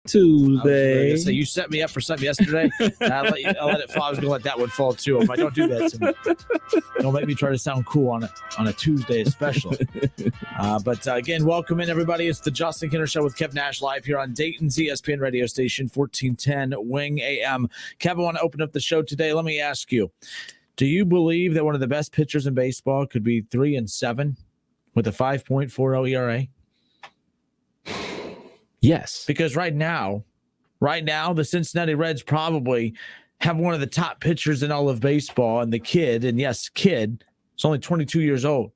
Tuesday. So you set me up for something yesterday. I'll let it fall. I was going to let that one fall too. If I don't do that to me, don't make me try to sound cool on a Tuesday, especially. But again, welcome in everybody. It's the Justin Kinner Show with Kev Nash live here on Dayton's ESPN radio station, 1410 Wing AM. Kev, I want to open up the show today. Let me ask you: do you believe that one of the best pitchers in baseball could be 3-7 with a 5.40 ERA? Yes. Because right now, the Cincinnati Reds probably have one of the top pitchers in all of baseball. And the kid, is only 22 years old.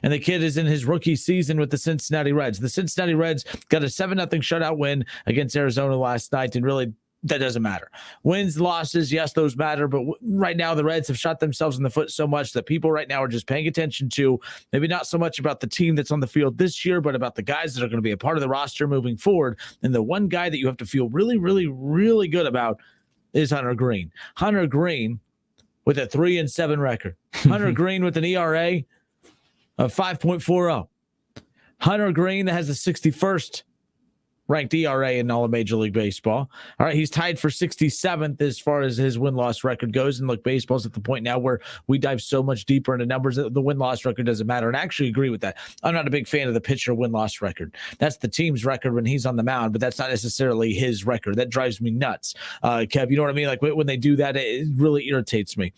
And the kid is in his rookie season with the Cincinnati Reds. The Cincinnati Reds got a 7-0 shutout win against Arizona last night, and really that doesn't matter. Wins, losses, yes, those matter. But right now, the Reds have shot themselves in the foot so much that people right now are just paying attention to maybe not so much about the team that's on the field this year, but about the guys that are going to be a part of the roster moving forward. And the one guy that you have to feel really, really, really good about is Hunter Green. Hunter Green with a 3-7 record. Hunter Green with an ERA of 5.40. Hunter Green that has the 61st ranked ERA in all of Major League Baseball. All right, he's tied for 67th as far as his win-loss record goes. And look, baseball's at the point now where we dive so much deeper into numbers that the win-loss record doesn't matter. And I actually agree with that. I'm not a big fan of the pitcher win-loss record. That's the team's record when he's on the mound, but that's not necessarily his record. That drives me nuts. Kev, you know what I mean? Like when they do that, it really irritates me.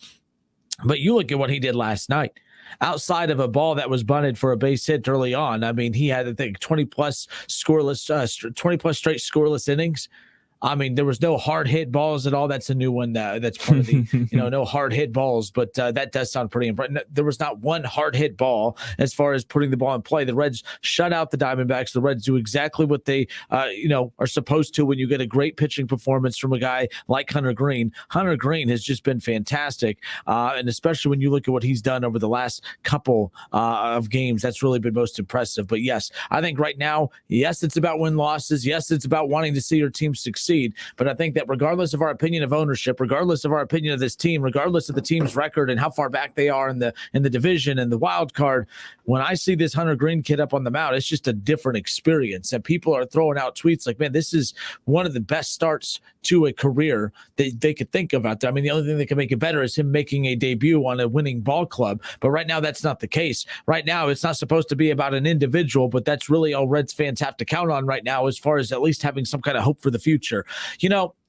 But you look at what he did last night. Outside of a ball that was bunted for a base hit early on, I mean, he had, I think, 20 plus straight scoreless innings. I mean, there was no hard hit balls at all. That's a new one. That's part of the, no hard hit balls. But that does sound pretty impressive. There was not one hard hit ball as far as putting the ball in play. The Reds shut out the Diamondbacks. The Reds do exactly what they, are supposed to when you get a great pitching performance from a guy like Hunter Green. Hunter Green has just been fantastic. And especially when you look at what he's done over the last couple of games, that's really been most impressive. But yes, I think right now, yes, it's about win-losses. Yes, it's about wanting to see your team succeed. But I think that regardless of our opinion of ownership, regardless of our opinion of this team, regardless of the team's record and how far back they are in the division and the wild card, when I see this Hunter Green kid up on the mound, it's just a different experience. And people are throwing out tweets like, man, this is one of the best starts to a career that they could think of out there. I mean, the only thing that can make it better is him making a debut on a winning ball club. But right now, that's not the case. Right now, it's not supposed to be about an individual, but that's really all Reds fans have to count on right now as far as at least having some kind of hope for the future.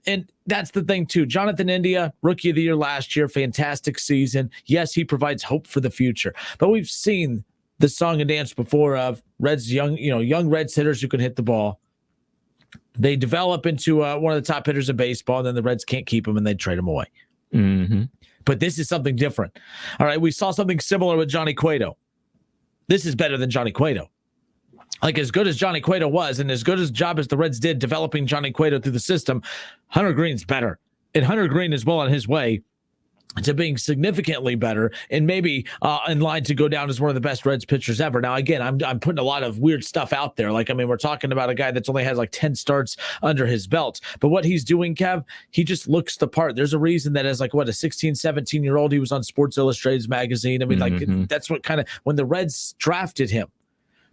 And that's the thing, too. Jonathan India, Rookie of the Year last year, fantastic season. Yes, he provides hope for the future. But we've seen the song and dance before of Reds, young Reds hitters who can hit the ball. They develop into one of the top hitters in baseball, and then the Reds can't keep him, and they trade him away. Mm-hmm. But this is something different. All right, we saw something similar with Johnny Cueto. This is better than Johnny Cueto. Like, as good as Johnny Cueto was, and as good as job as the Reds did developing Johnny Cueto through the system, Hunter Green's better. And Hunter Green is well on his way to being significantly better and maybe in line to go down as one of the best Reds pitchers ever. Now, again, I'm putting a lot of weird stuff out there. Like, I mean, we're talking about a guy that's only has like 10 starts under his belt. But what he's doing, Kev, he just looks the part. There's a reason that as like, a 16, 17-year-old, he was on Sports Illustrated's magazine. I mean, that's what kind of, when the Reds drafted him,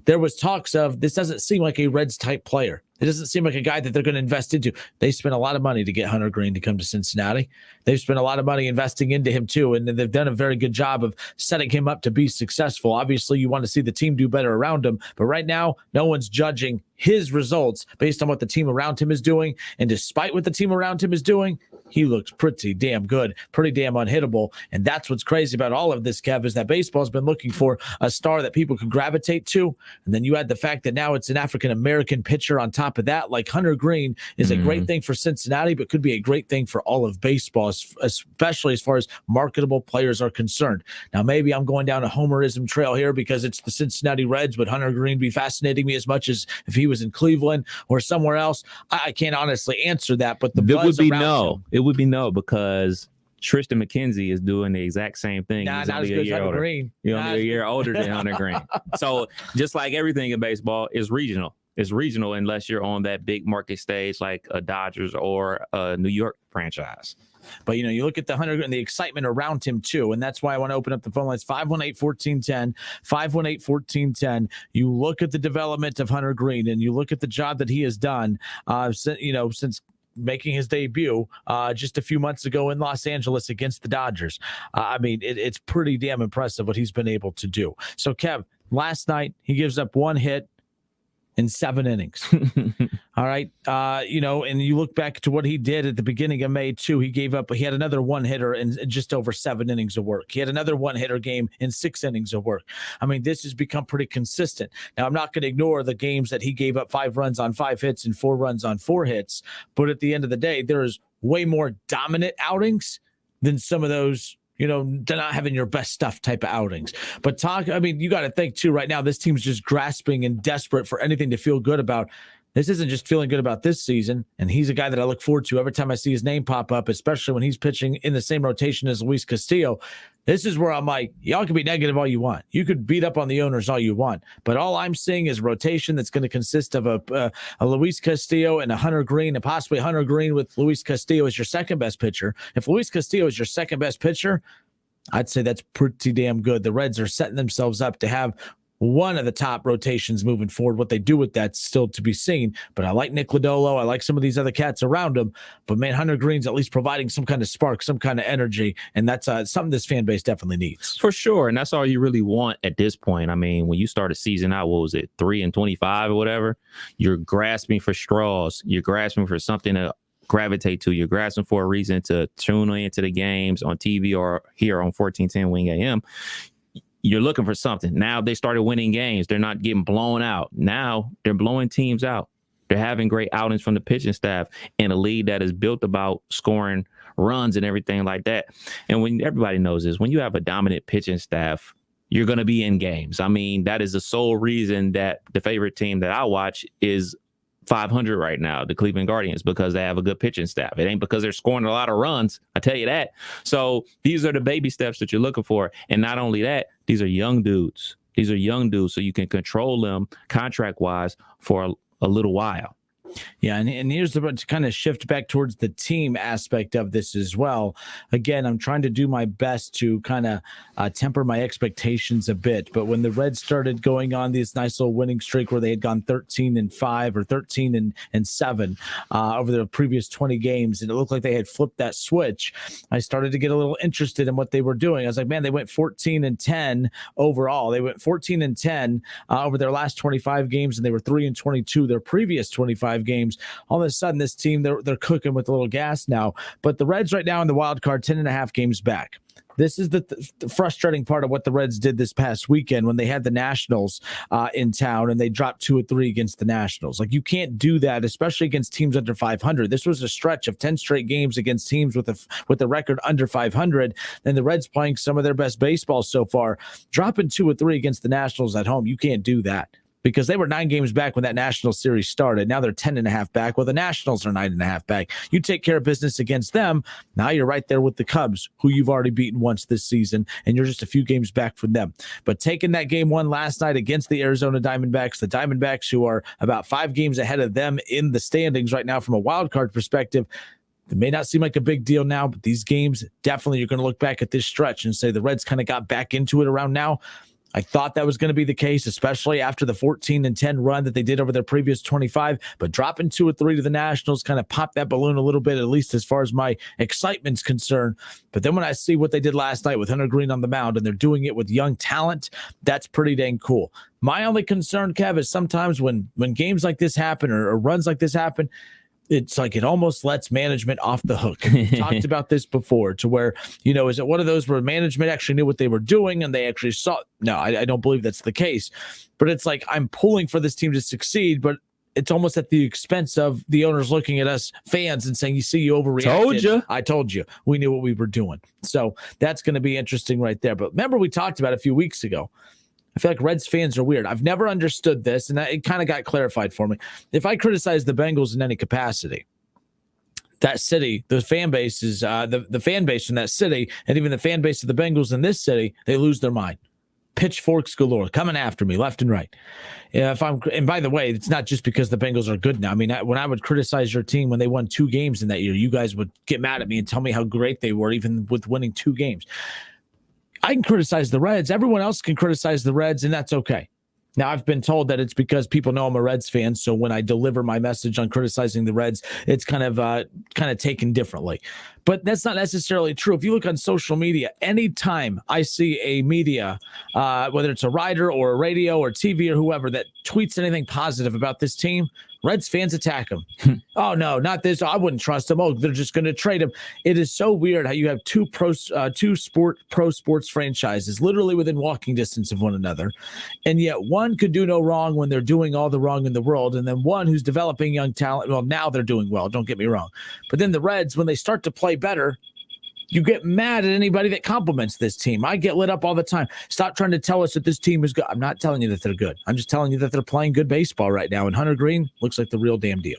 there was talks of this doesn't seem like a Reds type player. It doesn't seem like a guy that they're going to invest into. They spent a lot of money to get Hunter Green to come to Cincinnati. They've spent a lot of money investing into him too, and they've done a very good job of setting him up to be successful. Obviously, you want to see the team do better around him, but right now, no one's judging his results based on what the team around him is doing, and despite what the team around him is doing, he looks pretty damn good, pretty damn unhittable, and that's what's crazy about all of this, Kev, is that baseball's been looking for a star that people can gravitate to, and then you add the fact that now it's an African-American pitcher on top of that. Like, Hunter Green is a great thing for Cincinnati, but could be a great thing for all of baseball, especially as far as marketable players are concerned. Now, maybe I'm going down a homerism trail here because it's the Cincinnati Reds, but Hunter Green be fascinating me as much as if he was in Cleveland or somewhere else. I can't honestly answer that, but it would be no, because Tristan McKenzie is doing the exact same thing. Nah, He's not only as good as Hunter older. Green. You're only a year older than Hunter Green. So just like everything in baseball is regional. It's regional unless you're on that big market stage like a Dodgers or a New York franchise. But, you look at the Hunter and the excitement around him, too. And that's why I want to open up the phone lines, 518-1410, 518-1410. You look at the development of Hunter Green, and you look at the job that he has done, since making his debut just a few months ago in Los Angeles against the Dodgers. It's pretty damn impressive what he's been able to do. So, Kev, last night he gives up one hit in 7 innings. All right. And you look back to what he did at the beginning of May, too. He had another one hitter in just over 7 innings of work. He had another one hitter game in 6 innings of work. This has become pretty consistent. Now, I'm not going to ignore the games that he gave up 5 runs on 5 hits and 4 runs on 4 hits. But at the end of the day, there's way more dominant outings than some of those, they're not having your best stuff type of outings. But you got to think, too, right now, this team's just grasping and desperate for anything to feel good about. This isn't just feeling good about this season, and he's a guy that I look forward to every time I see his name pop up, especially when he's pitching in the same rotation as Luis Castillo. This is where I'm like, y'all can be negative all you want. You could beat up on the owners all you want, but all I'm seeing is rotation that's going to consist of a Luis Castillo and a Hunter Green, and possibly Hunter Green with Luis Castillo as your second best pitcher. If Luis Castillo is your second best pitcher, I'd say that's pretty damn good. The Reds are setting themselves up to have one of the top rotations moving forward. What they do with that's still to be seen. But I like Nick Lodolo. I like some of these other cats around him. But, man, Hunter Green's at least providing some kind of spark, some kind of energy. And that's something this fan base definitely needs. For sure. And that's all you really want at this point. When you start a season out, what was it, 3-25 or whatever? You're grasping for straws. You're grasping for something to gravitate to. You're grasping for a reason to tune into the games on TV or here on 1410 Wing AM. You're looking for something. Now they started winning games. They're not getting blown out. Now they're blowing teams out. They're having great outings from the pitching staff in a league that is built about scoring runs and everything like that. And when everybody knows this, when you have a dominant pitching staff, you're going to be in games. That is the sole reason that the favorite team that I watch is 500 right now, the Cleveland Guardians, because they have a good pitching staff. It ain't because they're scoring a lot of runs, I tell you that. So these are the baby steps that you're looking for. And not only that, these are young dudes. These are young dudes, so you can control them contract-wise for a little while. Yeah, and here's to kind of shift back towards the team aspect of this as well. Again, I'm trying to do my best to kind of temper my expectations a bit. But when the Reds started going on this nice little winning streak where they had gone 13-5 or 13-7 over the previous 20 games, and it looked like they had flipped that switch, I started to get a little interested in what they were doing. I was like, man, they went 14-10 overall. They went 14-10 over their last 25 games, and they were 3-22 their previous 25 games. All of a sudden, this team, they're cooking with a little gas now. But the Reds right now in the wild card, 10.5 games back. This is the frustrating part of what the Reds did this past weekend when they had the Nationals in town and they dropped 2-3 against the Nationals. Like, you can't do that, especially against teams under 500. This was a stretch of 10 straight games against teams with a record under 500. And the Reds playing some of their best baseball so far, dropping 2-3 against the Nationals at home. You can't do that, because they were 9 games back when that National Series started. Now they're 10.5 back. Well, the Nationals are 9.5 back. You take care of business against them, now you're right there with the Cubs, who you've already beaten once this season, and you're just a few games back from them. But taking that game 1 last night against the Arizona Diamondbacks, the Diamondbacks who are about 5 games ahead of them in the standings right now from a wild card perspective, it may not seem like a big deal now, but these games, definitely you're going to look back at this stretch and say the Reds kind of got back into it around now. I thought that was going to be the case, especially after the 14-10 run that they did over their previous 25, but dropping 2-3 to the Nationals kind of popped that balloon a little bit, at least as far as my excitement's concerned. But then when I see what they did last night with Hunter Green on the mound, and they're doing it with young talent, that's pretty dang cool. My only concern, Kev, is sometimes when games like this happen or runs like this happen, it's like it almost lets management off the hook. We talked about this before, to where, is it one of those where management actually knew what they were doing and they actually saw? No, I don't believe that's the case. But it's like I'm pulling for this team to succeed, but it's almost at the expense of the owners looking at us fans and saying, you overreacted. Told you. I told you. We knew what we were doing. So that's going to be interesting right there. But remember, we talked about a few weeks ago, I feel like Reds fans are weird. I've never understood this, and it kind of got clarified for me. If I criticize the Bengals in any capacity, that city, the fan base is the fan base in that city, and even the fan base of the Bengals in this city, they lose their mind. pitchforks galore coming after me left and right. And by the way, it's not just because the Bengals are good now. I mean, when I would criticize your team when they won 2 games in that year, you guys would get mad at me and tell me how great they were, even with winning 2 games. I can criticize the Reds. Everyone else can criticize the Reds, and that's okay. Now, I've been told that it's because people know I'm a Reds fan, so when I deliver my message on criticizing the Reds, it's kind of taken differently. But that's not necessarily true. If you look on social media, anytime I see a media, whether it's a writer or a radio or TV or whoever, that tweets anything positive about this team, Reds fans attack them. Oh, no, not this. I wouldn't trust them. Oh, they're just going to trade him. It is so weird how you have two pro sports franchises literally within walking distance of one another. And yet one could do no wrong when they're doing all the wrong in the world. And then one who's developing young talent. Well, now they're doing well. Don't get me wrong. But then the Reds, when they start to play better, you get mad at anybody that compliments this team. I get lit up all the time. Stop trying to tell us that this team is good. I'm not telling you that they're good. I'm just telling you that they're playing good baseball right now. And Hunter Green looks like the real damn deal.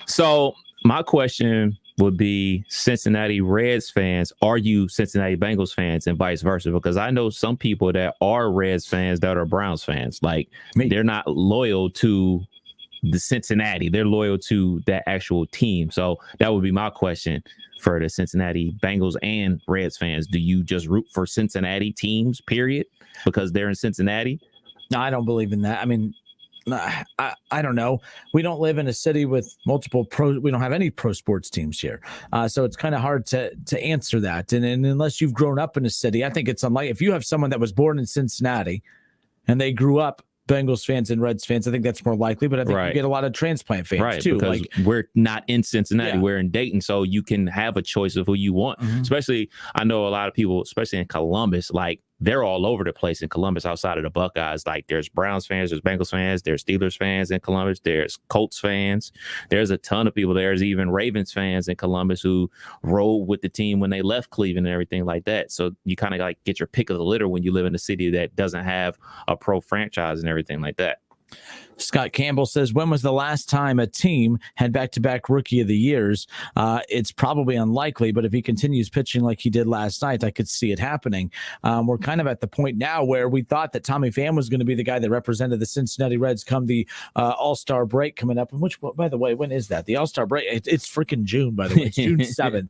So my question would be, Cincinnati Reds fans, are you Cincinnati Bengals fans, and vice versa? Because I know some people that are Reds fans that are Browns fans. Like, they're not loyal to the Cincinnati. They're loyal to that actual team. So that would be my question for the Cincinnati Bengals and Reds fans. Do you just root for Cincinnati teams, period, because they're in Cincinnati? No, I don't believe in that. I mean, I don't know. We don't live in a city with multiple we don't have any pro sports teams here. So it's kind of hard to answer that. And unless you've grown up in a city, I think it's unlikely. If you have someone that was born in Cincinnati and they grew up Bengals fans and Reds fans, I think that's more likely, but I think you get a lot of transplant fans too. Because we're not in Cincinnati, we're in Dayton, so you can have a choice of who you want. Especially, I know a lot of people, especially in Columbus, like, they're all over the place in Columbus outside of the Buckeyes. Like, there's Browns fans, there's Bengals fans, there's Steelers fans in Columbus, there's Colts fans. There's a ton of people. There's even Ravens fans in Columbus who rode with the team when they left Cleveland and everything like that. So you kind of like get your pick of the litter when you live in a city that doesn't have a pro franchise and everything like that. Scott Campbell says, when was the last time a team had back-to-back rookie of the years? It's probably unlikely, but if he continues pitching like he did last night, I could see it happening. We're kind of at the point now where we thought that Tommy Pham was going to be the guy that represented the Cincinnati Reds come the All-Star break coming up. And which, by the way, when is that? The All-Star break? It's freaking June, by the way. It's June 7th.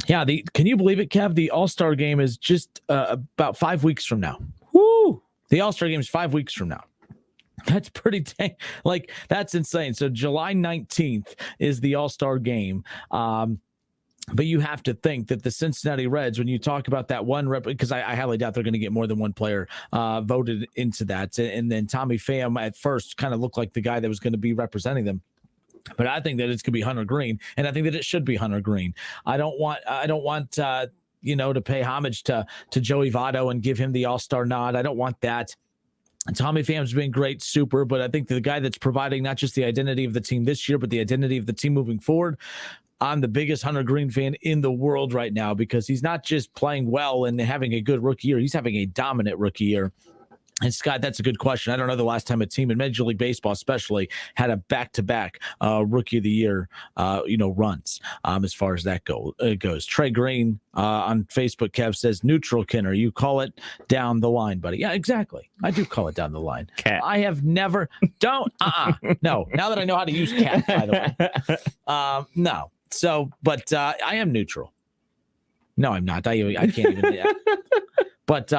Can you believe it, Kev? The All-Star game is just about 5 weeks from now. Woo! The All-Star game is 5 weeks from now. That's pretty dang, like, that's insane. So July 19th is the All-Star game. But you have to think that the Cincinnati Reds, when you talk about that one because I highly doubt they're going to get more than one player voted into that. And then Tommy Pham at first kind of looked like the guy that was going to be representing them. But I think that it's going to be Hunter Green, and I think that it should be Hunter Green. I don't want to pay homage to Joey Votto and give him the All-Star nod. I don't want that. Tommy Pham's been great, super, but I think the guy that's providing not just the identity of the team this year, but the identity of the team moving forward, I'm the biggest Hunter Green fan in the world right now, because he's not just playing well and having a good rookie year. He's having a dominant rookie year. And Scott, that's a good question. I don't know the last time a team in Major League Baseball especially had a back-to-back rookie of the year, runs as far as that goes. Trey Green on Facebook, Kev, says, neutral, Kenner. You call it down the line, buddy. Yeah, exactly. I do call it down the line. Cat. I have never, no, now that I know how to use cat, by the way. No. So, but I am neutral. No, I'm not. I can't even do that. But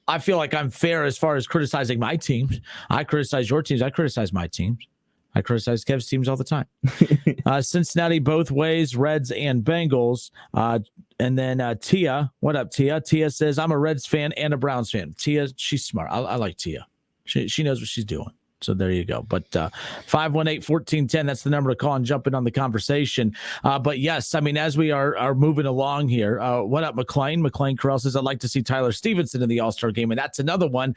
I feel like I'm fair as far as criticizing my teams. I criticize your teams. I criticize my teams. I criticize Kev's teams all the time. Cincinnati both ways, Reds and Bengals. And then Tia, what up, Tia? Tia says, I'm a Reds fan and a Browns fan. Tia, she's smart. I like Tia. She knows what she's doing. So there you go. But 518-1410, that's the number to call and jump in on the conversation. But yes, I mean, as we are moving along here, what up, McLean? McLean Corral says, I'd like to see Tyler Stevenson in the All-Star game. And that's another one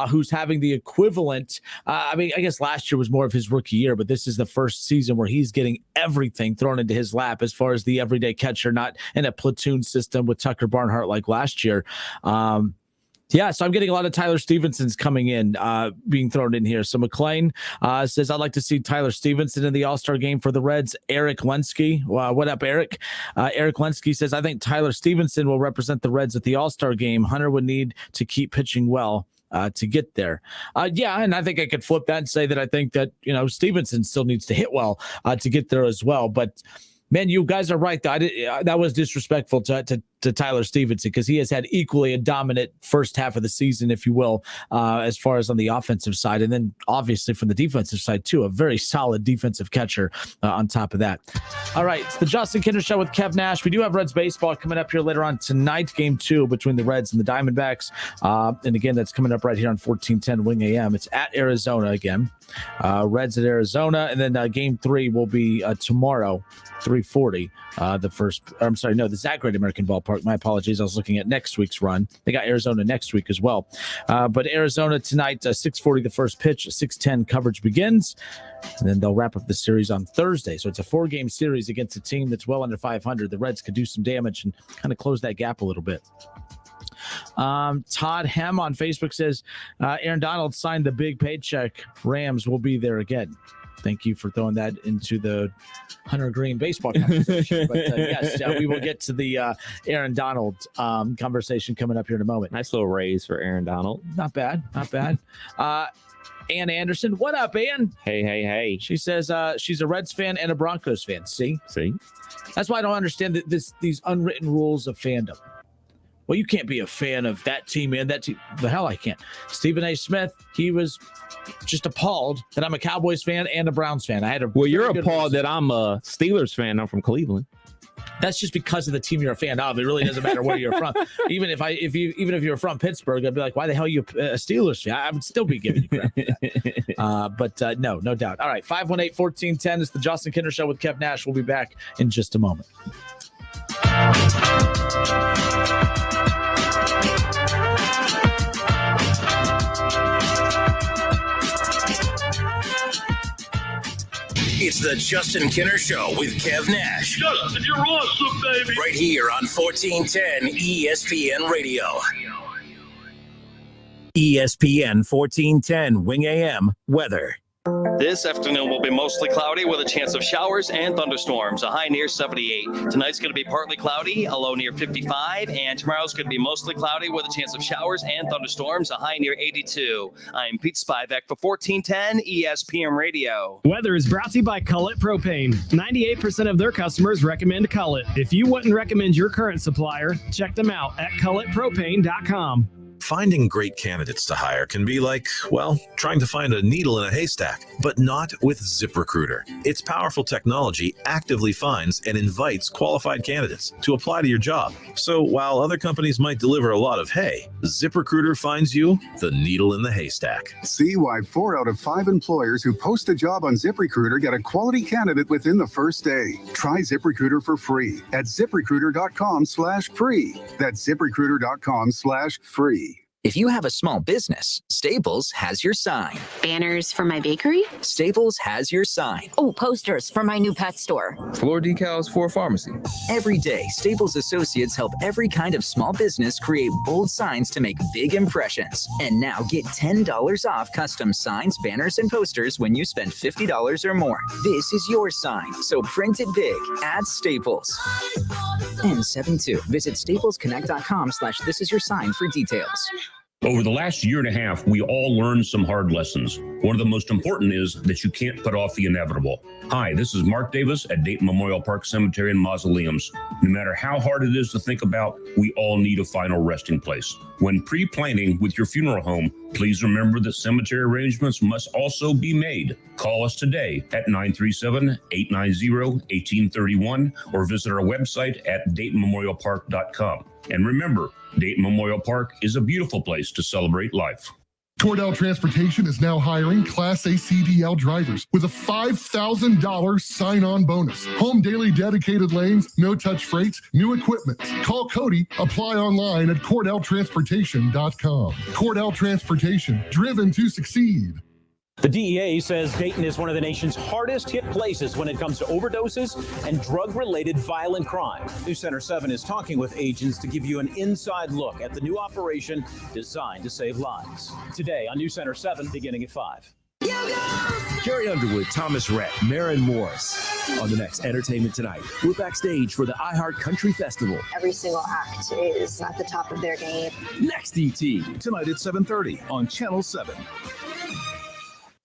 who's having the equivalent. I guess last year was more of his rookie year, but this is the first season where he's getting everything thrown into his lap as far as the everyday catcher, not in a platoon system with Tucker Barnhart like last year. Yeah, so I'm getting a lot of Tyler Stevenson's coming in, being thrown in here. So McLean says, I'd like to see Tyler Stevenson in the All-Star game for the Reds. Eric Lenski. What up, Eric? Eric Lenski says, I think Tyler Stevenson will represent the Reds at the All-Star game. Hunter would need to keep pitching well to get there. Yeah, and I think I could flip that and say that I think that, Stevenson still needs to hit well to get there as well. But, man, you guys are right. That was disrespectful to Tyler Stevenson because he has had equally a dominant first half of the season, if you will, as far as on the offensive side. And then obviously from the defensive side, too, a very solid defensive catcher on top of that. All right, it's the Justin Kinder Show with Kev Nash. We do have Reds baseball coming up here later on tonight, game 2 between the Reds and the Diamondbacks. And again, that's coming up right here on 1410 Wing AM. It's at Arizona again. Reds at Arizona. And then game 3 will be tomorrow, 3:40. The Zach Great American Ballpark. My apologies. I was looking at next week's run. They got Arizona next week as well. But Arizona tonight, 6:40 the first pitch, 6:10 coverage begins. And then they'll wrap up the series on Thursday. So it's a 4-game series against a team that's well under 500. The Reds could do some damage and kind of close that gap a little bit. Todd Hem on Facebook says, Aaron Donald signed the big paycheck. Rams will be there again. Thank you for throwing that into the Hunter Green baseball conversation. But yes, we will get to the Aaron Donald conversation coming up here in a moment. Nice little raise for Aaron Donald. Not bad. Ann Anderson. What up, Ann? Hey. She says she's a Reds fan and a Broncos fan. See? That's why I don't understand these unwritten rules of fandom. Well, you can't be a fan of that team and that team. The hell I can't. Stephen A. Smith, he was just appalled that I'm a Cowboys fan and a Browns fan. You're appalled that I'm a Steelers fan. I'm from Cleveland. That's just because of the team you're a fan of. It really doesn't matter where you're from. Even if you're from Pittsburgh, I'd be like, why the hell are you a Steelers fan? I would still be giving you crap for that. No doubt. All right, 518-1410 is the Justin Kinder Show with Kev Nash. We'll be back in just a moment. It's the Justin Kinder Show with Kev Nash. Justin, you're awesome, baby. Right here on 1410 ESPN Radio. ESPN 1410 Wing AM weather. This afternoon will be mostly cloudy with a chance of showers and thunderstorms, a high near 78. Tonight's going to be partly cloudy, a low near 55, and tomorrow's going to be mostly cloudy with a chance of showers and thunderstorms, a high near 82. I'm Pete Spivak for 1410 ESPN Radio. Weather is brought to you by Cullet Propane. 98% of their customers recommend Cullet. If you wouldn't recommend your current supplier, check them out at culletpropane.com. Finding great candidates to hire can be like, well, trying to find a needle in a haystack, but not with ZipRecruiter. Its powerful technology actively finds and invites qualified candidates to apply to your job. So while other companies might deliver a lot of hay, ZipRecruiter finds you the needle in the haystack. See why 4 out of 5 employers who post a job on ZipRecruiter get a quality candidate within the first day. Try ZipRecruiter for free at ZipRecruiter.com/free. That's ZipRecruiter.com/free. If you have a small business, Staples has your sign. Banners for my bakery? Staples has your sign. Oh, posters for my new pet store. Floor decals for a pharmacy. Every day, Staples associates help every kind of small business create bold signs to make big impressions. And now get $10 off custom signs, banners, and posters when you spend $50 or more. This is your sign, so print it big at Staples. N72. Visit staplesconnect.com/thisisyoursign for details. Over the last year and a half, we all learned some hard lessons. One of the most important is that you can't put off the inevitable. Hi, this is Mark Davis at Dayton Memorial Park Cemetery and Mausoleums. No matter how hard it is to think about, we all need a final resting place. When pre-planning with your funeral home, please remember that cemetery arrangements must also be made. Call us today at 937-890-1831 or visit our website at DaytonMemorialPark.com. And remember, Dayton Memorial Park is a beautiful place to celebrate life. Cordell Transportation is now hiring Class A CDL drivers with a $5,000 sign-on bonus. Home daily dedicated lanes, no-touch freights, new equipment. Call Cody. Apply online at CordellTransportation.com. Cordell Transportation, driven to succeed. The DEA says Dayton is one of the nation's hardest hit places when it comes to overdoses and drug-related violent crime. News Center 7 is talking with agents to give you an inside look at the new operation designed to save lives. Today on News Center 7, beginning at 5. Carrie Underwood, Thomas Rhett, Maren Morris. On the next Entertainment Tonight, we're backstage for the iHeart Country Festival. Every single act is at the top of their game. Next ET, tonight at 7:30 on Channel 7.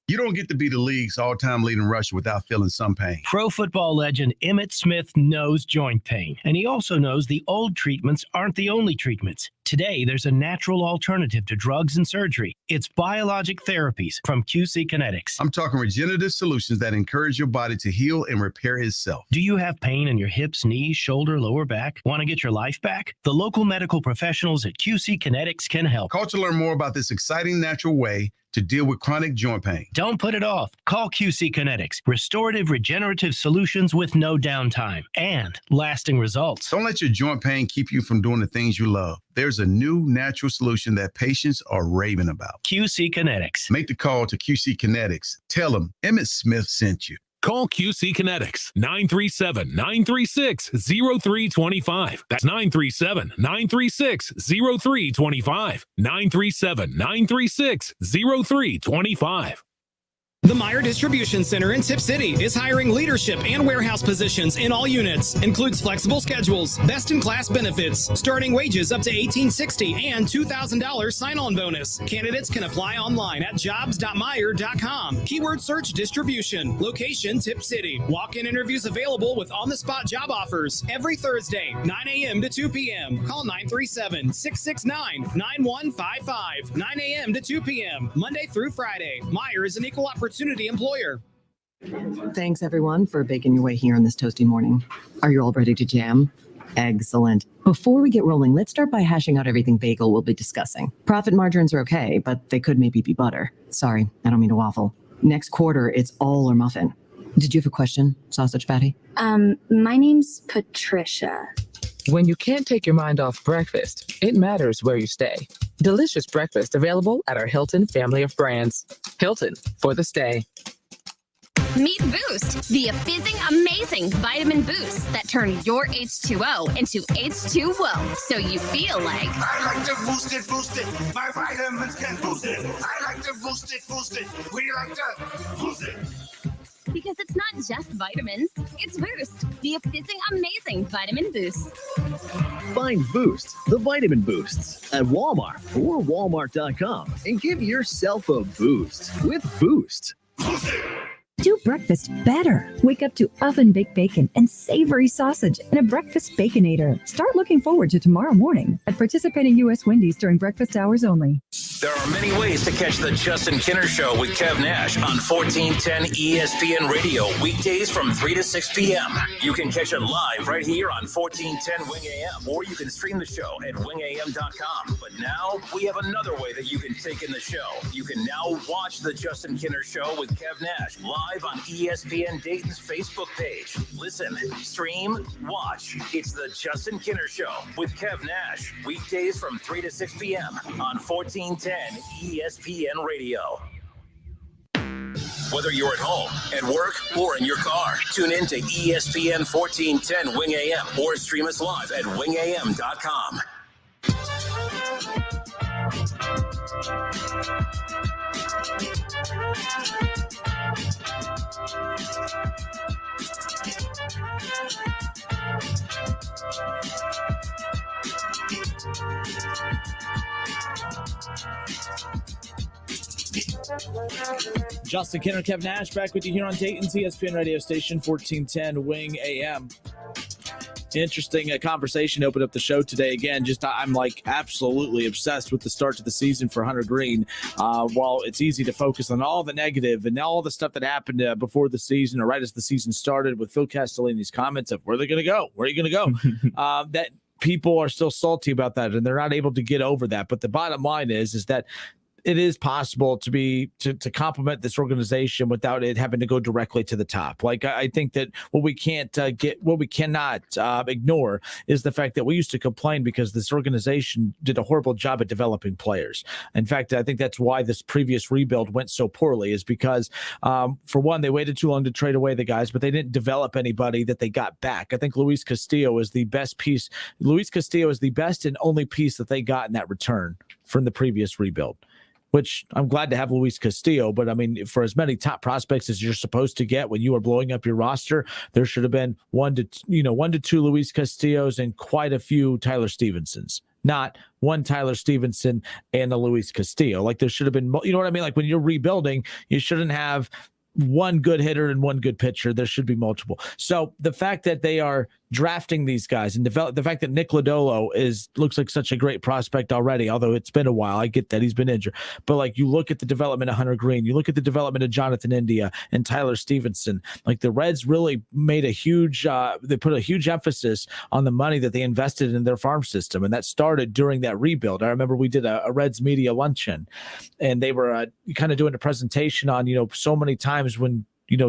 You don't get to be the league's all-time leading rusher without feeling some pain. Pro football legend Emmitt Smith knows joint pain, and he also knows the old treatments aren't the only treatments. Today, there's a natural alternative to drugs and surgery. It's biologic therapies from QC Kinetics. I'm talking regenerative solutions that encourage your body to heal and repair itself. Do you have pain in your hips, knees, shoulder, lower back? Want to get your life back? The local medical professionals at QC Kinetics can help. Call to learn more about this exciting natural way to deal with chronic joint pain. Don't put it off. Call QC Kinetics. Restorative, regenerative solutions with no downtime and lasting results. Don't let your joint pain keep you from doing the things you love. There's a new natural solution that patients are raving about. QC Kinetics. Make the call to QC Kinetics. Tell them Emmitt Smith sent you. Call QC Kinetics, 937-936-0325. That's 937-936-0325. 937-936-0325. The Meyer Distribution Center in Tip City is hiring leadership and warehouse positions in all units. Includes flexible schedules, best-in-class benefits, starting wages up to $18.60, and $2,000 sign-on bonus. Candidates can apply online at jobs.meyer.com. Keyword search distribution. Location Tip City. Walk-in interviews available with on-the-spot job offers every Thursday, 9 a.m. to 2 p.m. Call 937-669-9155. 9 a.m. to 2 p.m. Monday through Friday. Meyer is an equal opportunity employer. Thanks, everyone, for baking your way here on this toasty morning. Are you all ready to jam? Excellent. Before we get rolling, let's start by hashing out everything bagel will be discussing. Profit margins are okay, but they could maybe be butter. Sorry, I don't mean to waffle. Next quarter, it's all or muffin. Did you have a question, sausage patty? My name's Patricia. When you can't take your mind off breakfast, it matters where you stay. Delicious breakfast available at our Hilton family of brands. Hilton, for the stay. Meet Boost, the fizzing amazing vitamin boosts that turn your H2O into H2O, so you feel like I like to boost it. My vitamins can boost it. I like to boost it. We like to boost it. because it's not just vitamins, it's Boost, the fizzing amazing vitamin boost. Find Boost, the vitamin boosts, at Walmart or walmart.com and give yourself a boost with Boost. Do breakfast better. Wake up to oven-baked bacon and savory sausage in a breakfast Baconator. Start looking forward to tomorrow morning at participating U.S. Wendy's during breakfast hours only. There are many ways to catch the Justin Kinner Show with Kev Nash on 1410 ESPN Radio, weekdays from 3 to 6 p.m. You can catch it live right here on 1410 Wing AM, or you can stream the show at wingam.com. But now we have another way that you can take in the show. You can now watch the Justin Kinner Show with Kev Nash live on ESPN Dayton's Facebook page. Listen, stream, watch. It's the Justin Kinner Show with Kev Nash, weekdays from 3 to 6 p.m. on 1410 ESPN Radio. Whether you're at home, at work, or in your car, tune in to ESPN 1410 Wing AM or stream us live at wingam.com. Justin Kinner, Kev Nash, back with you here on Dayton's ESPN radio station, 1410 Wing AM. Interesting conversation opened up the show today. Again, I'm like absolutely obsessed with the start to the season for Hunter Green. While it's easy to focus on all the negative and all the stuff that happened before the season or right as the season started with Phil Castellini's comments of where they're going to go, where are you going to go? That people are still salty about that and they're not able to get over that. But the bottom line is that it is possible to complement this organization without it having to go directly to the top. Like, I think that what we cannot ignore is the fact that we used to complain because this organization did a horrible job at developing players. In fact, I think that's why this previous rebuild went so poorly, is because for one, they waited too long to trade away the guys, but they didn't develop anybody that they got back. I think Luis Castillo is the best piece. Luis Castillo is the best and only piece that they got in that return from the previous rebuild, which I'm glad to have Luis Castillo. But I mean, for as many top prospects as you're supposed to get when you are blowing up your roster, there should have been one to two Luis Castillos and quite a few Tyler Stevensons. Not one Tyler Stevenson and a Luis Castillo. Like, there should have been, you know what I mean? Like, when you're rebuilding, you shouldn't have one good hitter and one good pitcher. There should be multiple. So the fact that they are drafting these guys and the fact that Nick Lodolo looks like such a great prospect already, although it's been a while. I get that he's been injured, but like, you look at the development of Hunter Green, you look at the development of Jonathan India and Tyler Stevenson. Like, the Reds really made a huge, they put a huge emphasis on the money that they invested in their farm system, and that started during that rebuild. I remember we did a Reds media luncheon, and they were kind of doing a presentation on, so many times when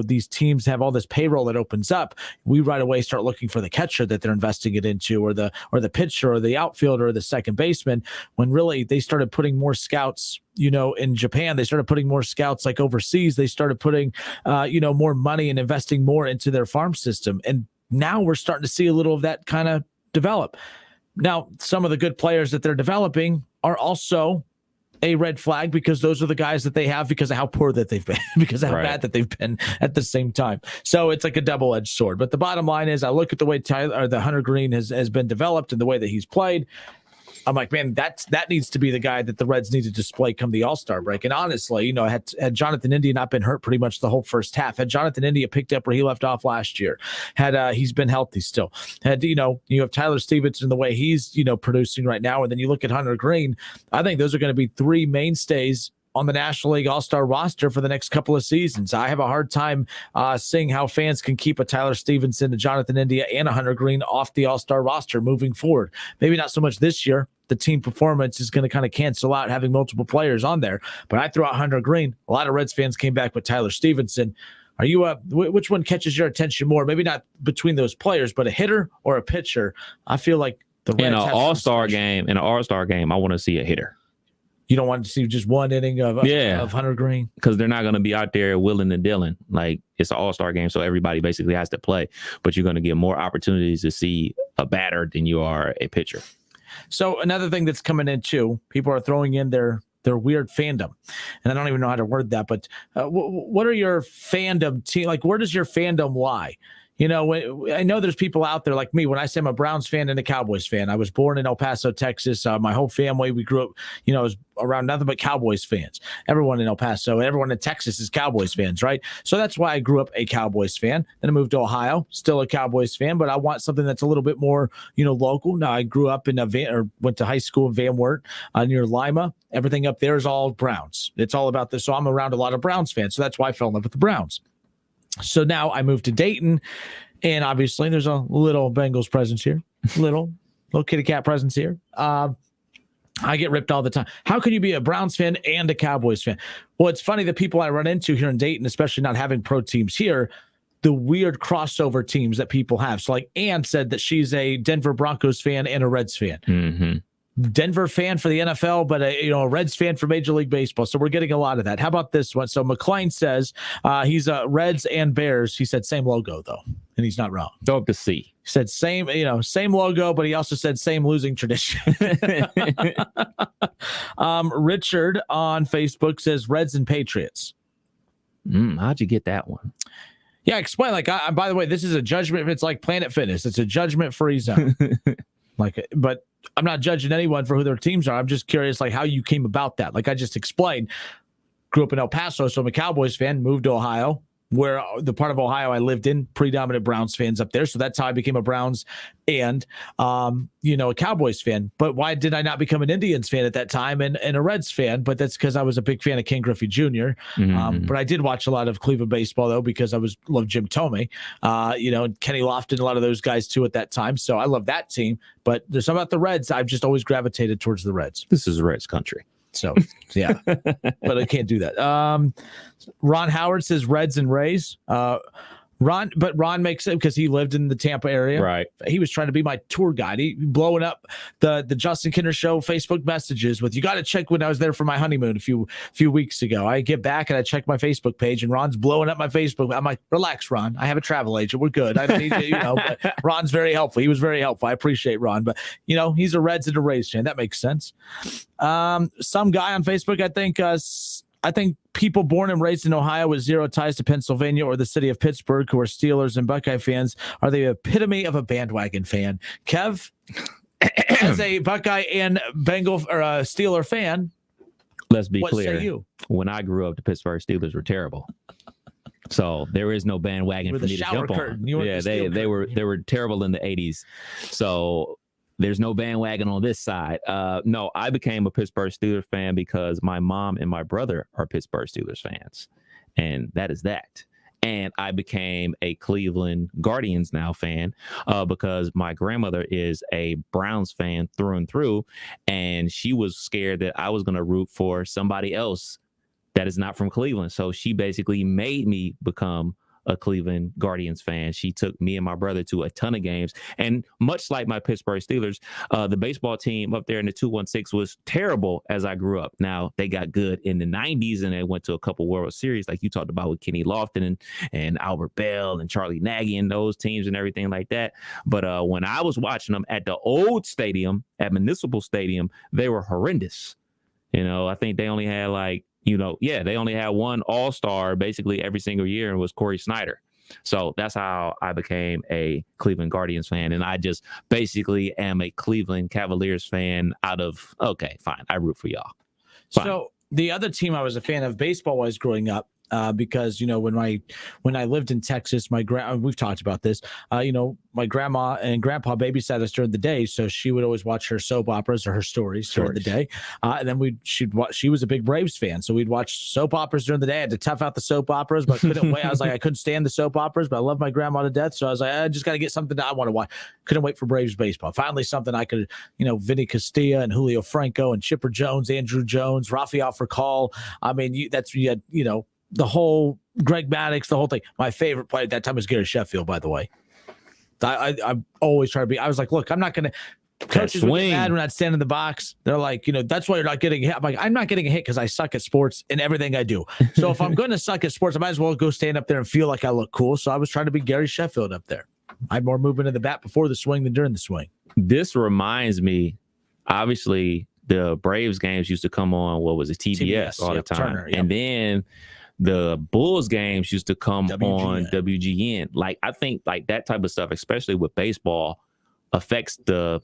these teams have all this payroll that opens up, we right away start looking for the catcher that they're investing it into, or the pitcher, or the outfielder, or the second baseman, when really they started putting more scouts, in Japan. They started putting more scouts like overseas. They started putting, more money and investing more into their farm system. And now we're starting to see a little of that kind of develop. Now, some of the good players that they're developing are also a red flag, because those are the guys that they have because of how poor that they've been, because of how bad that they've been at the same time. So it's like a double-edged sword. But the bottom line is, I look at the way the Hunter Green has been developed and the way that he's played. I'm like, man, that needs to be the guy that the Reds need to display come the All-Star break. And honestly, had Jonathan India not been hurt pretty much the whole first half, had Jonathan India picked up where he left off last year, had he's been healthy still, had you have Tyler Stevenson the way he's producing right now, and then you look at Hunter Green, I think those are going to be three mainstays on the National League All-Star roster for the next couple of seasons. I have a hard time seeing how fans can keep a Tyler Stevenson, a Jonathan India, and a Hunter Green off the All-Star roster moving forward. Maybe not so much this year. The team performance is going to kind of cancel out having multiple players on there. But I threw out Hunter Green. A lot of Reds fans came back with Tyler Stevenson. Are you which one catches your attention more? Maybe not between those players, but a hitter or a pitcher. I feel like the Reds in an All-Star game, I want to see a hitter. You don't want to see just one inning of Hunter Green? Because they're not going to be out there willing and dealing. Like, it's an all-star game, so everybody basically has to play. But you're going to get more opportunities to see a batter than you are a pitcher. So another thing that's coming in too, people are throwing in their weird fandom. And I don't even know how to word that, but what are your fandom team? Like, where does your fandom lie? I know there's people out there like me. When I say I'm a Browns fan and a Cowboys fan, I was born in El Paso, Texas. My whole family, we grew up, I was around nothing but Cowboys fans. Everyone in El Paso, everyone in Texas is Cowboys fans, right? So that's why I grew up a Cowboys fan. Then I moved to Ohio, still a Cowboys fan, but I want something that's a little bit more, local. Now, I grew up in went to high school in Van Wert near Lima. Everything up there is all Browns. It's all about this. So I'm around a lot of Browns fans. So that's why I fell in love with the Browns. So now I moved to Dayton, and obviously there's a little Bengals presence here, little kitty cat presence here. I get ripped all the time. How can you be a Browns fan and a Cowboys fan? Well, it's funny, the people I run into here in Dayton, especially not having pro teams here, the weird crossover teams that people have. So like Ann said that she's a Denver Broncos fan and a Reds fan. Mm-hmm. Denver fan for the NFL, but a Reds fan for Major League Baseball. So we're getting a lot of that. How about this one? So McClain says he's Reds and Bears. He said same logo though, and he's not wrong. Dope to see. He said same logo, but he also said same losing tradition. Richard on Facebook says Reds and Patriots. How'd you get that one? Yeah, explain. Like, by the way, this is a judgment. It's like Planet Fitness. It's a judgment-free zone. But I'm not judging anyone for who their teams are. I'm just curious, like, how you came about that. Like I just explained, grew up in El Paso, so I'm a Cowboys fan, moved to Ohio, where the part of Ohio I lived in, predominant Browns fans up there. So that's how I became a Browns and, a Cowboys fan. But why did I not become an Indians fan at that time and a Reds fan? But that's because I was a big fan of Ken Griffey Jr. But I did watch a lot of Cleveland baseball, though, because I loved Jim Thome, and Kenny Lofton, a lot of those guys, too, at that time. So I love that team. But there's something about the Reds. I've just always gravitated towards the Reds. This is Reds country. So, yeah, but I can't do that. Ron Howard says Reds and Rays. Ron makes it because he lived in the Tampa area. Right. He was trying to be my tour guide. He blowing up the Justin Kinner Show Facebook messages with, you got to check when I was there for my honeymoon a few weeks ago. I get back and I check my Facebook page and Ron's blowing up my Facebook. I'm like, relax, Ron. I have a travel agent. We're good. I don't need to, but Ron's very helpful. He was very helpful. I appreciate Ron, but he's a Reds and a Rays fan. That makes sense. Some guy on Facebook, I think people born and raised in Ohio with zero ties to Pennsylvania or the city of Pittsburgh who are Steelers and Buckeye fans are the epitome of a bandwagon fan. Kev, as a Buckeye and Bengal or a Steeler fan, let's be what clear. say you? When I grew up, the Pittsburgh Steelers were terrible. So there is no bandwagon for me to jump on. Yeah, they were terrible in the 80s. So there's no bandwagon on this side. No, I became a Pittsburgh Steelers fan because my mom and my brother are Pittsburgh Steelers fans. And that is that. And I became a Cleveland Guardians now fan because my grandmother is a Browns fan through and through. And she was scared that I was going to root for somebody else that is not from Cleveland. So she basically made me become a Cleveland Guardians fan. She took me and my brother to a ton of games. And much like my Pittsburgh Steelers, the baseball team up there in the 216 was terrible as I grew up. Now, they got good in the 90s and they went to a couple World Series like you talked about with Kenny Lofton and Albert Bell and Charlie Nagy and those teams and everything like that. But when I was watching them at the old stadium, at Municipal Stadium, they were horrendous. I think they only had they only had one all-star basically every single year, and it was Corey Snyder. So that's how I became a Cleveland Guardians fan. And I just basically am a Cleveland Cavaliers fan okay, fine. I root for y'all. Fine. So the other team I was a fan of baseball-wise growing up, because when I lived in Texas, we've talked about this. My grandma and grandpa babysat us during the day, so she would always watch her soap operas or her stories during the day. And then she was a big Braves fan, so we'd watch soap operas during the day. I had to tough out the soap operas, but I couldn't wait. I was like, I couldn't stand the soap operas, but I love my grandma to death, so I was like, I just got to get something that I want to watch. Couldn't wait for Braves baseball. Finally, something I could, Vinny Castilla and Julio Franco and Chipper Jones, Andrew Jones, Rafael Furcal. I mean, you had the whole Greg Maddux, the whole thing. My favorite player at that time was Gary Sheffield, by the way. I always try to be. I was like, look, I'm not going to. Coaches would get mad when I'd stand in the box. They're like, that's why you're not getting a hit. I'm like, I'm not getting a hit because I suck at sports and everything I do. So if I'm going to suck at sports, I might as well go stand up there and feel like I look cool. So I was trying to be Gary Sheffield up there. I had more movement in the bat before the swing than during the swing. This reminds me, obviously, the Braves games used to come on, TBS all the time. Turner, yep. And then the Bulls games used to come on WGN. Like, I think like that type of stuff, especially with baseball, affects the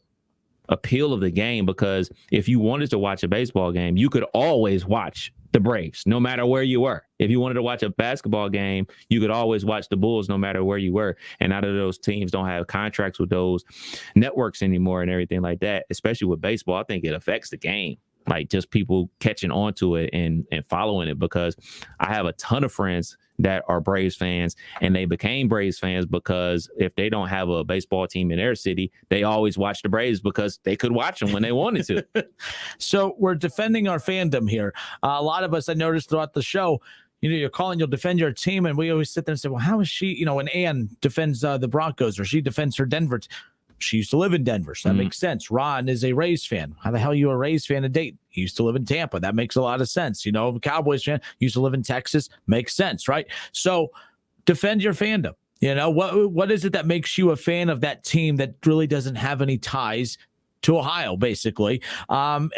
appeal of the game, because if you wanted to watch a baseball game, you could always watch the Braves, no matter where you were. If you wanted to watch a basketball game, you could always watch the Bulls, no matter where you were. And now that those teams don't have contracts with those networks anymore and everything like that, especially with baseball, I think it affects the game. Like, just people catching on to it and following it, because I have a ton of friends that are Braves fans, and they became Braves fans because if they don't have a baseball team in their city, they always watch the Braves because they could watch them when they wanted to. So we're defending our fandom here. A lot of us, I noticed throughout the show, you're calling, you'll defend your team, and we always sit there and say, well, how is she, when Ann defends the Broncos, or she defends her Denver she used to live in Denver, so that makes sense. Ron is a Rays fan. How the hell are you a Rays fan of Dayton? He used to live in Tampa. That makes a lot of sense. Cowboys fan, used to live in Texas. Makes sense, right? So defend your fandom. What is it that makes you a fan of that team that really doesn't have any ties to Ohio, basically, and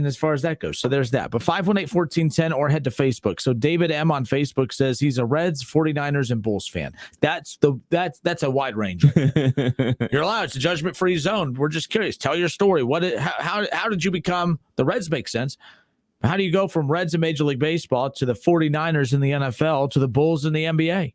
as far as that goes. So there's that. But 518-1410 or head to Facebook. So David M on Facebook says he's a Reds, 49ers, and Bulls fan. That's a wide range. You're allowed. It's a judgment-free zone. We're just curious. Tell your story. How did you become the Reds? Make sense. How do you go from Reds in Major League Baseball to the 49ers in the NFL to the Bulls in the NBA?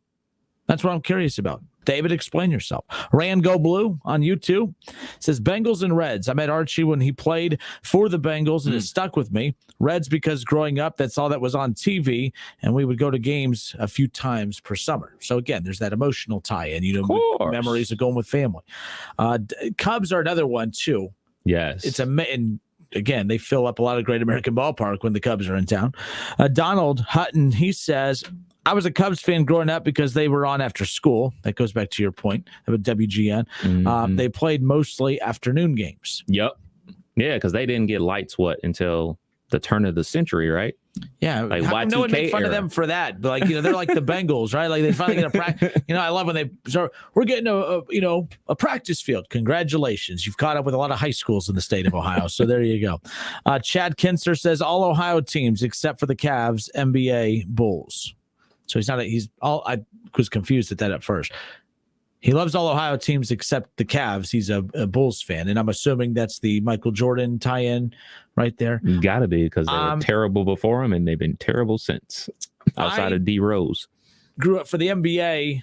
That's what I'm curious about. David, explain yourself. Rand Go Blue on YouTube says Bengals and Reds. I met Archie when he played for the Bengals, and it stuck with me. Reds because growing up, that's all that was on TV, and we would go to games a few times per summer. So again, there's that emotional tie-in, memories of going with family. Cubs are another one too. Yes, and again, they fill up a lot of Great American Ballpark when the Cubs are in town. Donald Hutton, he says, I was a Cubs fan growing up because they were on after school. That goes back to your point about WGN. Mm-hmm. They played mostly afternoon games. Yep. Yeah, because they didn't get lights until the turn of the century, right? Yeah, like how come no one made fun era. of them for that? But like, they're like the Bengals, right? Like they finally get a practice. I love when they start. We're getting a practice field. Congratulations, you've caught up with a lot of high schools in the state of Ohio. So there you go. Chad Kinster says all Ohio teams except for the Cavs, NBA, Bulls. So he's not. I was confused at that at first. He loves all Ohio teams except the Cavs. He's a Bulls fan, and I'm assuming that's the Michael Jordan tie-in right there. Got to be, because they were terrible before him, and they've been terrible since. Outside of D Rose, grew up for the NBA.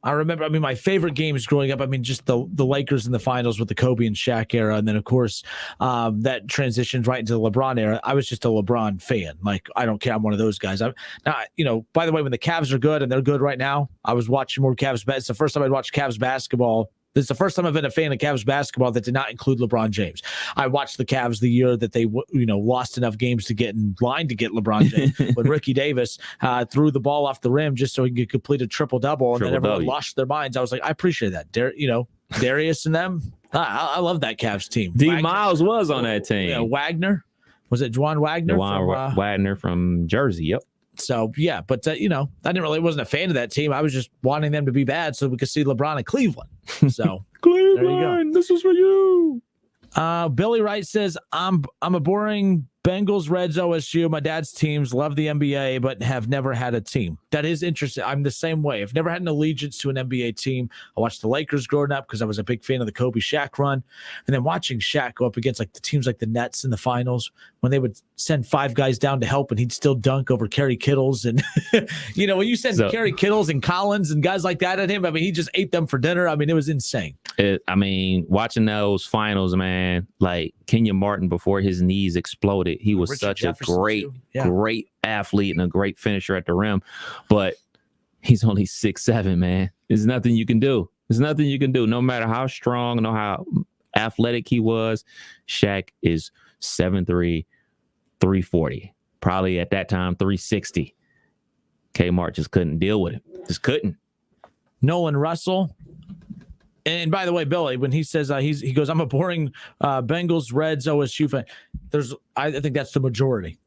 I remember. My favorite games growing up. Just the Lakers in the finals with the Kobe and Shaq era, and then of course that transitioned right into the LeBron era. I was just a LeBron fan. Like, I don't care. I'm one of those guys. By the way, when the Cavs are good, and they're good right now, I was watching more Cavs. It's the first time I'd watched Cavs basketball. This is the first time I've been a fan of Cavs basketball that did not include LeBron James. I watched the Cavs the year that they lost enough games to get in line to get LeBron James when Ricky Davis threw the ball off the rim just so he could complete a triple-double, and then everyone lost their minds. I was like, I appreciate that. Darius and them. I love that Cavs team. D. Miles was on that team. Yeah, Wagner. Was it Juwan Wagner? Wagner from Jersey. Yep. So, yeah, but, I wasn't a fan of that team. I was just wanting them to be bad so we could see LeBron in Cleveland. So, Cleveland, there you go. This is for you. Billy Wright says, I'm a boring Bengals, Reds, OSU. My dad's teams love the NBA, but have never had a team. That is interesting. I'm the same way. I've never had an allegiance to an NBA team. I watched the Lakers growing up because I was a big fan of the Kobe Shaq run. And then watching Shaq go up against like the teams like the Nets in the finals when they would send 5 guys down to help and he'd still dunk over Kerry Kittles. And, when you send Kerry Kittles and Collins and guys like that at him, he just ate them for dinner. It was insane. Watching those finals, man, like Kenya Martin before his knees exploded. He was Richard such Jefferson a great athlete and a great finisher at the rim, but he's only 6'7", man. There's nothing you can do. No matter how strong, no how athletic he was. Shaq is 7'3", 340. Probably at that time 360. Kmart just couldn't deal with it. Just couldn't. Nolan Russell. And by the way, Billy, when he says he goes, I'm a boring Bengals, Reds, OSU fan. I think that's the majority.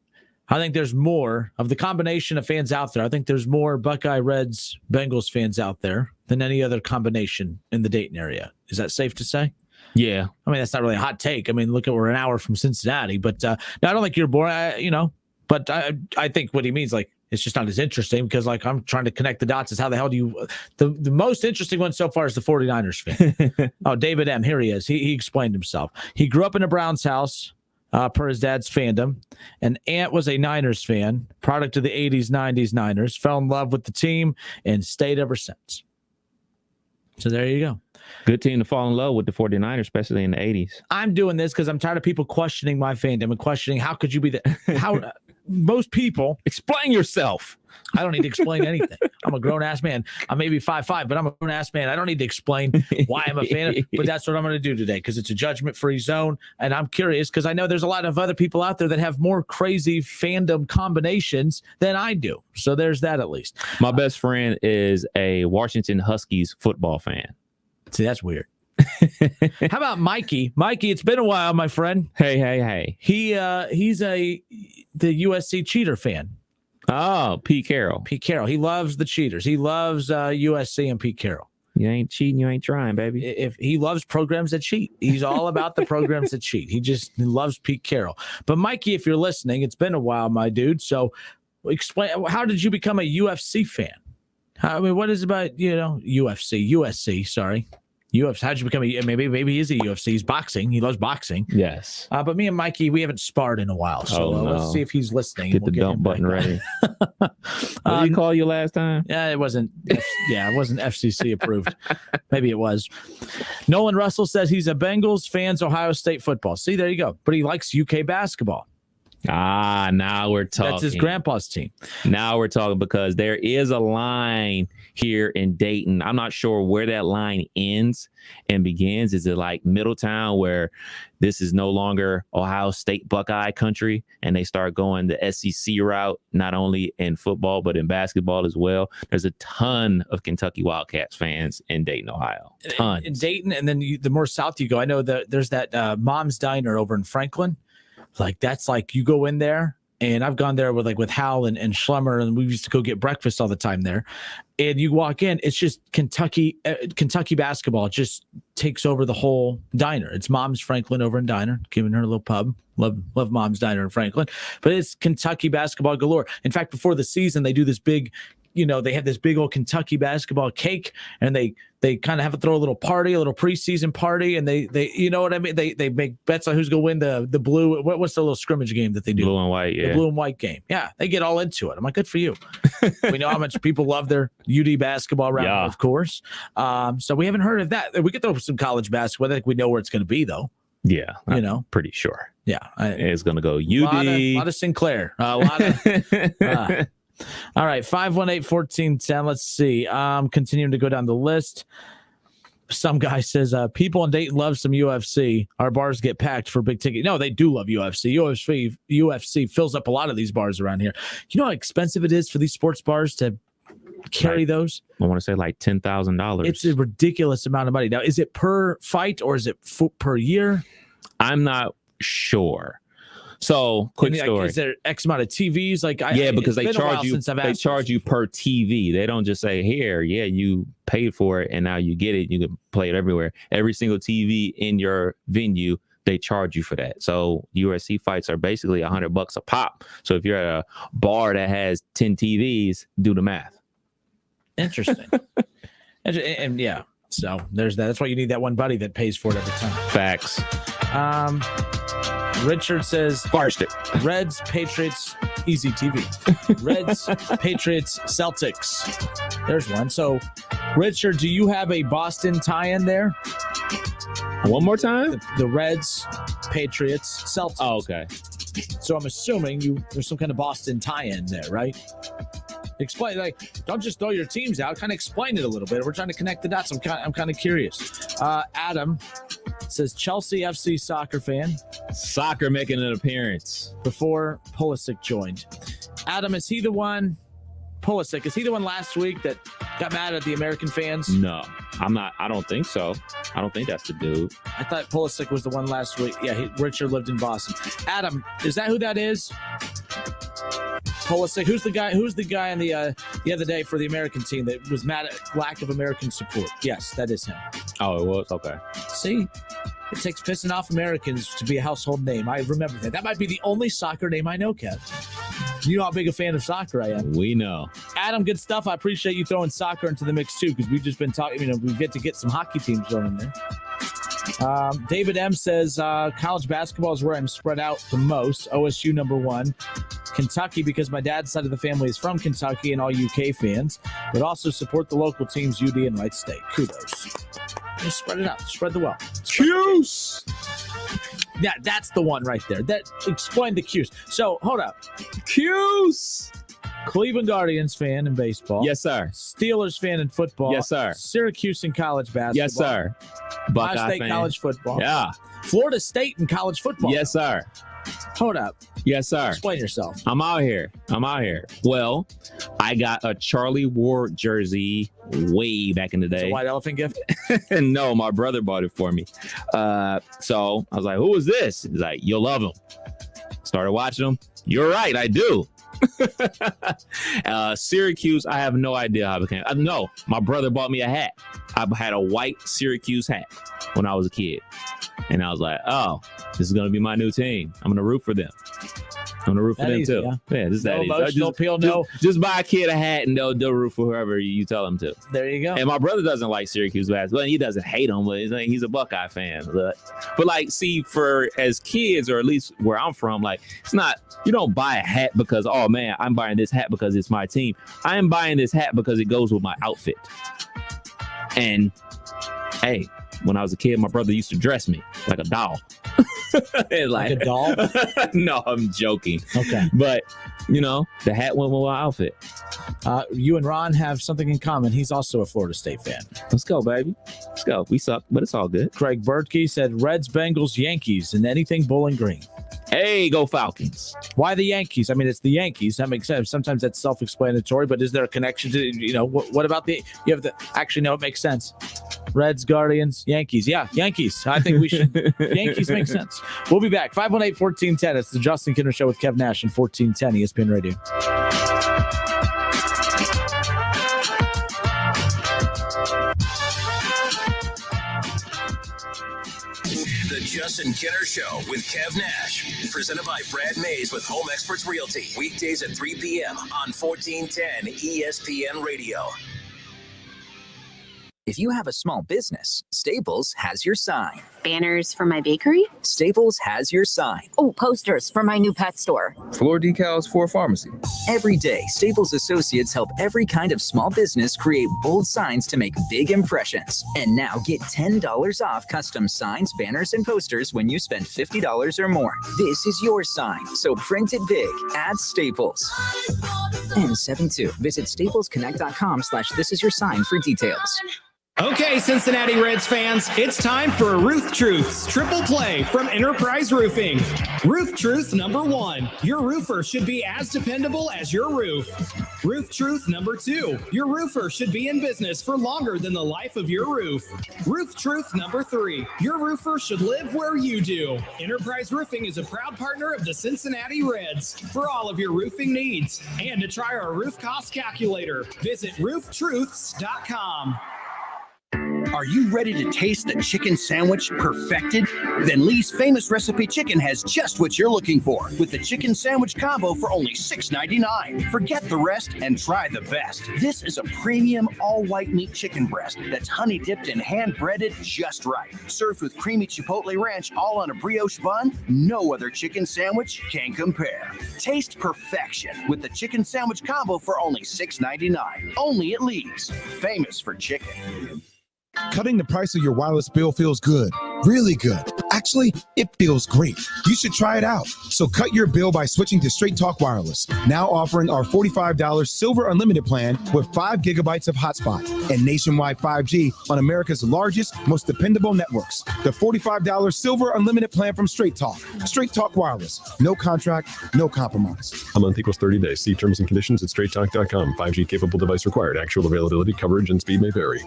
I think there's more of the combination of fans out there. I think there's more Buckeye, Reds, Bengals fans out there than any other combination in the Dayton area. Is that safe to say? Yeah. That's not really a hot take. Look at we're an hour from Cincinnati, but no, I don't think you're boring. But I think what he means, like, it's just not as interesting because, like, I'm trying to connect the dots. Is how the hell do you the most interesting one so far is the 49ers fan. Oh, David M. Here he is. He explained himself. He grew up in a Browns house per his dad's fandom. And Ant was a Niners fan, product of the 80s, 90s Niners, fell in love with the team and stayed ever since. So there you go. Good team to fall in love with, the 49ers, especially in the 80s. I'm doing this because I'm tired of people questioning my fandom and questioning how could you be how most people. Explain yourself. I don't need to explain anything. I'm a grown-ass man. I may be 5'5", but I'm a grown-ass man. I don't need to explain why I'm a fan, but that's what I'm going to do today because it's a judgment-free zone, and I'm curious because I know there's a lot of other people out there that have more crazy fandom combinations than I do. So there's that at least. My best friend is a Washington Huskies football fan. See, that's weird. How about Mikey? Mikey, it's been a while, my friend. Hey. He's the USC Cheater fan. Oh, Pete Carroll. He loves the cheaters. He loves USC and Pete Carroll. You ain't cheating, you ain't trying, baby. If he loves programs that cheat, he's all about the programs that cheat. He loves Pete Carroll. But Mikey, if you're listening, it's been a while, my dude. So explain, how did you become a UFC fan? What is about, USC, sorry. UFC. How'd you become maybe he's a UFC. He's boxing. He loves boxing. Yes. But me and Mikey, we haven't sparred in a while. So let's see if he's listening. Get the dump button ready. What did he call you last time? Yeah, it wasn't. It wasn't FCC approved. Maybe it was. Nolan Russell says he's a Bengals fans, Ohio State football. See, there you go. But he likes UK basketball. Now we're talking. That's his grandpa's team. Now we're talking because there is a line here in Dayton. I'm not sure where that line ends and begins. Is it like Middletown, where this is no longer Ohio State Buckeye country and they start going the SEC route, not only in football, but in basketball as well? There's a ton of Kentucky Wildcats fans in Dayton, Ohio. Tons. In Dayton, and then the more south you go, I know that there's that Mom's Diner over in Franklin. Like, that's like, you go in there, and I've gone there with Hal and Schlemmer, and we used to go get breakfast all the time there. And you walk in, it's just Kentucky basketball. It just takes over the whole diner. It's Mom's Franklin over in Diner, giving her a little pub. Love Mom's Diner in Franklin. But it's Kentucky basketball galore. In fact, before the season, they do this big, they have this big old Kentucky basketball cake, and they kind of have to throw a little party, a little preseason party, and they you know what I mean? They make bets on who's going to win the blue. What's the little scrimmage game that they do? Blue and white, yeah. The blue and white game. Yeah, they get all into it. I'm like, good for you. We know how much people love their UD basketball round, of course. So we haven't heard of that. We could throw some college basketball. I think we know where it's going to be, though. Yeah, I'm pretty sure. Yeah, it's going to go UD. A lot of Sinclair. A lot of. All right, 518-1410. Let's see. Continuing to go down the list. Some guy says, people in Dayton love some UFC. Our bars get packed for big ticket. No, they do love UFC. UFC fills up a lot of these bars around here. You know how expensive it is for these sports bars to carry those? I want to say like $10,000. It's a ridiculous amount of money. Now, is it per fight or is it per year? I'm not sure. So, quick story. Is there X amount of TVs? Because they charge you. They charge you per TV. They don't just say, here, you paid for it and now you get it. You can play it everywhere. Every single TV in your venue, they charge you for that. So UFC fights are basically $100 a pop. So if you're at a bar that has 10 TVs, do the math. Interesting. and yeah, so there's that. That's why you need that one buddy that pays for it every time. Facts. Richard says, Reds, Patriots, easy TV. Reds, Patriots, Celtics. There's one. So, Richard, do you have a Boston tie-in there? One more time? The Reds, Patriots, Celtics. Oh, okay. So I'm assuming there's some kind of Boston tie-in there, right? Explain, don't just throw your teams out. Kind of explain it a little bit. We're trying to connect the dots. I'm kind of curious. Adam says Chelsea FC soccer fan. Soccer making an appearance before Pulisic joined. Adam, is he the one? Pulisic, is he the one last week that got mad at the American fans? No, I'm not. I don't think so. I don't think that's the dude. I thought Pulisic was the one last week. Yeah, Richard lived in Boston. Adam, is that who that is? Pulisic. Who's the guy on the other day for the American team that was mad at lack of American support? Yes, that is him. Oh, it was? Okay. See, it takes pissing off Americans to be a household name. I remember that. That might be the only soccer name I know, Kev. You know how big a fan of soccer I am. We know. Adam, good stuff. I appreciate you throwing soccer into the mix too, because we've just been talking. We get to get some hockey teams thrown in there. David M says college basketball is where I'm spread out the most. OSU number one. Kentucky, because my dad's side of the family is from Kentucky, and all UK fans, but also support the local teams, UD and Wright State. Kudos. Just spread it out. Spread the wealth. Cuse. Yeah, that's the one right there. That explained the cues. So hold up. Cuse. Cleveland Guardians fan in baseball. Yes, sir. Steelers fan in football. Yes, sir. Syracuse in college basketball. Yes, sir. Buckeye State fan. College football. Yeah. Florida State in college football. Yes, sir. Hold up. Yes, sir. Explain yourself. I'm out here. Well, I got a Charlie Ward jersey way back in the day. It's a white elephant gift? No, my brother bought it for me. So I was like, who is this? He's like, you'll love him. Started watching him. You're right, I do. Syracuse, I have no idea how it became. No, my brother bought me a hat. I had a white Syracuse hat when I was a kid. And I was like, oh, this is going to be my new team. I'm going to root for them. I'm going to root for them too. Yeah, this is that easy. Just buy a kid a hat and they'll root for whoever you tell them to. There you go. And my brother doesn't like Syracuse basketball. He doesn't hate them, but he's a Buckeye fan. But see, for as kids, or at least where I'm from, it's not, you don't buy a hat because, oh man, I'm buying this hat because it's my team. I'm buying this hat because it goes with my outfit. And hey, when I was a kid, my brother used to dress me like a doll. like a doll? No, I'm joking. Okay. But, the hat went with my outfit. You and Ron have something in common. He's also a Florida State fan. Let's go, baby. Let's go. We suck, but it's all good. Craig Bertkey said Reds, Bengals, Yankees, and anything Bowling Green. Hey, go Falcons. Why the Yankees? I mean, it's the Yankees. That makes sense. Sometimes that's self-explanatory, but is there a connection to, what about you have to actually know it makes sense. Reds, Guardians, Yankees. Yeah, Yankees. I think we should. Yankees make sense. We'll be back. 518-1410. It's the Justin Kinner Show with Kev Nash and 1410 ESPN Radio. The Justin Kinner Show with Kev Nash. Presented by Brad Mays with Home Experts Realty. Weekdays at 3 p.m. on 1410 ESPN Radio. If you have a small business, Staples has your sign. Banners for my bakery? Staples has your sign. Oh, posters for my new pet store. Floor decals for a pharmacy. Every day, Staples associates help every kind of small business create bold signs to make big impressions. And now get $10 off custom signs, banners, and posters when you spend $50 or more. This is your sign, so print it big at Staples. N72. Visit staplesconnect.com/thisisyoursign for details. Okay, Cincinnati Reds fans, it's time for Roof Truths Triple Play from Enterprise Roofing. Roof Truth number 1, your roofer should be as dependable as your roof. Roof Truth number 2, your roofer should be in business for longer than the life of your roof. Roof Truth number 3, your roofer should live where you do. Enterprise Roofing is a proud partner of the Cincinnati Reds for all of your roofing needs. And to try our roof cost calculator, visit rooftruths.com. Are you ready to taste the chicken sandwich perfected? Then Lee's Famous Recipe Chicken has just what you're looking for with the chicken sandwich combo for only $6.99. Forget the rest and try the best. This is a premium all-white meat chicken breast that's honey dipped and hand-breaded just right. Served with creamy chipotle ranch all on a brioche bun, no other chicken sandwich can compare. Taste perfection with the chicken sandwich combo for only $6.99. Only at Lee's. Famous for chicken. Cutting the price of your wireless bill feels good, really good. Actually, it feels great. You should try it out. So cut your bill by switching to Straight Talk Wireless, now offering our $45 Silver Unlimited plan with 5 gigabytes of hotspot and nationwide 5G on America's largest, most dependable networks. The $45 Silver Unlimited plan from Straight Talk. Straight Talk Wireless. No contract, no compromise. A month equals 30 days. See terms and conditions at straighttalk.com. 5G capable device required. Actual availability, coverage, and speed may vary.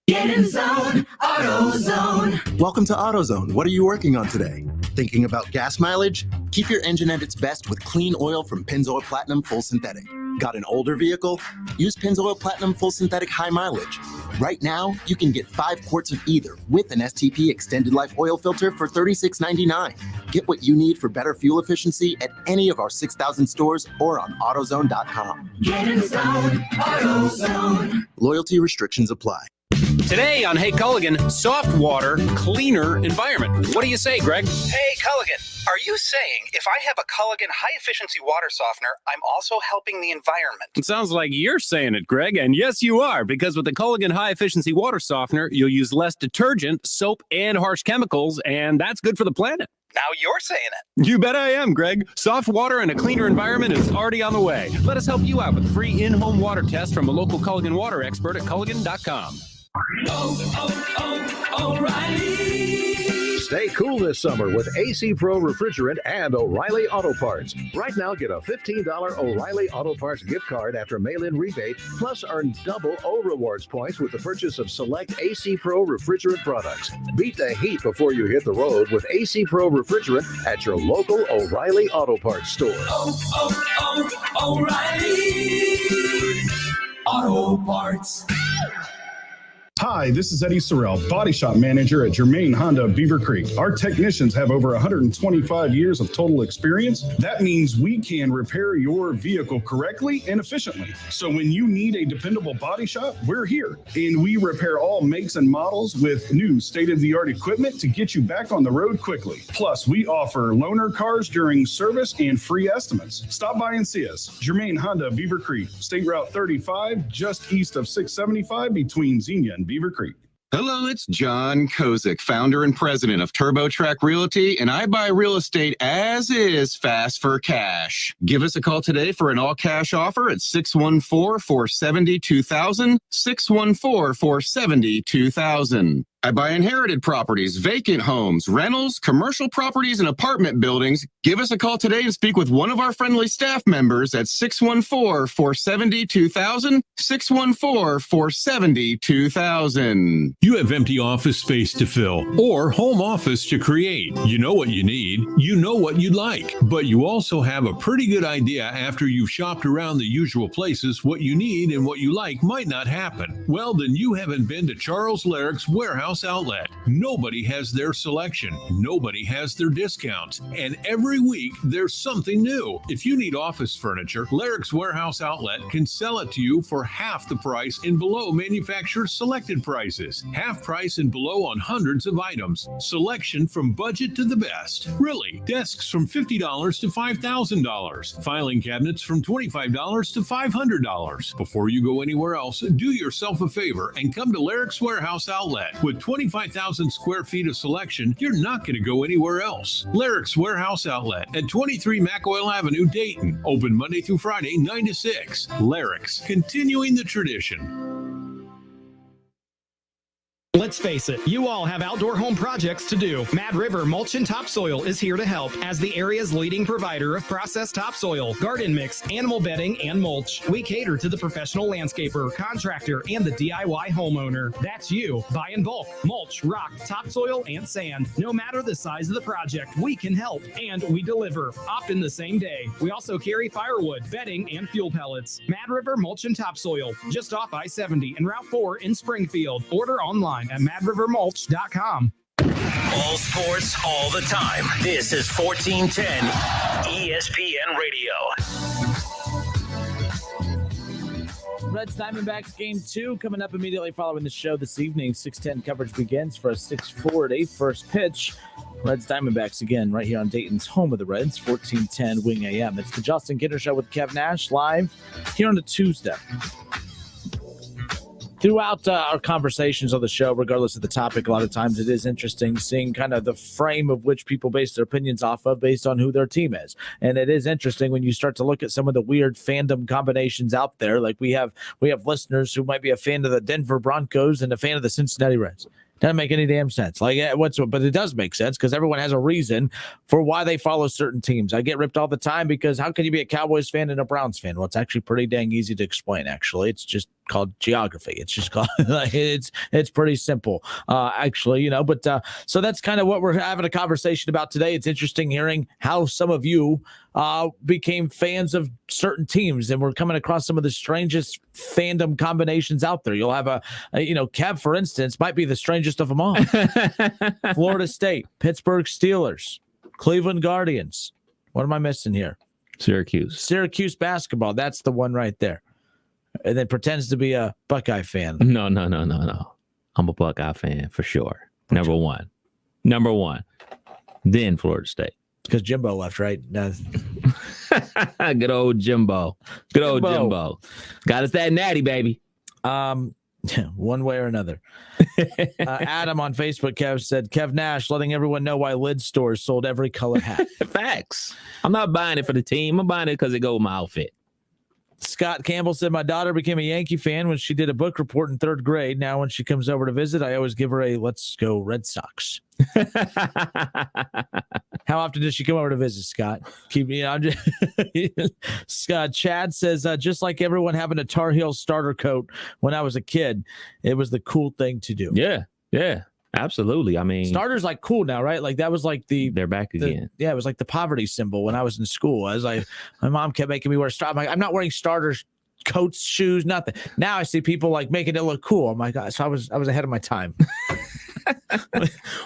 Get in zone, AutoZone. Welcome to AutoZone. What are you working on today? Thinking about gas mileage? Keep your engine at its best with clean oil from Pennzoil Platinum Full Synthetic. Got an older vehicle? Use Pennzoil Platinum Full Synthetic High Mileage. Right now, you can get 5 quarts of either with an STP Extended Life Oil Filter for $36.99. Get what you need for better fuel efficiency at any of our 6,000 stores or on AutoZone.com. Get in zone, AutoZone. Loyalty restrictions apply. Today on Hey Culligan, soft water, cleaner environment. What do you say, Greg? Hey Culligan, are you saying if I have a Culligan high-efficiency water softener, I'm also helping the environment? It sounds like you're saying it, Greg, and yes, you are, because with the Culligan high-efficiency water softener, you'll use less detergent, soap, and harsh chemicals, and that's good for the planet. Now you're saying it. You bet I am, Greg. Soft water and a cleaner environment is already on the way. Let us help you out with a free in-home water test from a local Culligan water expert at Culligan.com. O'Reilly. Stay cool this summer with AC Pro Refrigerant and O'Reilly Auto Parts. Right now, get a $15 O'Reilly Auto Parts gift card after mail-in rebate, plus earn double O Rewards points with the purchase of select AC Pro Refrigerant products. Beat the heat before you hit the road with AC Pro Refrigerant at your local O'Reilly Auto Parts store. O'Reilly Auto Parts. Hi, this is Eddie Sorrell, Body Shop Manager at Germain Honda Beaver Creek. Our technicians have over 125 years of total experience. That means we can repair your vehicle correctly and efficiently. So when you need a dependable body shop, we're here. And we repair all makes and models with new state-of-the-art equipment to get you back on the road quickly. Plus, we offer loaner cars during service and free estimates. Stop by and see us. Germain Honda Beaver Creek, State Route 35, just east of 675 between Xenia and Beaver Creek. Hello, it's John Kozik, founder and president of TurboTrack Realty, and I buy real estate as is, fast for cash. Give us a call today for an all-cash offer at 614-470-2000, 614-470-2000. I buy inherited properties, vacant homes, rentals, commercial properties, and apartment buildings. Give us a call today and speak with one of our friendly staff members at 614-470-2000, 614-470-2000. You have empty office space to fill or home office to create. You know what you need. You know what you'd like. But you also have a pretty good idea after you've shopped around the usual places what you need and what you like might not happen. Well, then you haven't been to Charles Larrick's Warehouse Outlet. Nobody has their selection. Nobody has their discounts. And every week there's something new. If you need office furniture, Larrick's Warehouse Outlet can sell it to you for half the price and below manufacturer's selected prices. Half price and below on hundreds of items. Selection from budget to the best. Really, desks from $50 to $5,000. Filing cabinets from $25 to $500. Before you go anywhere else, do yourself a favor and come to Larrick's Warehouse Outlet. With 25,000 square feet of selection, you're not going to go anywhere else. Larrick's Warehouse Outlet at 23 McOil Avenue, Dayton. Open Monday through Friday, 9 to 6. Larrick's, continuing the tradition. Let's face it, you all have outdoor home projects to do. Mad River Mulch and Topsoil is here to help as the area's leading provider of processed topsoil, garden mix, animal bedding, and mulch. We cater to the professional landscaper, contractor, and the DIY homeowner. That's you. Buy in bulk, mulch, rock, topsoil, and sand. No matter the size of the project, we can help, and we deliver, often the same day. We also carry firewood, bedding, and fuel pellets. Mad River Mulch and Topsoil, just off I-70 and Route 4 in Springfield. Order online at madrivermulch.com. All sports, all the time. This is 1410 ESPN Radio. Reds Diamondbacks game 2 coming up immediately following the show this evening. 6:10 coverage begins for a 6:40 first pitch. Reds Diamondbacks again right here on Dayton's home of the Reds, 1410 Wing AM. It's the Justin Kinner Show with Kev Nash live here on a Tuesday. Throughout our conversations on the show, regardless of the topic, a lot of times it is interesting seeing kind of the frame of which people base their opinions off of based on who their team is. And it is interesting when you start to look at some of the weird fandom combinations out there. Like we have listeners who might be a fan of the Denver Broncos and a fan of the Cincinnati Reds. Doesn't make any damn sense. But it does make sense because everyone has a reason for why they follow certain teams. I get ripped all the time because how can you be a Cowboys fan and a Browns fan? Well, it's actually pretty dang easy to explain. Actually, it's just called geography. It's just called it's pretty simple, actually, But so that's kind of what we're having a conversation about today. It's interesting hearing how some of you became fans of certain teams, and we're coming across some of the strangest fandom combinations out there. You'll have Kev, for instance, might be the strangest of them all. Florida State, Pittsburgh Steelers, Cleveland Guardians. What am I missing here? Syracuse basketball. That's the one right there. And then pretends to be a Buckeye fan. No. I'm a Buckeye fan for sure. Number one. Then Florida State. Because Jimbo left, right? Good old Jimbo. Got us that natty, baby. One way or another. Adam on Facebook, Kev said, Kev Nash letting everyone know why lid stores sold every color hat. Facts. I'm not buying it for the team. I'm buying it because it goes with my outfit. Scott Campbell said, my daughter became a Yankee fan when she did a book report in 3rd grade. Now when she comes over to visit, I always give her a let's go Red Sox. How often does she come over to visit, Scott? Scott Chad says, just like everyone having a Tar Heel starter coat when I was a kid, it was the cool thing to do. Yeah. Absolutely. I mean, starters like cool now, right? Like that was like they're back again. It was like the poverty symbol when I was in school. I was like, my mom kept making me wear starters. I'm not wearing starters, coats, shoes, nothing. Now I see people like making it look cool. Oh my God. So I was ahead of my time.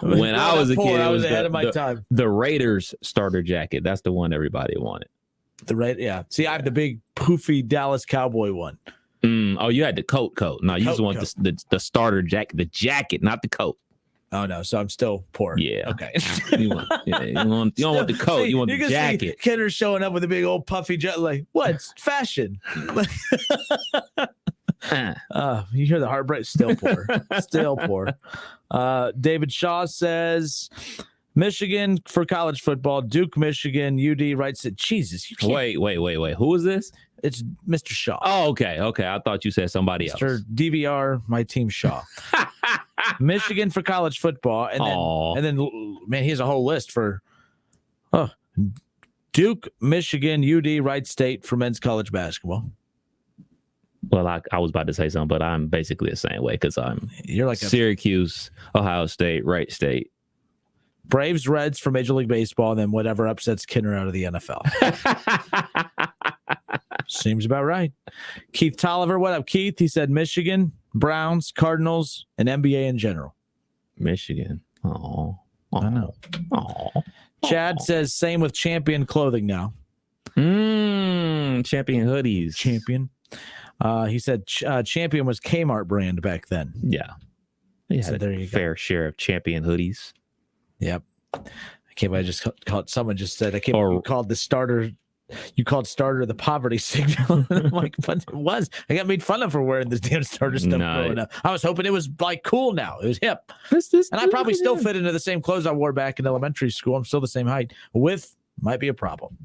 When I was a kid, I was ahead of my time. The Raiders starter jacket. That's the one everybody wanted. Yeah. See, I have the big poofy Dallas Cowboy one. Oh, you had the coat. No, you just want the starter jacket, the jacket, not the coat. Oh no, so I'm still poor. Yeah. Okay. you don't want the coat. You want the jacket. Kenner's showing up with a big old puffy jacket. Like, what? It's fashion. You hear the heartbreak. Still poor. Still poor. David Shaw says Michigan for college football. Duke, Michigan. UD writes it. Jesus. Wait. Who is this? It's Mr. Shaw. Oh, okay. I thought you said somebody else. Mr. DVR, my team Shaw. Michigan for college football. And then, man, he has a whole list for Duke, Michigan, UD, Wright State for men's college basketball. Well, I was about to say something, but I'm basically the same way because you're like Syracuse, Ohio State, Wright State. Braves, Reds for Major League Baseball, and then whatever upsets Kinner out of the NFL. Seems about right. Keith Tolliver, what up, Keith? He said Michigan, Browns, Cardinals, and NBA in general. Michigan. Oh, I know. Oh. Chad says same with Champion clothing now. Champion hoodies. Champion. He said Champion was Kmart brand back then. Yeah. He had there you fair share of Champion hoodies. Yep. I can't believe I just called, someone just said, I can't believe you called the starter. You called starter the poverty signal. I'm like, but it was. I got made fun of for wearing this damn starter stuff growing up. I was hoping it was like cool now. It was hip. And I probably still fit into the same clothes I wore back in elementary school. I'm still the same height. Might be a problem.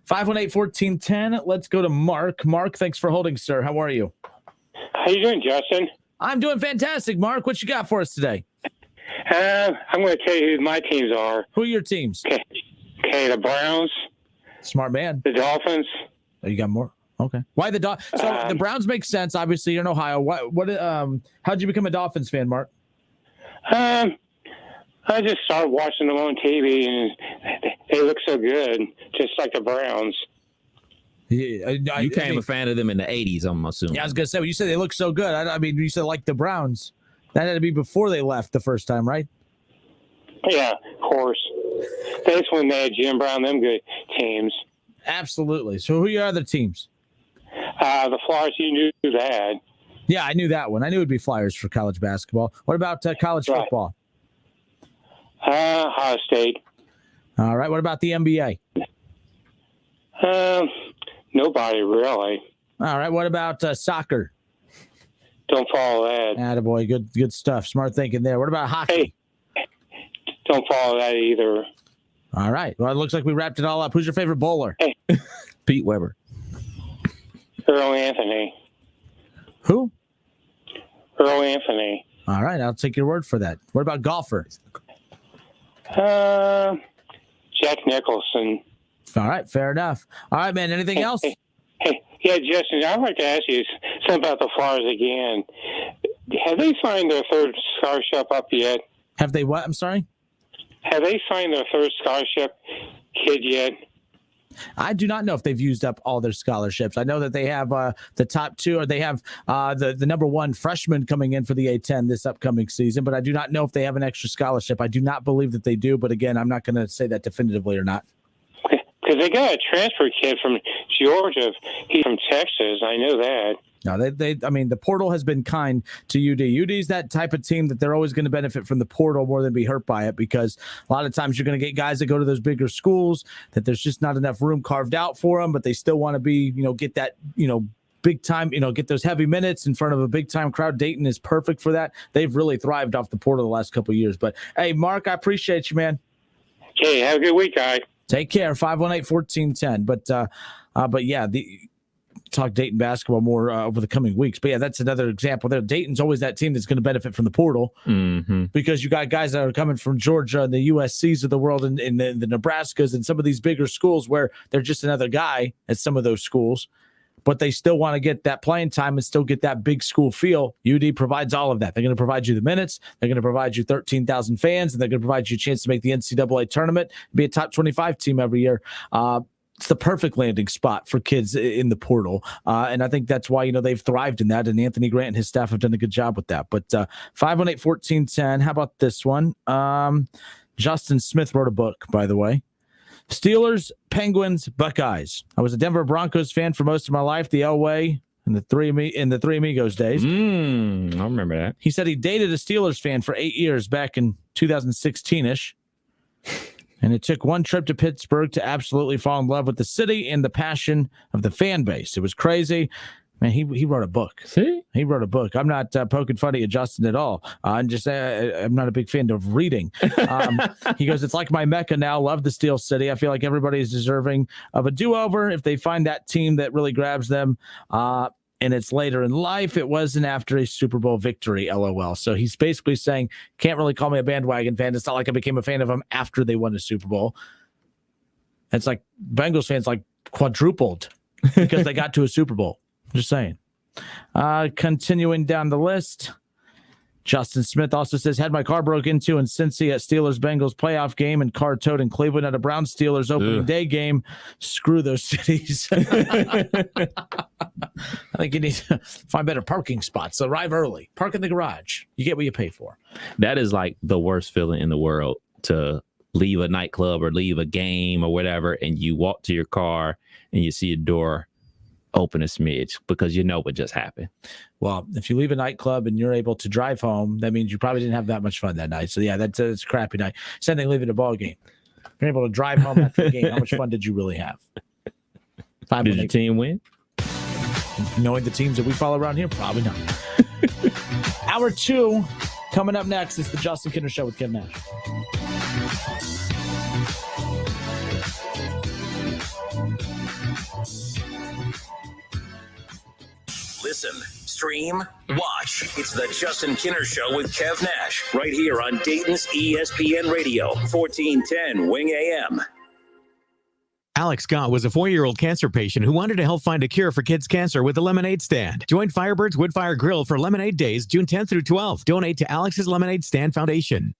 518-1410. Let's go to Mark. Mark, thanks for holding, sir. How are you? How you doing, Justin? I'm doing fantastic, Mark. What you got for us today? I'm going to tell you who my teams are. Who are your teams? Okay, the Browns. Smart man. The Dolphins. Oh, you got more? Okay. Why the Dolphins? So the Browns make sense. Obviously, you're in Ohio. How'd you become a Dolphins fan, Mark? I just started watching them on TV, and they look so good, just like the Browns. Yeah, you became a fan of them in the 80s, I'm assuming. Yeah, I was going to say, when you said they look so good, I mean, you said like the Browns. That had to be before they left the first time, right? Yeah, of course. That's when they had Jim Brown, them good teams. Absolutely. So who are your other teams? The Flyers, you knew that. Yeah, I knew that one. I knew it would be Flyers for college basketball. What about college football? Ohio State. All right. What about the NBA? Nobody really. All right. What about soccer? Don't follow that. Attaboy. Good stuff. Smart thinking there. What about hockey? Hey, don't follow that either. All right. Well, it looks like we wrapped it all up. Who's your favorite bowler? Hey. Pete Weber. Earl Anthony. Who? Earl Anthony. All right. I'll take your word for that. What about golfer? Jack Nicholson. All right. Fair enough. All right, man. Anything else? Hey, yeah, Justin, I'd like to ask you something about the Flyers again. Have they signed their third scholarship up yet? Have they what? I'm sorry? Have they signed their third scholarship kid yet? I do not know if they've used up all their scholarships. I know that they have the top two, or they have the number one freshman coming in for the A-10 this upcoming season, but I do not know if they have an extra scholarship. I do not believe that they do, but again, I'm not going to say that definitively or not. Because they got a transfer kid from Georgia. He's from Texas. I know that. No, I mean, the portal has been kind to UD. UD's that type of team that they're always going to benefit from the portal more than be hurt by it, because a lot of times you're going to get guys that go to those bigger schools that there's just not enough room carved out for them, but they still want to be, get that, big time, get those heavy minutes in front of a big time crowd. Dayton is perfect for that. They've really thrived off the portal the last couple of years. But hey, Mark, I appreciate you, man. Okay, have a good week, guy. Take care. 518-1410. But yeah, talk Dayton basketball more over the coming weeks. But yeah, that's another example there. Dayton's always that team that's going to benefit from the portal, because you got guys that are coming from Georgia and the USCs of the world, and the Nebraskas and some of these bigger schools where they're just another guy at some of those schools, but they still want to get that playing time and still get that big school feel. UD provides all of that. They're going to provide you the minutes. They're going to provide you 13,000 fans, and they're going to provide you a chance to make the NCAA tournament, be a top 25 team every year. It's the perfect landing spot for kids in the portal. And I think that's why, they've thrived in that. And Anthony Grant and his staff have done a good job with that. But 518-1410, how about this one? Justin Smith wrote a book, by the way. Steelers, Penguins, Buckeyes. I was a Denver Broncos fan for most of my life, the Elway and the Three Amigos days. I remember that. He said he dated a Steelers fan for 8 years back in 2016-ish. And it took one trip to Pittsburgh to absolutely fall in love with the city and the passion of the fan base. It was crazy. Man, he wrote a book. See? He wrote a book. I'm not poking fun at Justin at all. I'm just I'm not a big fan of reading. He goes, it's like my Mecca now. Love the Steel City. I feel like everybody is deserving of a do-over if they find that team that really grabs them. And it's later in life. It wasn't after a Super Bowl victory, LOL. So he's basically saying, can't really call me a bandwagon fan. It's not like I became a fan of them after they won the Super Bowl. It's like Bengals fans like quadrupled because they got to a Super Bowl. Just saying. Continuing down the list, Justin Smith also says, had my car broke into in Cincy at Steelers-Bengals playoff game and car towed in Cleveland at a Browns-Steelers opening day game. Screw those cities. I think you need to find better parking spots. So arrive early. Park in the garage. You get what you pay for. That is like the worst feeling in the world, to leave a nightclub or leave a game or whatever, and you walk to your car and you see a door open a smidge because you know what just happened. Well, if you leave a nightclub and you're able to drive home, that means you probably didn't have that much fun that night. So yeah, that's a crappy night. Same thing leaving a ball game. You're able to drive home after the game. How much fun did you really have? Did your team win? Knowing the teams that we follow around here, probably not. Hour 2 coming up next. It's the Justin Kinner Show with Kev Nash. Listen, stream, watch. It's the Justin Kinner Show with Kev Nash right here on Dayton's ESPN Radio, 1410 Wing AM. Alex Scott was a 4-year-old cancer patient who wanted to help find a cure for kids' cancer with a lemonade stand. Join Firebird's Woodfire Grill for Lemonade Days, June 10th through 12th. Donate to Alex's Lemonade Stand Foundation.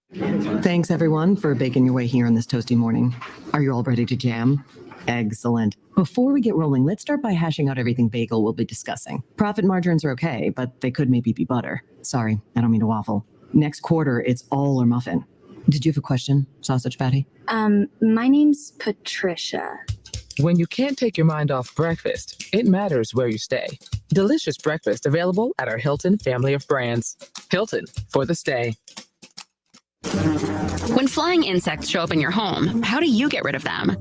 Thanks, everyone, for baking your way here on this toasty morning. Are you all ready to jam? Excellent. Before we get rolling, let's start by hashing out everything bagel will be discussing. Profit margins are okay, but they could maybe be butter. Sorry, I don't mean to waffle. Next quarter, it's all or muffin. Did you have a question, Sausage Patty? My name's Patricia. When you can't take your mind off breakfast, it matters where you stay. Delicious breakfast available at our Hilton family of brands. Hilton for the stay. When flying insects show up in your home, how do you get rid of them?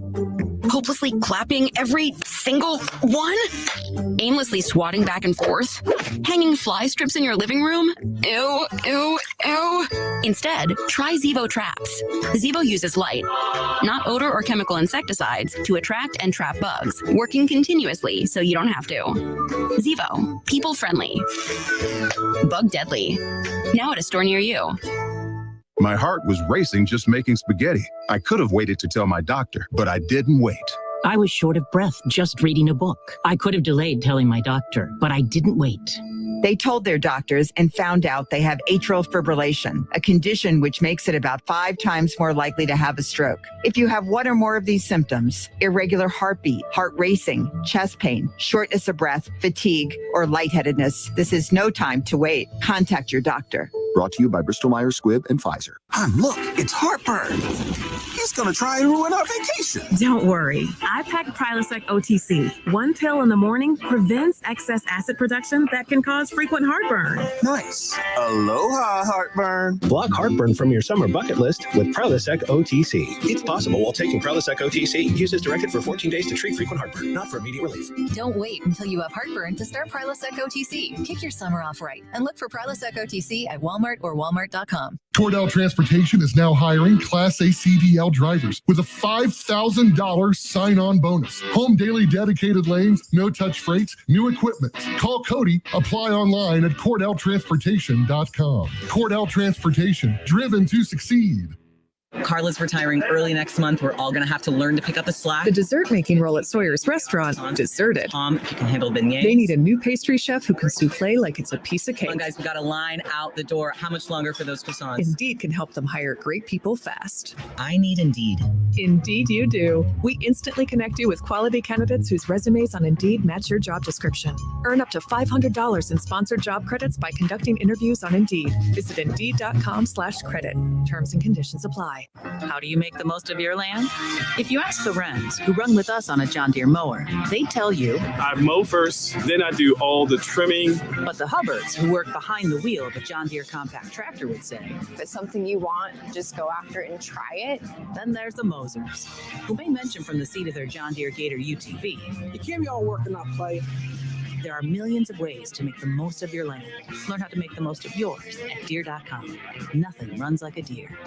Hopelessly clapping every single one? Aimlessly swatting back and forth? Hanging fly strips in your living room? Ew, ew, ew. Instead, try Zevo Traps. Zevo uses light, not odor or chemical insecticides, to attract and trap bugs, working continuously so you don't have to. Zevo, people friendly. Bug deadly. Now at a store near you. My heart was racing just making spaghetti. I could have waited to tell my doctor, but I didn't wait. I was short of breath just reading a book. I could have delayed telling my doctor, but I didn't wait. They told their doctors and found out they have atrial fibrillation, a condition which makes it about 5 times more likely to have a stroke. If you have one or more of these symptoms, irregular heartbeat, heart racing, chest pain, shortness of breath, fatigue, or lightheadedness, this is no time to wait. Contact your doctor. Brought to you by Bristol-Myers Squibb and Pfizer. Look, it's heartburn. He's going to try and ruin our vacation. Don't worry. I pack Prilosec OTC. One pill in the morning prevents excess acid production that can cause frequent heartburn. Nice. Aloha, heartburn. Block heartburn from your summer bucket list with Prilosec OTC. It's possible while taking Prilosec OTC. Use as directed for 14 days to treat frequent heartburn, not for immediate relief. Don't wait until you have heartburn to start Prilosec OTC. Kick your summer off right and look for Prilosec OTC at Walmart or Walmart.com. Cordell Transportation is now hiring Class A CDL drivers with a $5,000 sign-on bonus. Home daily dedicated lanes, no-touch freights, new equipment. Call Cody. Apply online at CordellTransportation.com. Cordell Transportation, driven to succeed. Carla's retiring early next month. We're all going to have to learn to pick up the slack. The dessert making role at Sawyer's restaurant, deserted. Tom, if you can handle beignets. They need a new pastry chef who can souffle like it's a piece of cake. Come on, guys, we got a line out the door. How much longer for those croissants? Indeed can help them hire great people fast. I need Indeed. Indeed you do. We instantly connect you with quality candidates whose resumes on Indeed match your job description. Earn up to $500 in sponsored job credits by conducting interviews on Indeed. Visit Indeed.com/credit. Terms and conditions apply. How do you make the most of your land? If you ask the Wrens, who run with us on a John Deere mower, they tell you, I mow first, then I do all the trimming. But the Hubbards, who work behind the wheel of a John Deere compact tractor, would say, if it's something you want, just go after it and try it. Then there's the Mosers, who may mention from the seat of their John Deere Gator UTV. You can't be all work and not play. There are millions of ways to make the most of your land. Learn how to make the most of yours at Deere.com. Nothing runs like a Deere.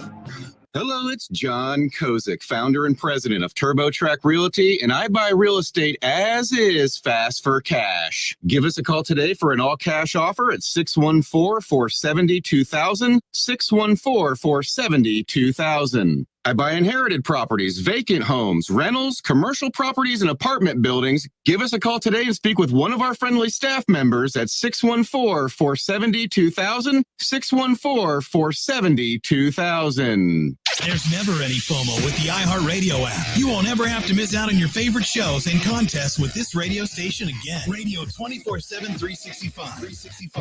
Hello, it's John Kozik, founder and president of TurboTrack Realty, and I buy real estate as is, fast for cash. Give us a call today for an all-cash offer at 614-470-2000, 614-470-2000. I buy inherited properties, vacant homes, rentals, commercial properties, and apartment buildings. Give us a call today and speak with one of our friendly staff members at 614-470-2000, 614-470-2000. There's never any FOMO with the iHeartRadio app. You won't ever have to miss out on your favorite shows and contests with this radio station again. Radio 24/7, 365.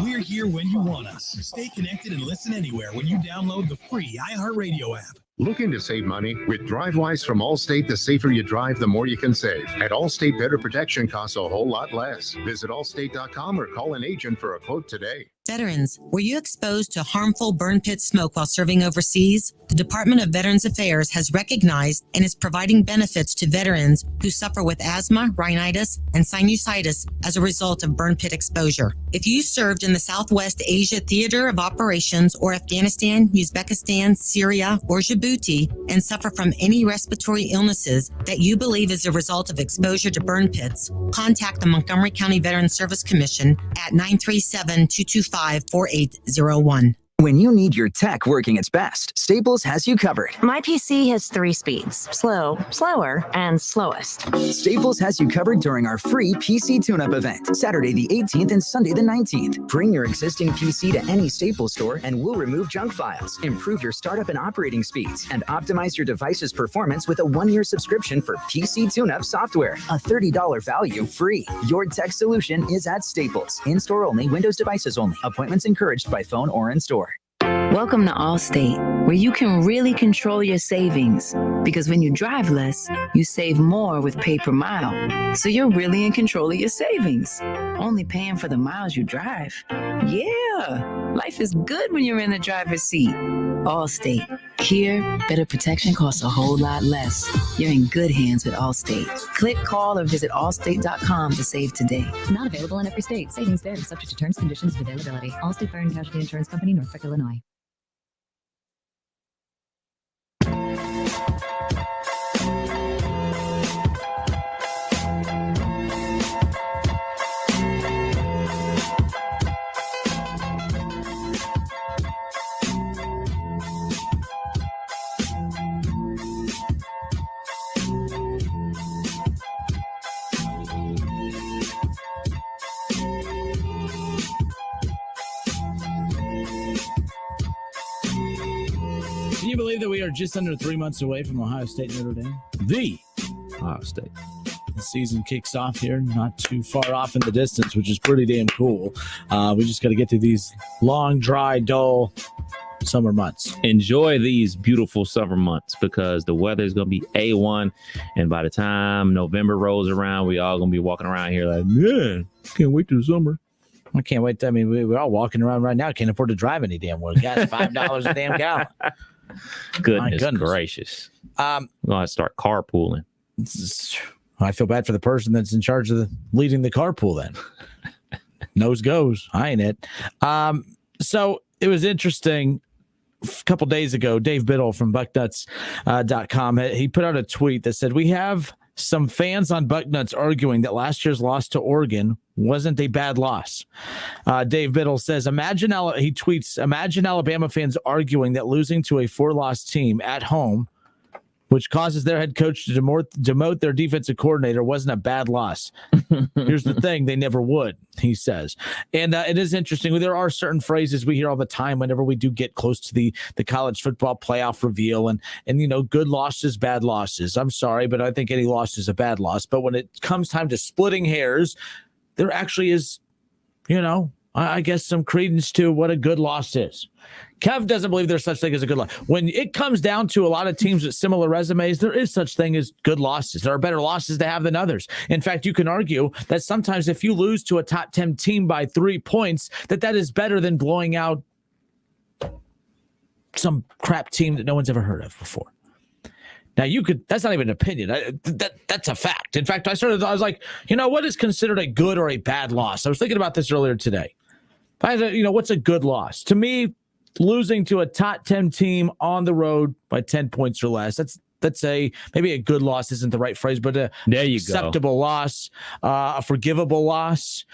We're here when you want us. Stay connected and listen anywhere when you download the free iHeartRadio app. Looking to save money? With DriveWise from Allstate, the safer you drive, the more you can save. At Allstate, better protection costs a whole lot less. Visit allstate.com or call an agent for a quote today. Veterans, were you exposed to harmful burn pit smoke while serving overseas? The Department of Veterans Affairs has recognized and is providing benefits to veterans who suffer with asthma, rhinitis, and sinusitis as a result of burn pit exposure. If you served in the Southwest Asia Theater of Operations or Afghanistan, Uzbekistan, Syria, or Djibouti and suffer from any respiratory illnesses that you believe is a result of exposure to burn pits, contact the Montgomery County Veterans Service Commission at 937-225-4801. When you need your tech working its best, Staples has you covered. My PC has 3 speeds: slow, slower, and slowest. Staples has you covered during our free PC tune-up event, Saturday the 18th and Sunday the 19th. Bring your existing PC to any Staples store and we'll remove junk files, improve your startup and operating speeds, and optimize your device's performance with a 1-year subscription for PC tune-up software. A $30 value free. Your tech solution is at Staples. In-store only, Windows devices only. Appointments encouraged by phone or in-store. Welcome to Allstate, where you can really control your savings. Because when you drive less, you save more with pay per mile. So you're really in control of your savings, only paying for the miles you drive. Yeah, life is good when you're in the driver's seat. Allstate. Here, better protection costs a whole lot less. You're in good hands with Allstate. Click, call, or visit allstate.com to save today. Not available in every state. Savings vary, subject to terms, conditions, and availability. Allstate Fire and Casualty Insurance Company, Norfolk, Illinois. Can you believe that we are just under 3 months away from Ohio State Notre Dame? The Ohio State. The season kicks off here, not too far off in the distance, which is pretty damn cool. We just got to get through these long, dry, dull summer months. Enjoy these beautiful summer months because the weather is going to be A1. And by the time November rolls around, we all going to be walking around here like, man, can't wait till summer. I can't wait. I mean, we're all walking around right now. Can't afford to drive any damn well. Gas $5 a damn gallon. Goodness gracious. I'm going to start carpooling. I feel bad for the person that's in charge of leading the carpool then. Nose goes. I ain't it. So it was interesting. A couple days ago, Dave Biddle from bucknuts.com, he put out a tweet that said, we have some fans on Bucknuts arguing that last year's loss to Oregon wasn't a bad loss. Dave Biddle says, imagine Alabama fans arguing that losing to a 4-loss team at home, which causes their head coach to demote their defensive coordinator, wasn't a bad loss. Here's the thing, they never would, he says. And it is interesting. There are certain phrases we hear all the time whenever we do get close to the college football playoff reveal. And you know, good losses, bad losses. I'm sorry, but I think any loss is a bad loss. But when it comes time to splitting hairs, there actually is, you know, I guess some credence to what a good loss is. Kev doesn't believe there's such thing as a good loss. When it comes down to a lot of teams with similar resumes, there is such thing as good losses. There are better losses to have than others. In fact, you can argue that sometimes if you lose to a top 10 team by 3 points, that is better than blowing out some crap team that no one's ever heard of before. Now that's not even an opinion. That's a fact. In fact, I was like, what is considered a good or a bad loss? I was thinking about this earlier today. What's a good loss? To me, losing to a top 10 team on the road by 10 points or less. That's maybe a good loss isn't the right phrase, but acceptable loss, a forgivable loss,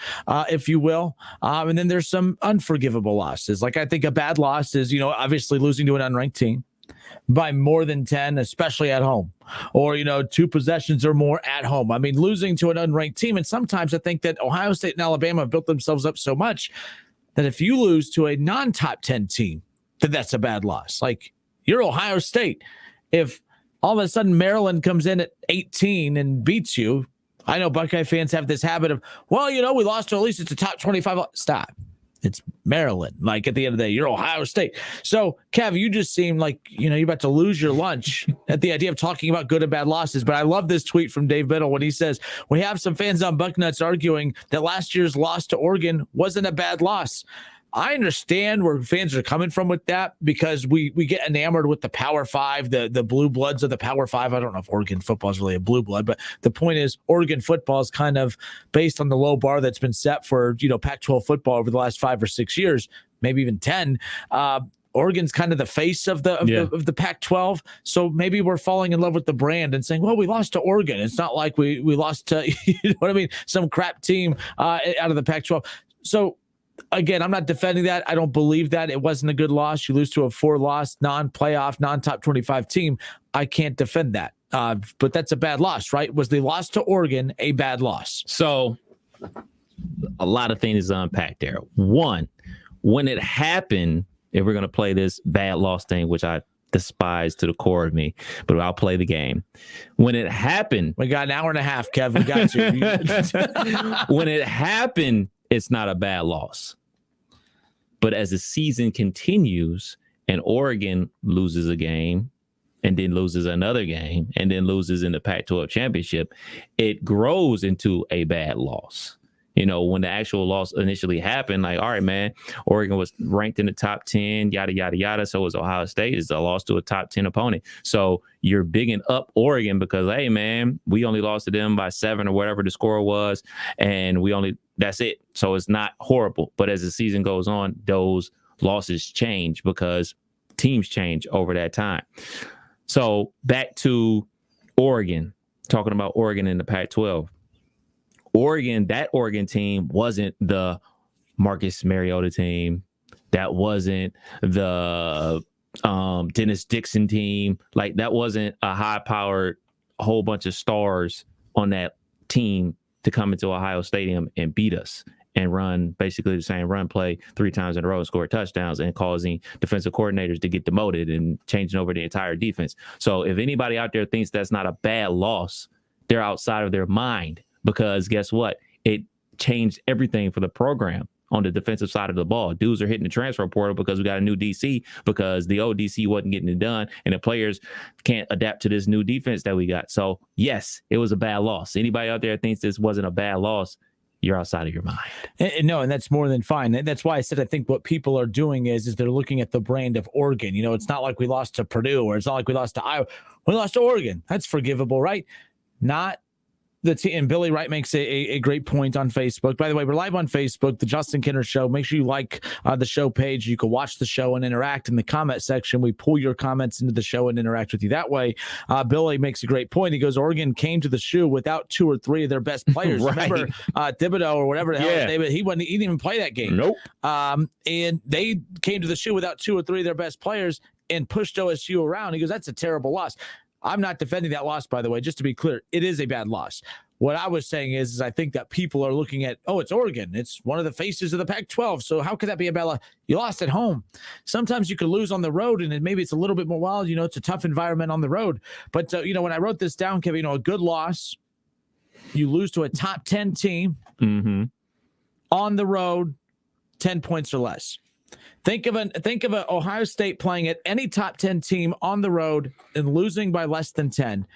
if you will. And then there's some unforgivable losses. Like I think a bad loss is, obviously losing to an unranked team by more than 10, especially at home, or, 2 possessions or more at home. I mean, losing to an unranked team. And sometimes I think that Ohio State and Alabama have built themselves up so much that if you lose to a non-top 10 team, then that's a bad loss. Like, you're Ohio State. If all of a sudden Maryland comes in at 18 and beats you, I know Buckeye fans have this habit of, we lost to at least it's a top 25. Stop. It's Maryland. Like, at the end of the day, you're Ohio State. So, Kev, you just seem like, you're about to lose your lunch at the idea of talking about good and bad losses. But I love this tweet from Dave Biddle when he says, we have some fans on Bucknuts arguing that last year's loss to Oregon wasn't a bad loss. I understand where fans are coming from with that because we get enamored with the Power Five, the blue bloods of the Power Five. I don't know if Oregon football is really a blue blood, but the point is Oregon football is kind of based on the low bar that's been set for, Pac-12 football over the last 5 or 6 years, maybe even 10. Oregon's kind of the face of the Pac-12. So maybe we're falling in love with the brand and saying, well, we lost to Oregon. It's not like we lost to, some crap team out of the Pac-12. So, again, I'm not defending that. I don't believe that. It wasn't a good loss. You lose to a 4-loss, non-playoff, non-top 25 team. I can't defend that. But that's a bad loss, right? Was the loss to Oregon a bad loss? So a lot of things to unpack there. One, when it happened, if we're going to play this bad loss thing, which I despise to the core of me, but I'll play the game. When it happened. We got an hour and a half, Kev. We got you. When it happened, it's not a bad loss. But as the season continues and Oregon loses a game and then loses another game and then loses in the Pac-12 championship, it grows into a bad loss. When the actual loss initially happened, like, all right, man, Oregon was ranked in the top 10, yada, yada, yada. So was Ohio State. It's a loss to a top 10 opponent. So you're bigging up Oregon because, hey, man, we only lost to them by 7 or whatever the score was. And that's it. So it's not horrible. But as the season goes on, those losses change because teams change over that time. So back to Oregon, talking about Oregon in the Pac-12. That Oregon team wasn't the Marcus Mariota team. That wasn't the Dennis Dixon team. Like, that wasn't a high-powered whole bunch of stars on that team to come into Ohio Stadium and beat us and run basically the same run play 3 times in a row and score touchdowns and causing defensive coordinators to get demoted and changing over the entire defense. So if anybody out there thinks that's not a bad loss, they're outside of their mind. Because guess what? It changed everything for the program on the defensive side of the ball. Dudes are hitting the transfer portal because we got a new DC because the old DC wasn't getting it done and the players can't adapt to this new defense that we got. So, yes, it was a bad loss. Anybody out there thinks this wasn't a bad loss, you're outside of your mind. No, and that's more than fine. And that's why I said I think what people are doing is they're looking at the brand of Oregon. It's not like we lost to Purdue or it's not like we lost to Iowa. We lost to Oregon. That's forgivable, right? Not the team. And Billy Wright makes a great point on Facebook. By the way, we're live on Facebook, the Justin Kinner Show. Make sure you like the show page. You can watch the show and interact in the comment section. We pull your comments into the show and interact with you that way. Billy makes a great point. He goes, Oregon came to the shoe without 2 or 3 of their best players. Right. Remember Thibodeau or whatever the hell his name is, he didn't even play that game. Nope. And they came to the shoe without 2 or 3 of their best players and pushed OSU around. He goes, that's a terrible loss. I'm not defending that loss, by the way. Just to be clear, it is a bad loss. What I was saying is I think that people are looking at, it's Oregon. It's one of the faces of the Pac-12. So how could that be a bad loss? You lost at home. Sometimes you could lose on the road, and maybe it's a little bit more wild. It's a tough environment on the road. But, when I wrote this down, Kevin, a good loss, you lose to a top 10 team on the road, 10 points or less. Think of a Ohio State playing at any top 10 team on the road and losing by less than 10.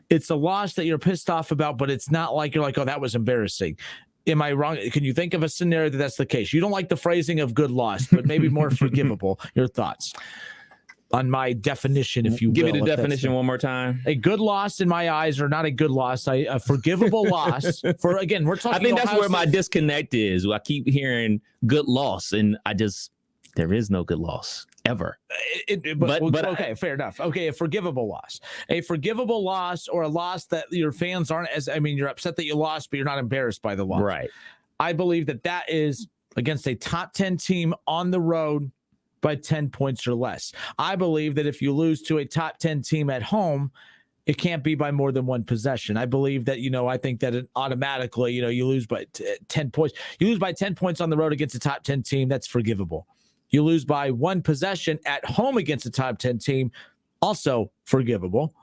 It's a loss that you're pissed off about, but it's not like you're like, oh, that was embarrassing. Am I wrong? Can you think of a scenario that's the case? You don't like the phrasing of good loss, but maybe more forgivable. Your thoughts? on my definition, if you will. Give me the definition one more time. A good loss in my eyes, or not a good loss, a forgivable loss. For again, we're talking. I think that's Ohio where my State. disconnect is. I keep hearing good loss, and there is no good loss ever. But okay, fair enough. Okay, a forgivable loss. A forgivable loss, or a loss that your fans aren't you're upset that you lost, but you're not embarrassed by the loss. Right. I believe that is against a top 10 team on the road by 10 points or less. I believe that if you lose to a top 10 team at home, it can't be by more than one possession. I believe that, I think that it automatically, you lose by 10 points. You lose by 10 points on the road against a top 10 team, that's forgivable. You lose by one possession at home against a top 10 team, also forgivable.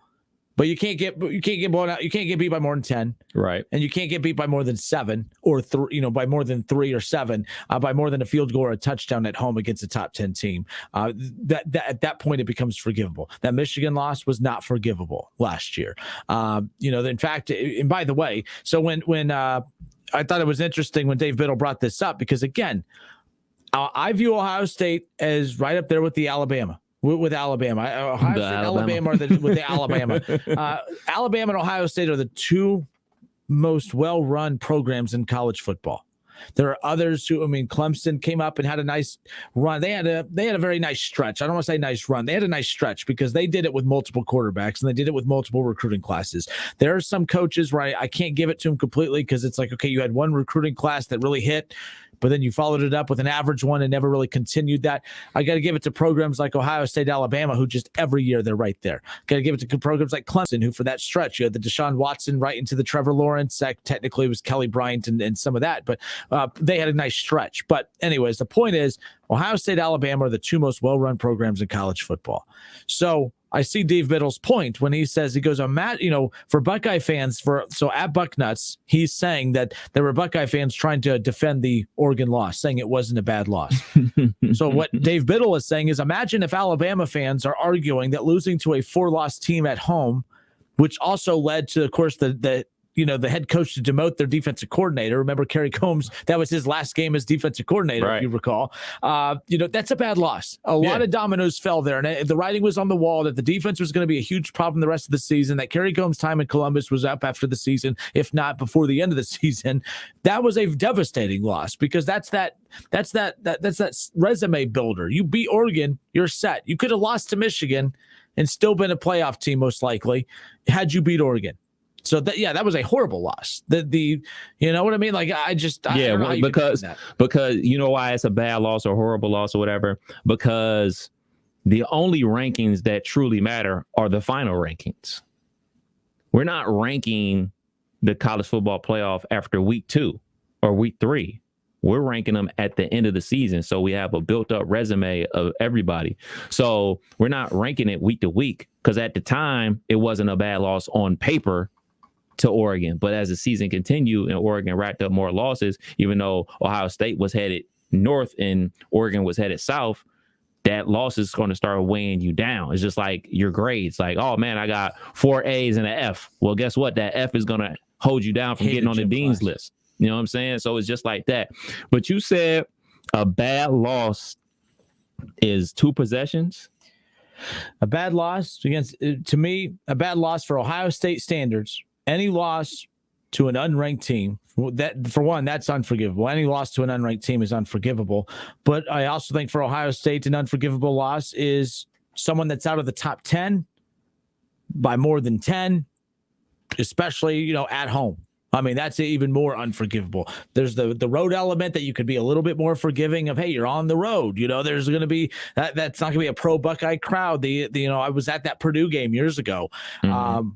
But you can't get blown out. You can't get beat by more than 10. Right. And you can't get beat by more than 7 or by more than 3 or 7, by more than a field goal or a touchdown at home against a top 10 team. That at that point, it becomes forgivable. That Michigan loss was not forgivable last year. In fact, and by the way, so when I thought it was interesting when Dave Biddle brought this up, because again, I view Ohio State as right up there with the Alabama. With Alabama, Ohio State, Alabama, with the Alabama. Alabama and Ohio State are the two most well-run programs in college football. There are others who, Clemson came up and had a nice run. They had a very nice stretch. I don't want to say nice run. They had a nice stretch because they did it with multiple quarterbacks and they did it with multiple recruiting classes. There are some coaches where I can't give it to them completely because it's like, okay, you had one recruiting class that really hit, but then you followed it up with an average one and never really continued that. I got to give it to programs like Ohio State, Alabama, who just every year they're right there. Got to give it to programs like Clemson, who for that stretch, you had the Deshaun Watson right into the Trevor Lawrence. Technically, it was Kelly Bryant and some of that, but they had a nice stretch. But anyways, the point is Ohio State, Alabama are the two most well-run programs in college football. So I see Dave Biddle's point when he goes, for Buckeye fans, so at Bucknuts, he's saying that there were Buckeye fans trying to defend the Oregon loss, saying it wasn't a bad loss. So what Dave Biddle is saying is, imagine if Alabama fans are arguing that losing to a 4-loss team at home, which also led to, of course, the head coach to demote their defensive coordinator. Remember Kerry Combs, that was his last game as defensive coordinator, right, if you recall. That's a bad loss. A lot of dominoes fell there, and the writing was on the wall that the defense was going to be a huge problem the rest of the season, that Kerry Combs' time in Columbus was up after the season, if not before the end of the season. That was a devastating loss because that's that resume builder. You beat Oregon, you're set. You could have lost to Michigan and still been a playoff team most likely had you beat Oregon. So that was a horrible loss. You know what I mean? Like because you know why it's a bad loss or horrible loss or whatever, because the only rankings that truly matter are the final rankings. We're not ranking the college football playoff after week 2 or week 3. We're ranking them at the end of the season. So we have a built up resume of everybody. So we're not ranking it week to week because at the time it wasn't a bad loss on paper to Oregon. But as the season continued and Oregon racked up more losses, even though Ohio State was headed north and Oregon was headed south, that loss is going to start weighing you down. It's just like your grades. Like, oh, man, I got 4 A's and an F. Well, guess what? That F is going to hold you down from getting on the dean's list. You know what I'm saying? So it's just like that. But you said a bad loss is 2 possessions? A bad loss to me, a bad loss for Ohio State standards. Any loss to an unranked team, that for one, that's unforgivable. Any loss to an unranked team is unforgivable. But I also think for Ohio State, an unforgivable loss is someone that's out of the top 10 by more than 10, especially, at home. I mean, that's even more unforgivable. There's the road element that you could be a little bit more forgiving of, hey, you're on the road. There's going to be that's not going to be a pro Buckeye crowd. I was at that Purdue game years ago. Mm-hmm.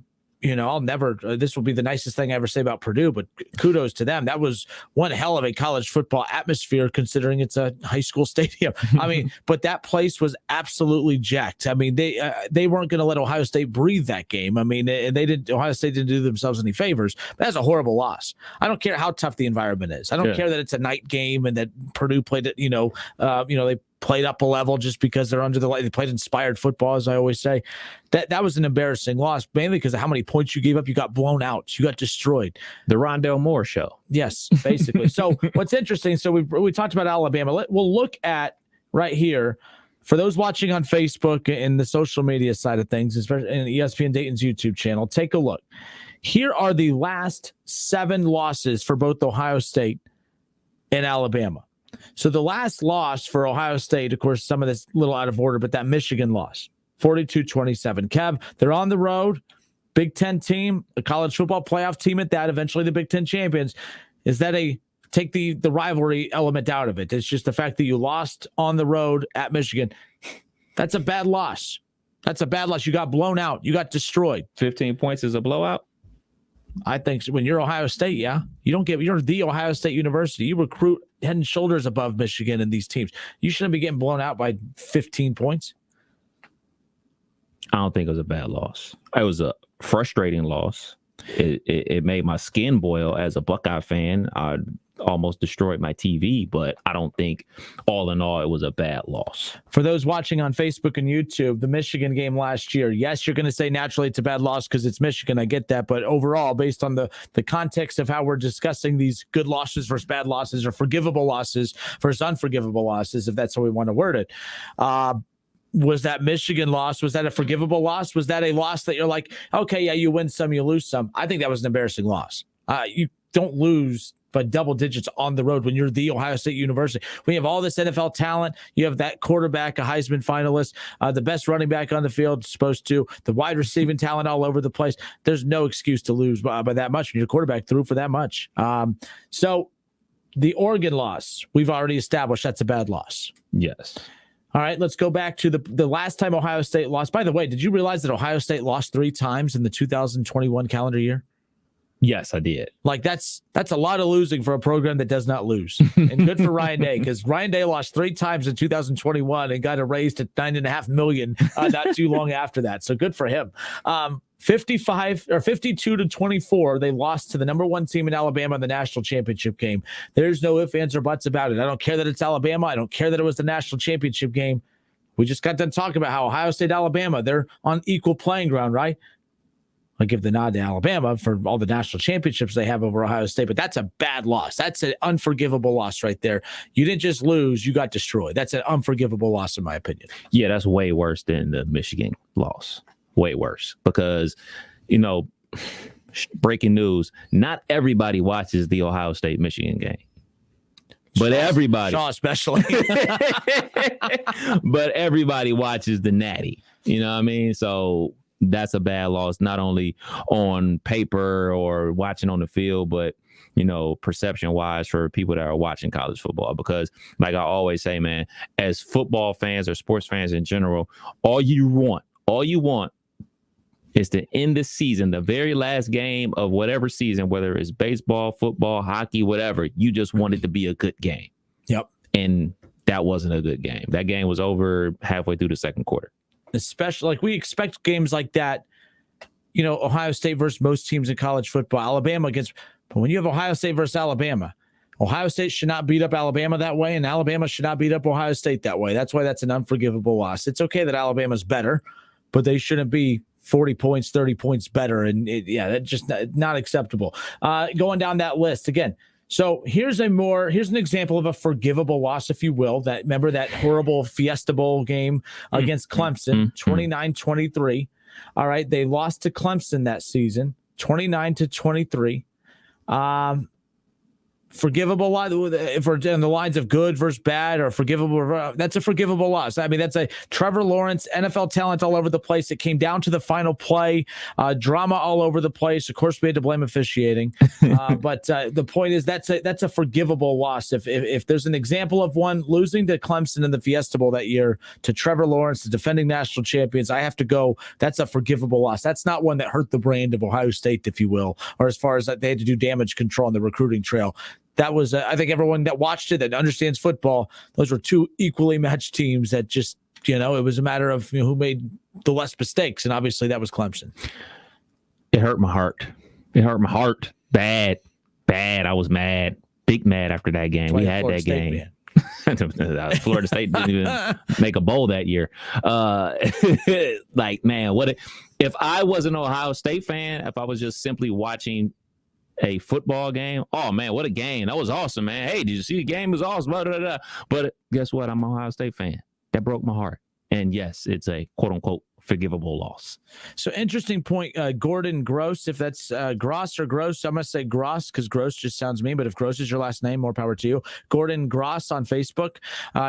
I'll never, this will be the nicest thing I ever say about Purdue, but kudos to them. That was one hell of a college football atmosphere considering it's a high school stadium. I mean, but that place was absolutely jacked. I mean, they weren't going to let Ohio State breathe that game. I mean, Ohio State didn't do themselves any favors. But that's a horrible loss. I don't care how tough the environment is. I don't care that it's a night game and that Purdue played it, they played up a level just because they're under the light. They played inspired football, as I always say. That was an embarrassing loss, mainly because of how many points you gave up. You got blown out. You got destroyed. The Rondell Moore show. Yes, basically. So what's interesting, so we talked about Alabama. We'll look at right here For those watching on Facebook and the social media side of things, especially in ESPN Dayton's YouTube channel, take a look. Here are the last 7 losses for both Ohio State and Alabama. So the last loss for Ohio State, of course, some of this a little out of order, but that Michigan loss, 42-27. Kev, they're on the road, Big Ten team, a college football playoff team at that, eventually the Big Ten champions. Is that take the rivalry element out of it? It's just the fact that you lost on the road at Michigan. That's a bad loss. That's a bad loss. You got blown out. You got destroyed. 15 points is a blowout? I think when you're Ohio State, yeah. You're the Ohio State University. You recruit head and shoulders above Michigan and these teams. You shouldn't be getting blown out by 15 points. I don't think it was a bad loss. It was a frustrating loss. It made my skin boil as a Buckeye fan. I almost destroyed my TV, but I don't think all in all it was a bad loss. For those watching on Facebook and YouTube, the Michigan game last year, yes, you're going to say naturally it's a bad loss because it's Michigan. I get that. But overall, based on the context of how we're discussing these good losses versus bad losses or forgivable losses versus unforgivable losses, if that's how we want to word it, was that Michigan loss? Was that a forgivable loss? Was that a loss that you're like, okay, yeah, you win some, you lose some? I think that was an embarrassing loss. You don't lose by double digits on the road when you're the Ohio State University. We have all this NFL talent. You have that quarterback, a Heisman finalist, the best running back on the field, supposed to, the wide receiving talent all over the place. There's no excuse to lose by that much when your quarterback threw for that much. So the Oregon loss, we've already established that's a bad loss. Yes. All right, let's go back to the last time Ohio State lost. By the way, did you realize that Ohio State lost 3 times in the 2021 calendar year? Yes, I did. Like that's a lot of losing for a program that does not lose. And good for Ryan Day, because Ryan Day lost 3 times in 2021 and got a raise to $9.5 million not too long after that. So good for him. 52-24, they lost to the number 1 team in Alabama in the national championship game. There's no ifs, ands, or buts about it. I don't care that it's Alabama. I don't care that it was the national championship game. We just got done talking about how Ohio State, Alabama, they're on equal playing ground, right? I give the nod to Alabama for all the national championships they have over Ohio State, but that's a bad loss. That's an unforgivable loss right there. You didn't just lose, you got destroyed. That's an unforgivable loss in my opinion. Yeah, that's way worse than the Michigan loss. Way worse because, breaking news, not everybody watches the Ohio State-Michigan game. But everybody. Shaw especially. But everybody watches the Natty. You know what I mean? So that's a bad loss, not only on paper or watching on the field, but, perception-wise for people that are watching college football. Because like I always say, man, as football fans or sports fans in general, all you want is to end the season, the very last game of whatever season, whether it's baseball, football, hockey, whatever, you just want it to be a good game. Yep. And that wasn't a good game. That game was over halfway through the second quarter. Especially like we expect games like that, Ohio State versus most teams in college football, Alabama against, but when you have Ohio State versus Alabama, Ohio State should not beat up Alabama that way, and Alabama should not beat up Ohio State that way. That's why that's an unforgivable loss. It's okay that Alabama's better, but they shouldn't be 40 points, 30 points better. And that's just not acceptable. Going down that list again. So here's an example of a forgivable loss, if you will. Remember that horrible Fiesta Bowl game against Clemson, 29-23. All right. They lost to Clemson that season, 29-23. Forgivable loss, if we're in the lines of good versus bad or forgivable, that's a forgivable loss. I mean, that's a Trevor Lawrence, NFL talent all over the place. It came down to the final play, drama all over the place. Of course, we had to blame officiating, but the point is that's a forgivable loss. If there's an example of one, losing to Clemson in the Fiesta Bowl that year to Trevor Lawrence, the defending national champions, I have to go. That's a forgivable loss. That's not one that hurt the brand of Ohio State, if you will, or as far as that they had to do damage control on the recruiting trail. That was, I think everyone that watched it, that understands football, those were 2 equally matched teams that just, it was a matter of who made the less mistakes. And obviously that was Clemson. It hurt my heart. Bad. I was mad. Big mad after that game. We had that game. Florida State didn't even make a bowl that year. Like, man, if I was an Ohio State fan, if I was just simply watching a football game, oh man, what a game. That was awesome, man. Hey, did you see the game? It was awesome. Blah, blah, blah. But guess what? I'm an Ohio State fan. That broke my heart. And yes, it's a quote unquote forgivable loss. So interesting point. Gordon Gross, if that's Gross or Gross, I'm going to say Gross because Gross just sounds mean. But if Gross is your last name, more power to you. Gordon Gross on Facebook.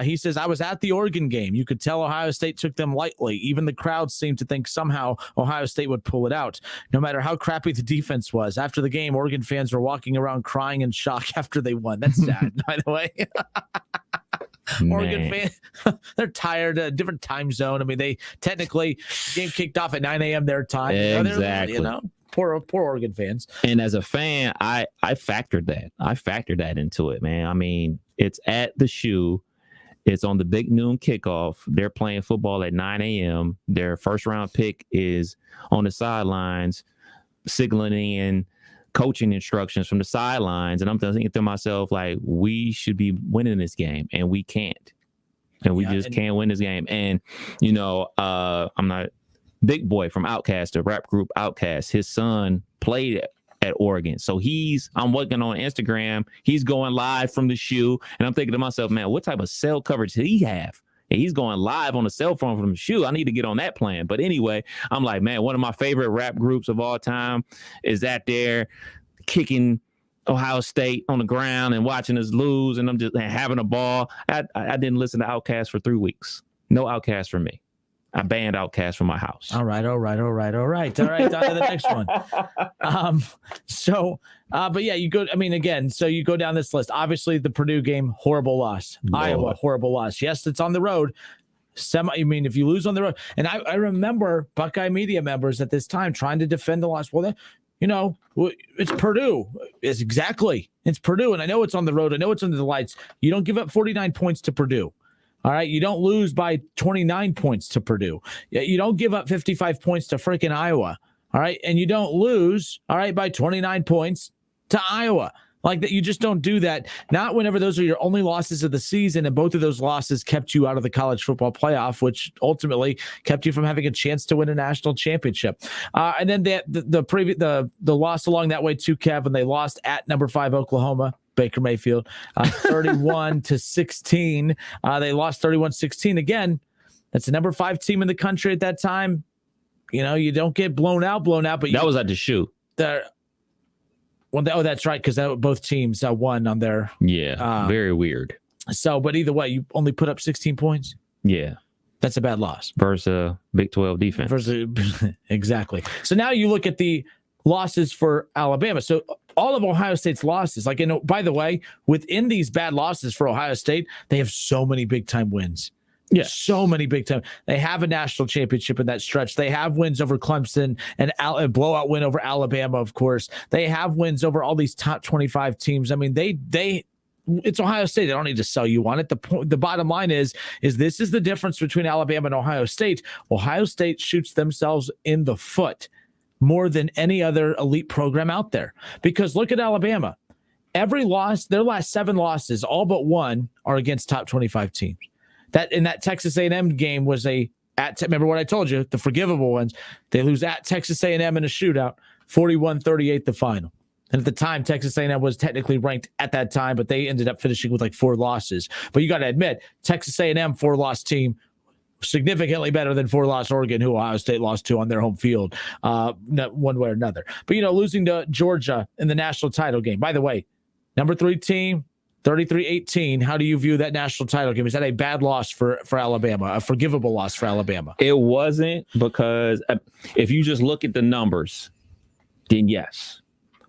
He says, I was at the Oregon game. You could tell Ohio State took them lightly. Even the crowd seemed to think somehow Ohio State would pull it out, no matter how crappy the defense was. After the game, Oregon fans were walking around crying in shock after they won. That's sad, by the way. Oregon fans, they're tired. Different time zone. I mean, they technically game kicked off at 9 a.m. their time. Exactly. You know, poor Oregon fans. And as a fan, I factored that. I factored that into it, man. I mean, it's at the shoe. It's on the big noon kickoff. They're playing football at 9 a.m. Their first round pick is on the sidelines, signaling in coaching instructions from the sidelines. And I'm thinking to myself, like, we should be winning this game and we can't. And we just can't win this game. And, you know, I'm not Big Boy from Outkast, the rap group Outkast. His son played at Oregon. So I'm looking on Instagram. He's going live from the shoe. And I'm thinking to myself, man, what type of cell coverage did he have? And he's going live on a cell phone from the shoe. I need to get on that plan. But anyway, I'm like, man, one of my favorite rap groups of all time is that there kicking Ohio State on the ground and watching us lose. And I'm just having a ball. I didn't listen to Outkast for 3 weeks. No Outkast for me. I banned Outkast from my house. All right. On to the next one. But yeah, you go, I mean, again, so you go down this list. Obviously, the Purdue game, horrible loss. Lord. Iowa, horrible loss. Yes, it's on the road. If you lose on the road. And I remember Buckeye media members at this time trying to defend the loss. Well, it's Purdue. It's Purdue. And I know it's on the road. I know it's under the lights. You don't give up 49 points to Purdue. All right. You don't lose by 29 points to Purdue. You don't give up 55 points to freaking Iowa. All right. And you don't lose, all right, by 29 points to Iowa. Like that. You just don't do that. Not whenever those are your only losses of the season. And both of those losses kept you out of the college football playoff, which ultimately kept you from having a chance to win a national championship. And then the loss along that way too, Kev, when they lost at number 5 Oklahoma. Baker Mayfield, 31-16. They lost 31-16. Again, that's the number 5 team in the country at that time. You know, you don't get blown out, but that was at the shoe. That's right, because both teams won on their. Yeah, very weird. So, but either way, you only put up 16 points. Yeah. That's a bad loss. Versus Big 12 defense. Exactly. So now you look at the losses for Alabama. So all of Ohio State's losses, by the way, within these bad losses for Ohio State, they have so many big time wins. Yeah, so many big time. They have a national championship in that stretch. They have wins over Clemson and a blowout win over Alabama, of course. They have wins over all these top 25 teams. I mean, it's Ohio State. They don't need to sell you on it. The bottom line is this is the difference between Alabama and Ohio State. Ohio State shoots themselves in the foot more than any other elite program out there. Because look at Alabama. Every loss, their last 7 losses, all but one, are against top 25 teams. That in that Texas A&M game was remember what I told you, the forgivable ones. They lose at Texas A&M in a shootout, 41-38 the final. And at the time, Texas A&M was technically ranked at that time, but they ended up finishing with like 4 losses. But you got to admit, Texas A&M 4-loss team, significantly better than 4-loss Oregon, who Ohio State lost to on their home field, one way or another. But, losing to Georgia in the national title game. By the way, number 3 team, 33-18. How do you view that national title game? Is that a bad loss for Alabama, a forgivable loss for Alabama? It wasn't, because if you just look at the numbers, then yes.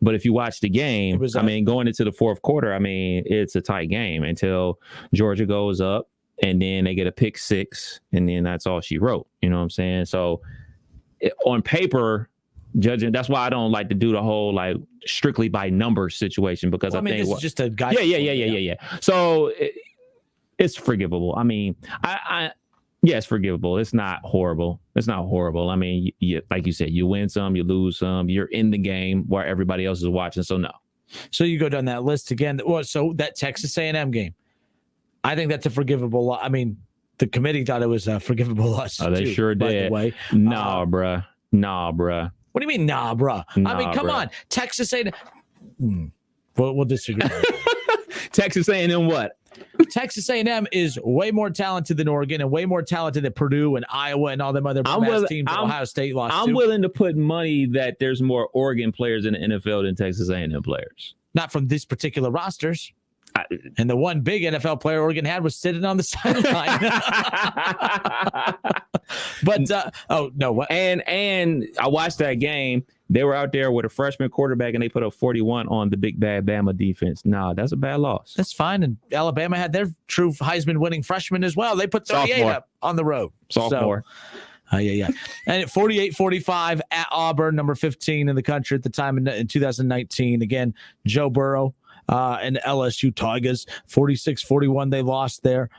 But if you watch the game, going into the fourth quarter, it's a tight game until Georgia goes up and then they get a pick 6 and then that's all she wrote. You know what I'm saying? So on paper, judging, that's why I don't like to do the whole strictly by numbers situation, because I think this is just a guy. Yeah. So it's forgivable. It's forgivable. It's not horrible. Like you said, you win some, you lose some. You're in the game where everybody else is watching. So no. So you go down that list again. So that Texas A&M game, I think that's a forgivable loss. The committee thought it was a forgivable loss. Oh, they sure did. By the way, nah, bruh. What do you mean, nah, bruh? Come on. Texas A&M. We'll disagree. Texas A&M what? Texas A&M is way more talented than Oregon and way more talented than Purdue and Iowa and all them other teams that Ohio State lost I'm willing to put money that there's more Oregon players in the NFL than Texas A&M players. Not from these particular rosters. And the one big NFL player Oregon had was sitting on the sideline. But And I watched that game. They were out there with a freshman quarterback, and they put up 41 on the big bad Bama defense. Nah, that's a bad loss. That's fine. And Alabama had their true Heisman winning freshman as well. They put 38 up on the road. Sophomore. Yeah. And at 48-45 at Auburn, number 15 in the country at the time in 2019. Again, Joe Burrow. And LSU Tigers, 46-41, they lost there.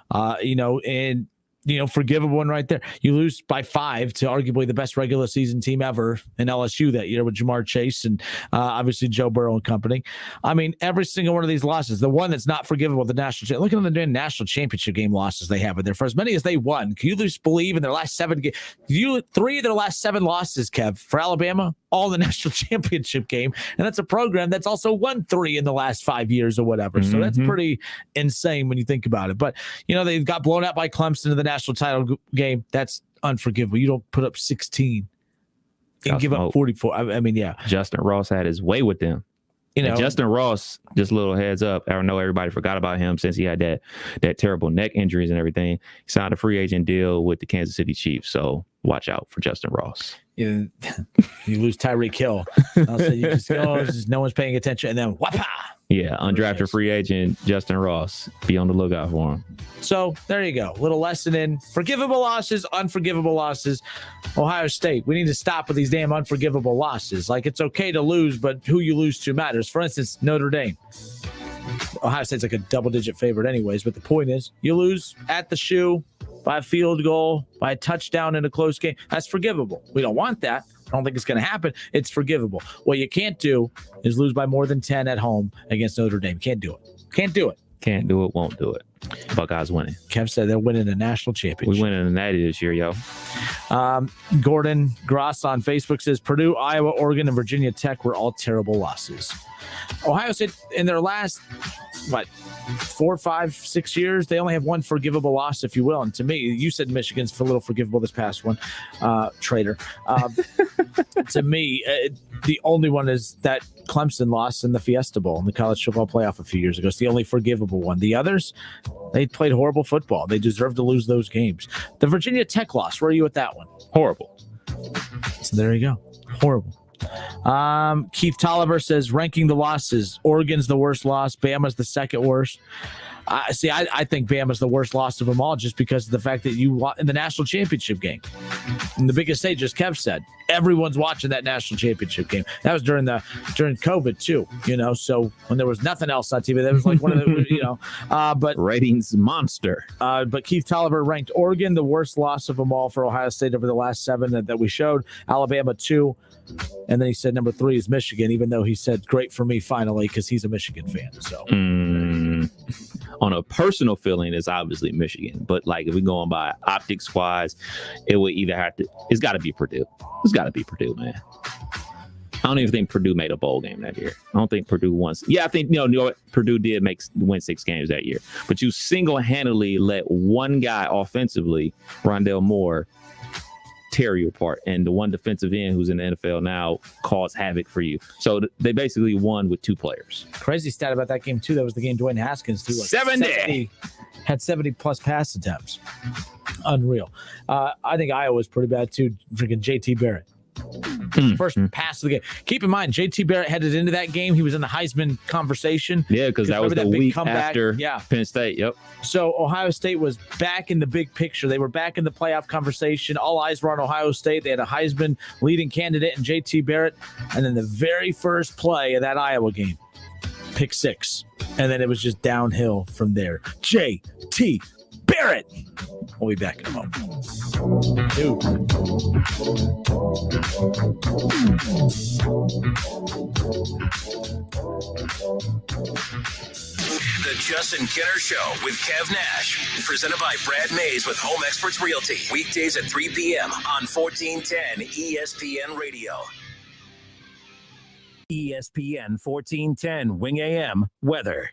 Forgivable one right there. You lose by 5 to arguably the best regular season team ever in LSU that year with Jamar Chase and obviously Joe Burrow and company. I mean, every single one of these losses, the one that's not forgivable, the national. Look at the national championship game losses they have in there. For as many as they won, can you believe in their last 7 games? 3 of their last 7 losses, Kev, for Alabama, all in the national championship game, and that's a program that's also won 3 in the last 5 years or whatever. So that's pretty insane when you think about it. But they got blown out by Clemson in the national title game. That's unforgivable. You don't put up 16 and give up 44. I mean, yeah. Justin Ross had his way with them. And Justin Ross, just a little heads up. I know everybody forgot about him since he had that terrible neck injuries and everything. He signed a free agent deal with the Kansas City Chiefs. So watch out for Justin Ross. You lose Tyreek Hill. I'll say you just no one's paying attention, and then whapa. Yeah, undrafted free agent Justin Ross. Be on the lookout for him. So there you go. Little lesson in forgivable losses, unforgivable losses. Ohio State, we need to stop with these damn unforgivable losses. Like, it's okay to lose, but who you lose to matters. For instance, Notre Dame. Ohio State's like a double-digit favorite anyways, but the point is, you lose at the shoe by a field goal, by a touchdown in a close game. That's forgivable. We don't want that. I don't think it's going to happen. It's forgivable. What you can't do is lose by more than 10 at home against Notre Dame. Can't do it. Can't do it. Can't do it, won't do it. Buckeyes winning. Kev said they're winning the national championship. We winning the Natty this year, yo. Gordon Gross on Facebook says Purdue, Iowa, Oregon, and Virginia Tech were all terrible losses. Ohio State, in their last, 4, 5, 6 years, they only have one forgivable loss, if you will. And to me, you said Michigan's a little forgivable this past one, traitor. To me, the only one is that Clemson lost in the Fiesta Bowl in the college football playoff a few years ago. It's the only forgivable one. The others, they played horrible football. They deserve to lose those games. The Virginia Tech loss, where are you at that one? Horrible. So there you go. Horrible. Keith Tolliver says ranking the losses, Oregon's the worst loss, Bama's the second worst. I think Bama's the worst loss of them all, just because of the fact that you in the national championship game, in the biggest stage, as Kev said, everyone's watching that national championship game. That was during COVID too, so when there was nothing else on TV, that was like one of the, but ratings monster. But Keith Tolliver ranked Oregon the worst loss of them all for Ohio State over the last 7 that we showed. Alabama 2. And then he said number 3 is Michigan, even though he said great for me finally, because he's a Michigan fan. So on a personal feeling, it's obviously Michigan. But like if we're going by optics wise, it would either it's got to be Purdue. It's got to be Purdue, man. I don't even think Purdue made a bowl game that year. I don't think Purdue won. Yeah, I think Purdue did win 6 games that year. But you single-handedly let one guy offensively, Rondale Moore, tear you apart, and the one defensive end who's in the NFL now cause havoc for you. So they basically won with 2 players. Crazy stat about that game too. That was the game Dwayne Haskins threw 70 had 70 plus pass attempts. Unreal. I think Iowa's pretty bad too. Freaking JT Barrett. First pass of the game. Keep in mind, JT Barrett headed into that game. He was in the Heisman conversation. Yeah, because that was the week after Penn State. Yep. So Ohio State was back in the big picture. They were back in the playoff conversation. All eyes were on Ohio State. They had a Heisman leading candidate in JT Barrett. And then the very first play of that Iowa game, pick 6. And then it was just downhill from there. JT Barrett. We'll be back in a moment. Dude. The Justin Kenner Show with Kev Nash. Presented by Brad Mays with Home Experts Realty. Weekdays at 3 p.m. on 1410 ESPN Radio. ESPN 1410 Wing AM weather.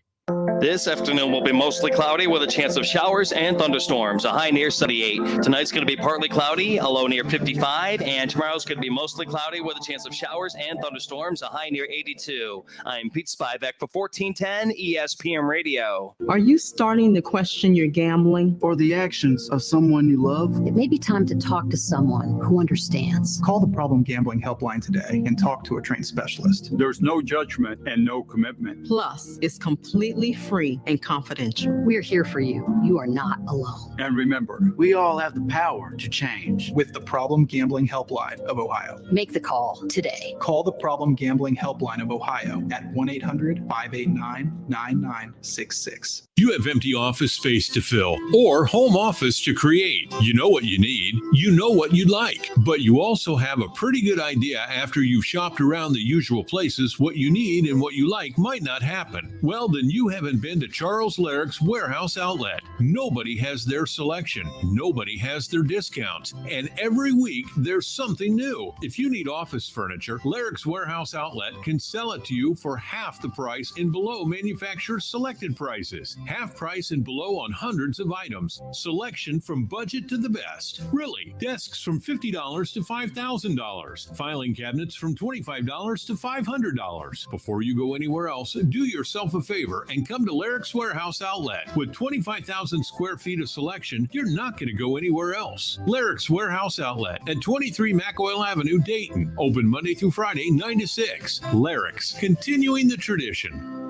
This afternoon will be mostly cloudy with a chance of showers and thunderstorms, a high near 78. Tonight's going to be partly cloudy, a low near 55, and tomorrow's going to be mostly cloudy with a chance of showers and thunderstorms, a high near 82. I'm Pete Spivak for 1410 ESPN Radio. Are you starting to question your gambling or the actions of someone you love? It may be time to talk to someone who understands. Call the Problem Gambling Helpline today and talk to a trained specialist. There's no judgment and no commitment. Plus, it's completely free and confidential. We're here for you. You are not alone. And remember, we all have the power to change. With the Problem Gambling Helpline of Ohio. Make the call today. Call the Problem Gambling Helpline of Ohio at 1-800-589-9966. You have empty office space to fill or home office to create. You know what you need. You know what you'd like. But you also have a pretty good idea after you've shopped around the usual places what you need and what you like might not happen. Well, then you haven't been to Charles Larrick's Warehouse Outlet. Nobody has their selection. Nobody has their discounts. And every week there's something new. If you need office furniture, Larrick's Warehouse Outlet can sell it to you for half the price and below manufacturer's selected prices. Half price and below on hundreds of items. Selection from budget to the best. Really, desks from $50 to $5,000. Filing cabinets from $25 to $500. Before you go anywhere else, do yourself a favor and come to Larrick's Warehouse Outlet. With 25,000 square feet of selection, you're not going to go anywhere else. Larrick's Warehouse Outlet at 23 McOil Avenue, Dayton. Open Monday through Friday, 9 to 6. Larrick's, continuing the tradition.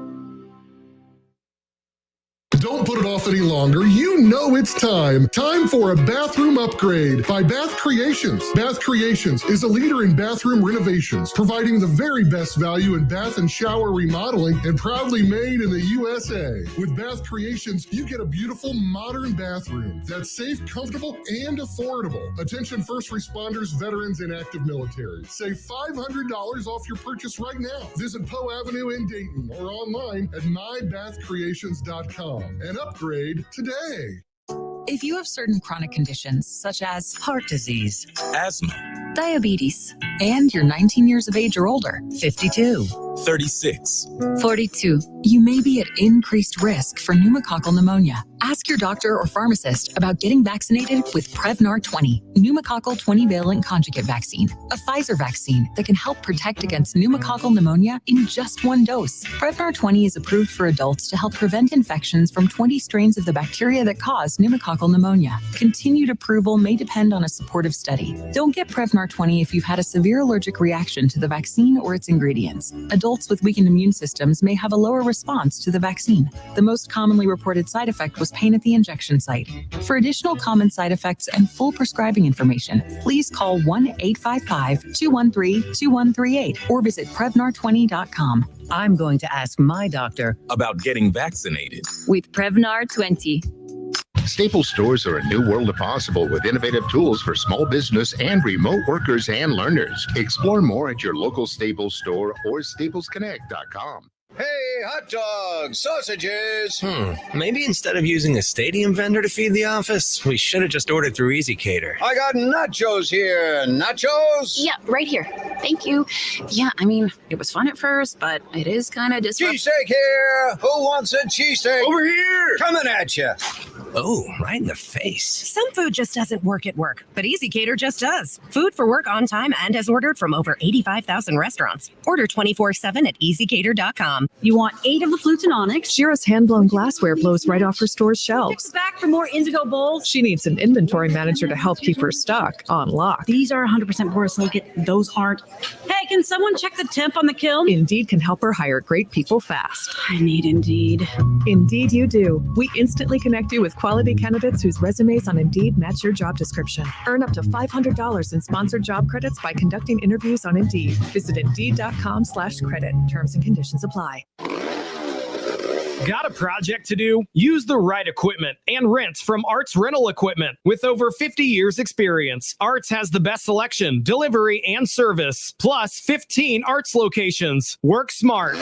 Don't put it off any longer. You know it's time. Time for a bathroom upgrade by Bath Creations. Bath Creations is a leader in bathroom renovations, providing the very best value in bath and shower remodeling and proudly made in the USA. With Bath Creations, you get a beautiful modern bathroom that's safe, comfortable, and affordable. Attention first responders, veterans, and active military. Save $500 off your purchase right now. Visit Poe Avenue in Dayton or online at mybathcreations.com. And upgrade today. If you have certain chronic conditions such as heart disease, asthma, diabetes, and you're 19 years of age or older, 52, 36, 42, you may be at increased risk for pneumococcal pneumonia. Ask your doctor or pharmacist about getting vaccinated with Prevnar 20, pneumococcal 20-valent conjugate vaccine, a Pfizer vaccine that can help protect against pneumococcal pneumonia in just one dose. Prevnar 20 is approved for adults to help prevent infections from 20 strains of the bacteria that cause pneumococcal pneumonia. Continued approval may depend on a supportive study. Don't get Prevnar 20 if you've had a severe allergic reaction to the vaccine or its ingredients. Adults with weakened immune systems may have a lower response to the vaccine. The most commonly reported side effect was pain at the injection site. For additional common side effects and full prescribing information, please call 1-855-213-2138 or visit Prevnar20.com. I'm going to ask my doctor about getting vaccinated with Prevnar 20. Staples stores are a new world of possible with innovative tools for small business and remote workers and learners. Explore more at your local Staples store or staplesconnect.com. Hey, hot dogs, sausages. Maybe instead of using a stadium vendor to feed the office, we should have just ordered through Easy Cater. I got nachos here. Nachos? Yeah, right here. Thank you. Yeah, I mean, it was fun at first, but it is kind of disruptive. Cheesesteak here. Who wants a cheesesteak? Over here. Coming at you. Oh, right in the face. Some food just doesn't work at work, but Easy Cater just does. Food for work on time and as ordered from over 85,000 restaurants. Order 24/7 at easycater.com. You want 8 of the Flutinonics? Shira's hand-blown glassware blows right off her store's shelves. Back for more indigo bowls? She needs an inventory manager to help keep her stock on lock. These are 100% borosilicate. Those aren't. Hey, can someone check the temp on the kiln? Indeed can help her hire great people fast. I need Indeed. Indeed you do. We instantly connect you with quality candidates whose resumes on Indeed match your job description. Earn up to $500 in sponsored job credits by conducting interviews on Indeed. Visit Indeed.com/credit. Terms and conditions apply. Got a project to do? Use the right equipment and rent from Arts Rental Equipment. With over 50 years experience, Arts has the best selection, delivery, and service, plus 15 Arts locations. Work smart.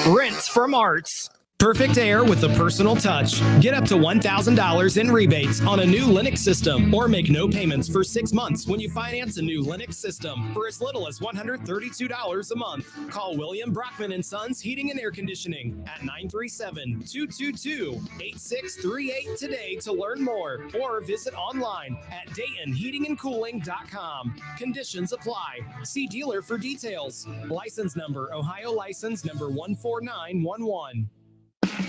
Rent from Arts. Perfect air with a personal touch. Get up to $1,000 in rebates on a new Linux system or make no payments for 6 months when you finance a new Linux system for as little as $132 a month. Call William Brockman & Sons Heating and Air Conditioning at 937-222-8638 today to learn more or visit online at DaytonHeatingandCooling.com. Conditions apply. See dealer for details. License number Ohio license number 14911.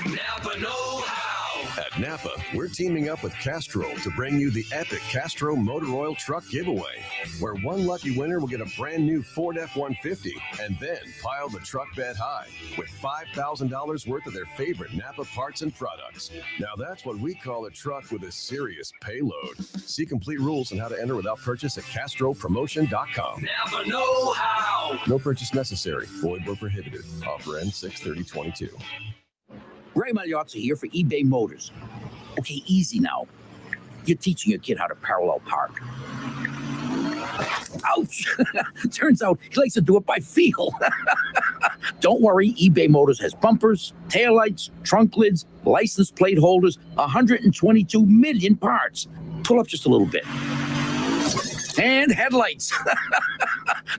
Napa know-how. At Napa, we're teaming up with Castrol to bring you the epic Castro Motor Oil Truck Giveaway, where one lucky winner will get a brand new Ford F-150 and then pile the truck bed high with $5,000 worth of their favorite Napa parts and products. Now that's what we call a truck with a serious payload. See complete rules on how to enter without purchase at CastroPromotion.com. Napa know-how. No purchase necessary. Void where prohibited. Offer ends 6/30/22. Ray Magliozzi here for eBay Motors. Okay, easy now. You're teaching your kid how to parallel park. Ouch! Turns out he likes to do it by feel. Don't worry, eBay Motors has bumpers, taillights, trunk lids, license plate holders, 122 million parts. Pull up just a little bit. And headlights.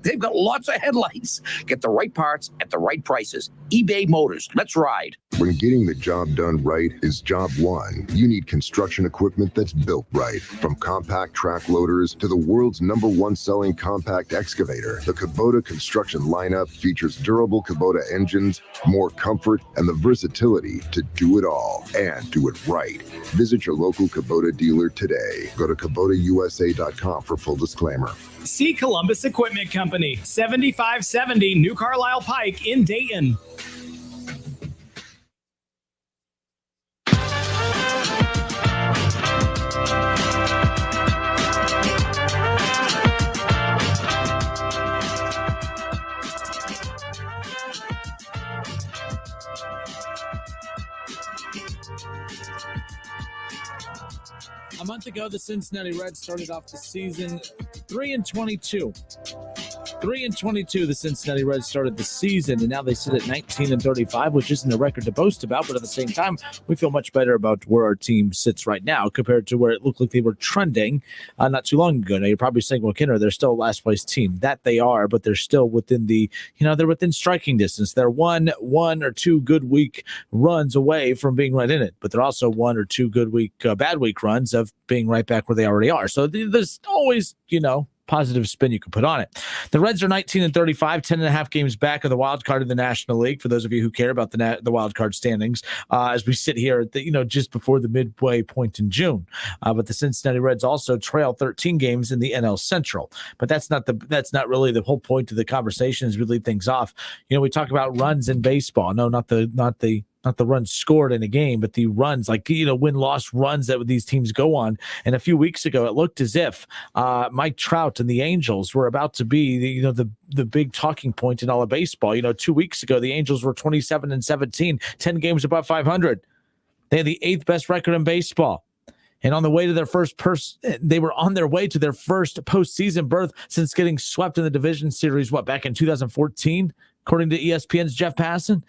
They've got lots of headlights. Get the right parts at the right prices. eBay Motors. Let's ride. When getting the job done right is job one, you need construction equipment that's built right. From compact track loaders to the world's #1 selling compact excavator, the Kubota construction lineup features durable Kubota engines, more comfort, and the versatility to do it all and do it right. Visit your local Kubota dealer today. Go to KubotaUSA.com for full disclaimer. See Columbus Equipment Company, 7570 New Carlisle Pike in Dayton. A month ago, the Cincinnati Reds started off the season 3-22. 3-22, the Cincinnati Reds started the season, and now they sit at 19-35, which isn't a record to boast about, but at the same time, we feel much better about where our team sits right now compared to where it looked like they were trending not too long ago. Now, you're probably saying, well, Kinner, they're still a last-place team. That they are, but they're still within the, they're within striking distance. They're one or two good week runs away from being right in it, but they're also one or two good week, bad week runs of being right back where they already are. So there's always, positive spin you can put on it. The Reds are 19-35, 10.5 games back of the wild card in the National League. For those of you who care about the wild card standings, as we sit here at the, just before the midway point in June. But the Cincinnati Reds also trail 13 games in the NL Central. But that's not really the whole point of the conversation as we lead things off. We talk about runs in baseball. No, not the runs scored in a game, but the runs, win-loss runs that these teams go on. And a few weeks ago, it looked as if Mike Trout and the Angels were about to be the big talking point in all of baseball. 2 weeks ago, the Angels were 27-17, 10 games above 500. They had the 8th best record in baseball. And on the way to their they were on their way to their first postseason berth since getting swept in the division series, back in 2014, according to ESPN's Jeff Passan.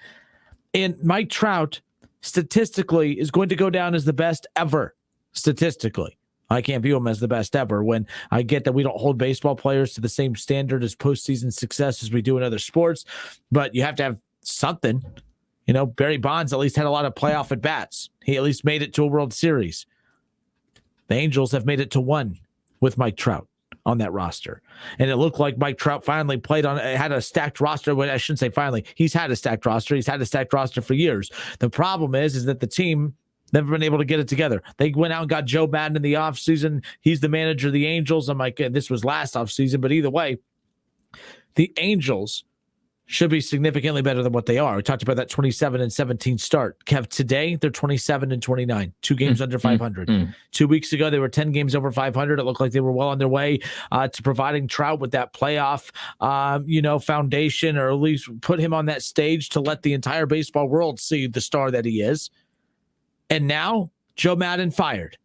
And Mike Trout, statistically, is going to go down as the best ever. Statistically. I can't view him as the best ever when I get that we don't hold baseball players to the same standard as postseason success as we do in other sports. But you have to have something. Barry Bonds at least had a lot of playoff at-bats. He at least made it to a World Series. The Angels have made it to one with Mike Trout on that roster. And it looked like Mike Trout finally had a stacked roster. Well, I shouldn't say finally. He's had a stacked roster. He's had a stacked roster for years. The problem is that the team never been able to get it together. They went out and got Joe Madden in the offseason. He's the manager of the Angels. I'm like, this was last offseason, but either way, the Angels should be significantly better than what they are. We talked about that 27-17 start. Kev, today they're 27-29, 2 games under 500. 2 weeks ago, they were 10 games over 500. It looked like they were well on their way to providing Trout with that playoff, foundation, or at least put him on that stage to let the entire baseball world see the star that he is. And now Joe Madden fired.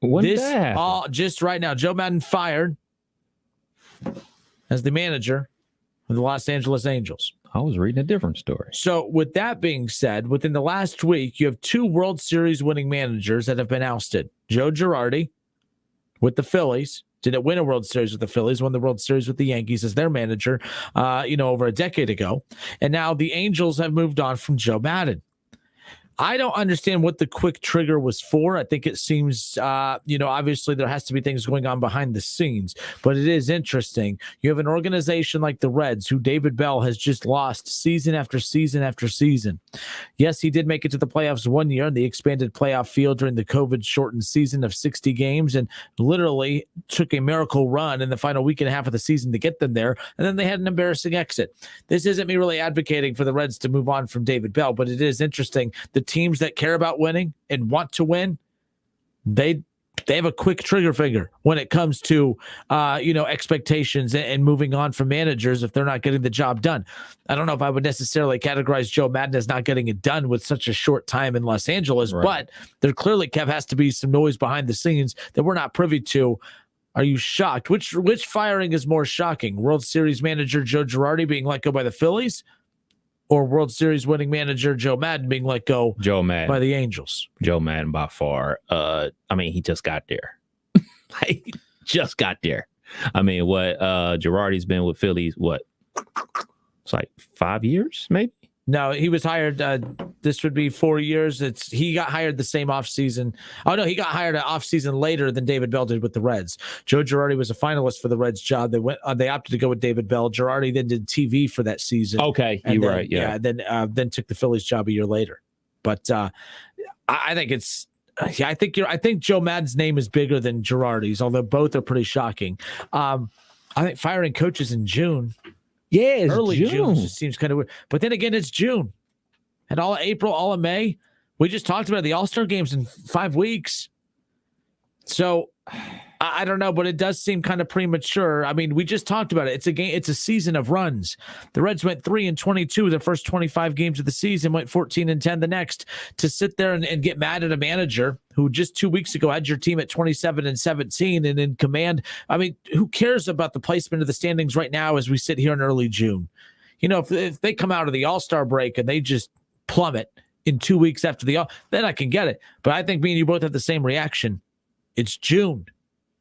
Just right now, Joe Madden fired as the manager of the Los Angeles Angels. I was reading a different story. So with that being said, within the last week, you have 2 World Series winning managers that have been ousted. Joe Girardi with the Phillies. Didn't win a World Series with the Phillies, won the World Series with the Yankees as their manager, over a decade ago. And now the Angels have moved on from Joe Maddon. I don't understand what the quick trigger was for. I think it seems, obviously there has to be things going on behind the scenes, but it is interesting. You have an organization like the Reds, who David Bell has just lost season after season after season. Yes, he did make it to the playoffs one year in the expanded playoff field during the COVID-shortened season of 60 games and literally took a miracle run in the final week and a half of the season to get them there, and then they had an embarrassing exit. This isn't me really advocating for the Reds to move on from David Bell, but it is interesting. The teams that care about winning and want to win, they have a quick trigger finger when it comes to expectations and moving on from managers if they're not getting the job done. I don't know if I would necessarily categorize Joe Maddon as not getting it done with such a short time in Los Angeles, right. But there clearly, Kev, has to be some noise behind the scenes that we're not privy to. Are you shocked? Which firing is more shocking? World Series manager Joe Girardi being let go by the Phillies, or World Series winning manager Joe Maddon being let go by the Angels? Joe Maddon by far. He just got there. Just got there. Girardi's been with Phillies, it's like 5 years, maybe? No, he was hired. This would be 4 years. He got hired the same offseason. Oh, no, he got hired an offseason later than David Bell did with the Reds. Joe Girardi was a finalist for the Reds job. They opted to go with David Bell. Girardi then did TV for that season. Okay, you're right. Yeah. Then took the Phillies job a year later. But I think it's. Yeah, I think Joe Maddon's name is bigger than Girardi's, although both are pretty shocking. I think firing coaches in June. Yeah, early June just seems kind of weird. But then again, it's June. And all of April, all of May. We just talked about the All-Star games in 5 weeks. So I don't know, but it does seem kind of premature. I mean, we just talked about it. It's a season of runs. The Reds went 3-22 the first 25 games of the season, went 14-10 the next. To sit there and get mad at a manager who just 2 weeks ago had your team at 27-17 and in command. I mean, who cares about the placement of the standings right now as we sit here in early June? If they come out of the All-Star break and they just plummet in 2 weeks after then I can get it. But I think me and you both have the same reaction. It's June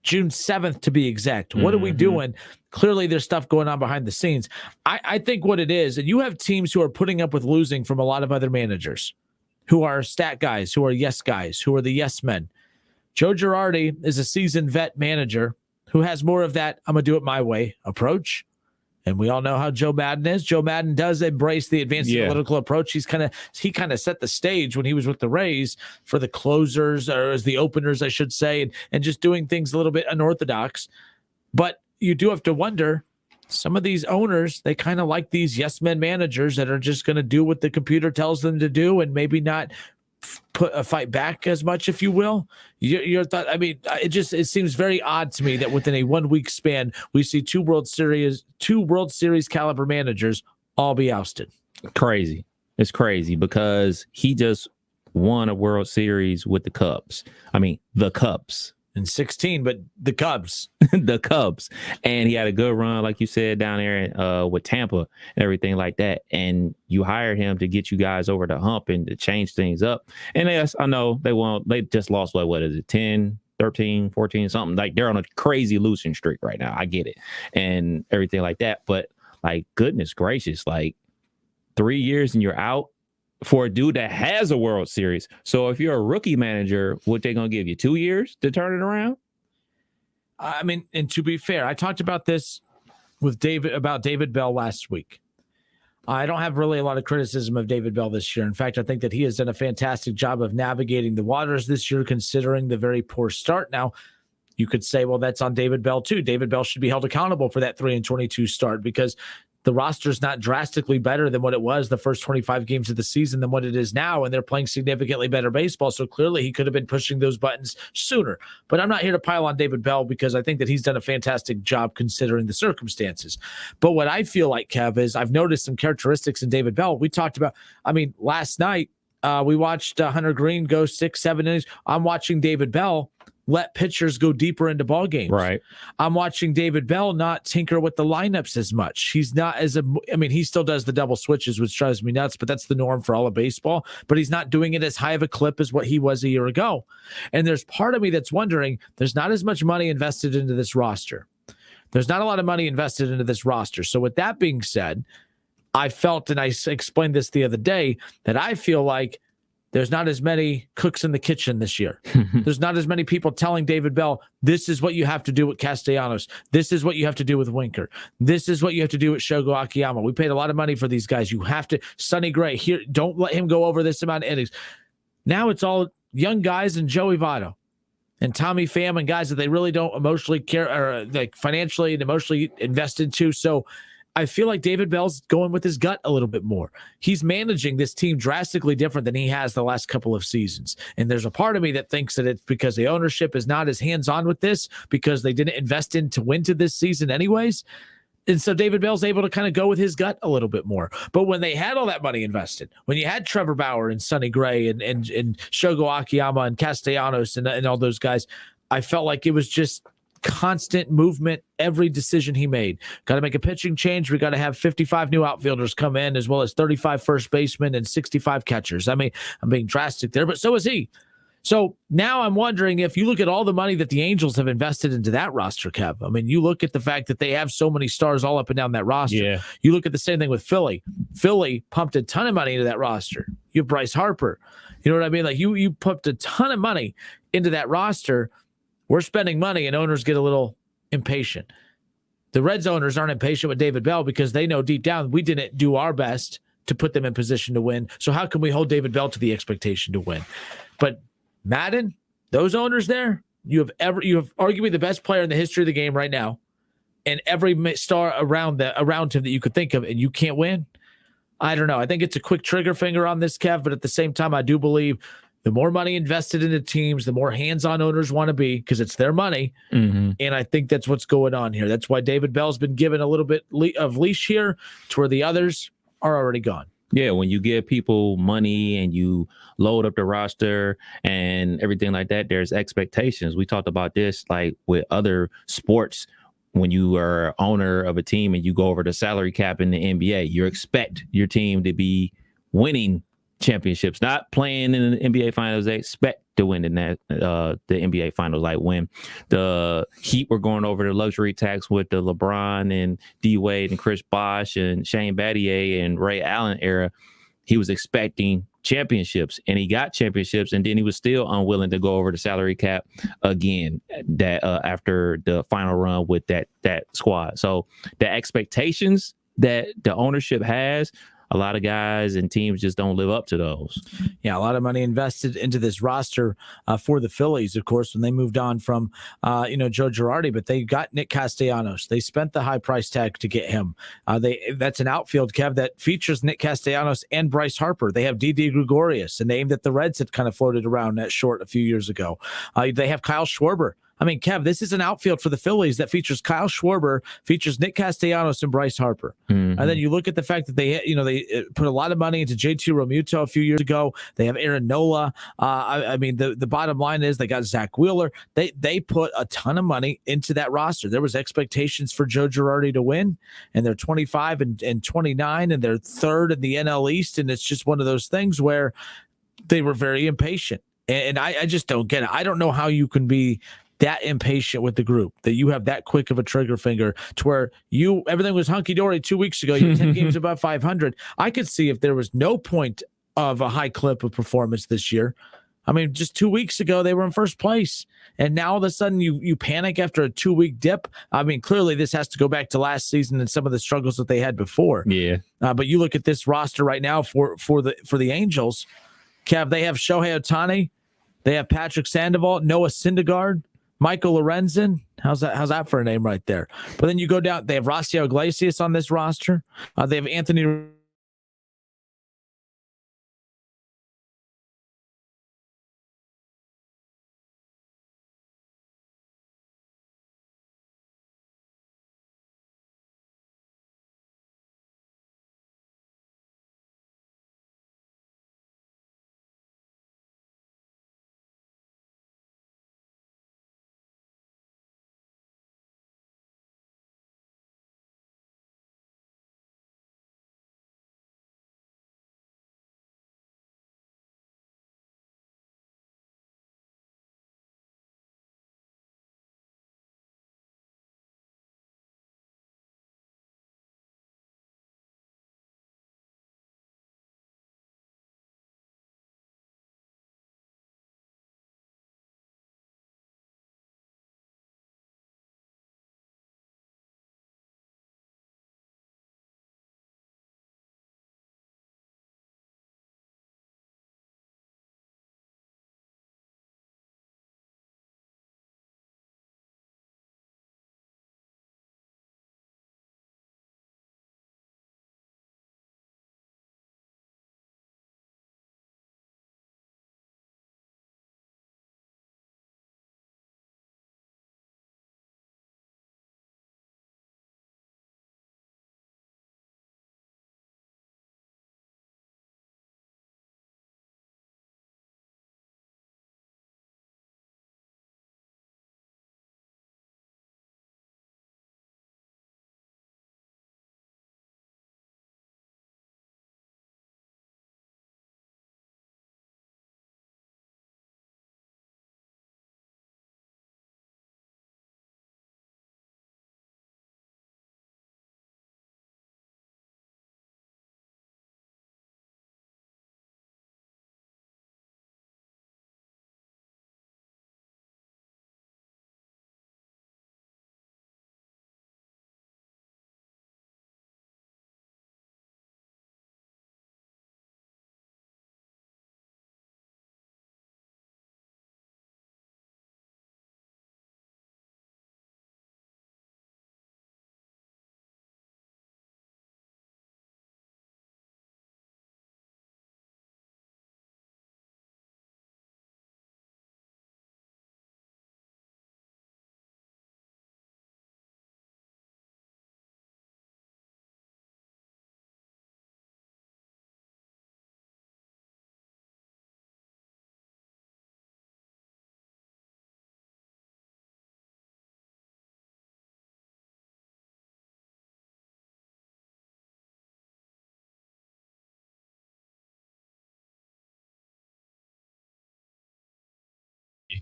7th to be exact. What are we doing? Clearly there's stuff going on behind the scenes. I think what it is, and you have teams who are putting up with losing from a lot of other managers who are stat guys, who are yes guys, who are the yes men. Joe Girardi is a seasoned vet manager who has more of that I'm going to do it my way approach. And we all know how Joe Maddon is. Joe Maddon does embrace the advanced analytical approach. He kind of set the stage when he was with the Rays for the closers, or as the openers, I should say, and just doing things a little bit unorthodox. But you do have to wonder, some of these owners, they kind of like these yes men managers that are just going to do what the computer tells them to do and maybe not fight back as much, if you will. Your thought? I mean, it seems very odd to me that within a 1 week span, we see two World Series caliber managers all be ousted. Crazy. It's crazy because he just won a World Series with the Cubs. I mean, the Cubs. In 16, but the Cubs. The Cubs. And he had a good run, like you said, down there with Tampa and everything like that. And you hired him to get you guys over the hump and to change things up. And yes, I know they just lost, what is it, 10, 13, 14, something. Like, they're on a crazy losing streak right now. I get it. And everything like that. But, like, goodness gracious, like, 3 years and you're out for a dude that has a World Series. So if you're a rookie manager, what they going to give you, 2 years to turn it around? I mean, and to be fair, I talked about this with David Bell last week. I don't have really a lot of criticism of David Bell this year. In fact, I think that he has done a fantastic job of navigating the waters this year, considering the very poor start. Now, you could say, well, that's on David Bell too. David Bell should be held accountable for that 3-22 start because the roster's not drastically better than what it was the first 25 games of the season than what it is now, and they're playing significantly better baseball. So clearly he could have been pushing those buttons sooner. But I'm not here to pile on David Bell because I think that he's done a fantastic job considering the circumstances. But what I feel like, Kev, is I've noticed some characteristics in David Bell. We talked about, last night we watched Hunter Green go 6-7 innings. I'm watching David Bell let pitchers go deeper into ball games. Right. I'm watching David Bell not tinker with the lineups as much. He's not he still does the double switches, which drives me nuts, but that's the norm for all of baseball. But he's not doing it as high of a clip as what he was a year ago. And there's part of me that's wondering, there's not as much money invested into this roster. There's not a lot of money invested into this roster. So with that being said, I felt, and I explained this the other day, that I feel like there's not as many cooks in the kitchen this year. There's not as many people telling David Bell, this is what you have to do with Castellanos. This is what you have to do with Winker. This is what you have to do with Shogo Akiyama. We paid a lot of money for these guys. You have to, Sonny Gray, here, don't let him go over this amount of innings. Now it's all young guys and Joey Votto and Tommy Pham and guys that they really don't emotionally care or like financially and emotionally invest into. So I feel like David Bell's going with his gut a little bit more. He's managing this team drastically different than he has the last couple of seasons. And there's a part of me that thinks that it's because the ownership is not as hands-on with this because they didn't invest in to win to this season anyways. And so David Bell's able to kind of go with his gut a little bit more. But when they had all that money invested, when you had Trevor Bauer and Sonny Gray and Shogo Akiyama and Castellanos and all those guys, I felt like it was just constant movement. Every decision he made, got to make a pitching change. We got to have 55 new outfielders come in, as well as 35 first basemen and 65 catchers. I mean, I'm being drastic there, but so is he. So now I'm wondering if you look at all the money that the Angels have invested into that roster, Kev. I mean, you look at the fact that they have so many stars all up and down that roster. Yeah. You look at the same thing with Philly. Philly pumped a ton of money into that roster. You have Bryce Harper. You know what I mean? Like you pumped a ton of money into that roster. We're spending money and owners get a little impatient. The Reds owners aren't impatient with David Bell because they know deep down we didn't do our best to put them in position to win. So how can we hold David Bell to the expectation to win? But Madden, those owners there, you have arguably the best player in the history of the game right now, and every star around him that you could think of, and you can't win. I don't know. I think it's a quick trigger finger on this, Kev, but at the same time, I do believe the more money invested into teams, the more hands-on owners want to be because it's their money. Mm-hmm. And I think that's what's going on here. That's why David Bell's been given a little bit of leash here to where the others are already gone. Yeah, when you give people money and you load up the roster and everything like that, there's expectations. We talked about this like with other sports. When you are owner of a team and you go over the salary cap in the NBA, you expect your team to be winning championships, not playing in the NBA finals. They expect to win in that the NBA finals. Like when the Heat were going over the luxury tax with the LeBron and D Wade and Chris Bosh and Shane Battier and Ray Allen era, he was expecting championships and he got championships, and then he was still unwilling to go over the salary cap again that after the final run with that squad. So the expectations that the ownership has, a lot of guys and teams just don't live up to those. Yeah, a lot of money invested into this roster for the Phillies, of course, when they moved on from, Joe Girardi, but they got Nick Castellanos. They spent the high price tag to get him. That's an outfield, Kev, that features Nick Castellanos and Bryce Harper. They have Didi Gregorius, a name that the Reds had kind of floated around that short a few years ago. They have Kyle Schwarber. I mean, Kev, this is an outfield for the Phillies that features Kyle Schwarber, features Nick Castellanos and Bryce Harper. Mm-hmm. And then you look at the fact that they put a lot of money into JT Realmuto a few years ago. They have Aaron Nola. The bottom line is they got Zach Wheeler. They put a ton of money into that roster. There was expectations for Joe Girardi to win, and they're 25 and 29, and they're third in the NL East. And it's just one of those things where they were very impatient. And I just don't get it. I don't know how you can be that impatient with the group, that you have that quick of a trigger finger to where everything was hunky-dory 2 weeks ago. You had 10 games above 500. I could see if there was no point of a high clip of performance this year. I mean, just 2 weeks ago, they were in first place. And now all of a sudden you panic after a 2-week dip. I mean, clearly this has to go back to last season and some of the struggles that they had before. Yeah. But you look at this roster right now for the Angels, Kev, they have Shohei Ohtani. They have Patrick Sandoval, Noah Syndergaard, Michael Lorenzen. How's that for a name right there? But then you go down, they have Rocio Iglesias on this roster. They have Anthony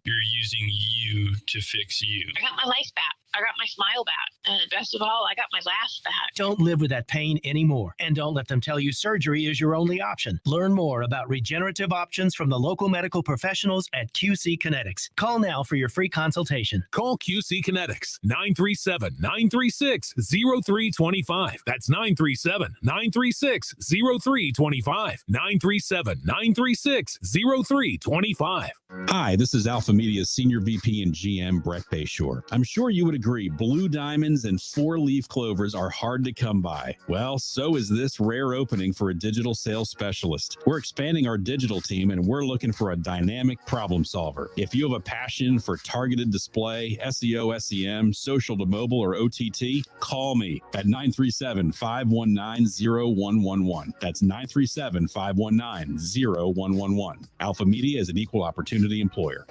You're using you to fix you. I got my life back. I got my smile back. And best of all, I got my laugh back. Don't live with that pain anymore. And don't let them tell you surgery is your only option. Learn more about regenerative options from the local medical professionals at QC Kinetics. Call now for your free consultation. Call QC Kinetics, 937-936-0325. That's 937-936-0325. 937-936-0325. Hi, this is Alpha Media's Senior VP and GM, Brett Bayshore. I'm sure you would agree blue diamonds and four-leaf clovers are hard to come by. Well, so is this rare opening for a digital sales specialist. We're expanding our digital team, and we're looking for a dynamic problem solver. If you have a passion for targeted display, SEO, SEM, social to mobile, or OTT, call me at 937-519-0111. That's 937-519-0111. Alpha Media is an equal opportunity employer.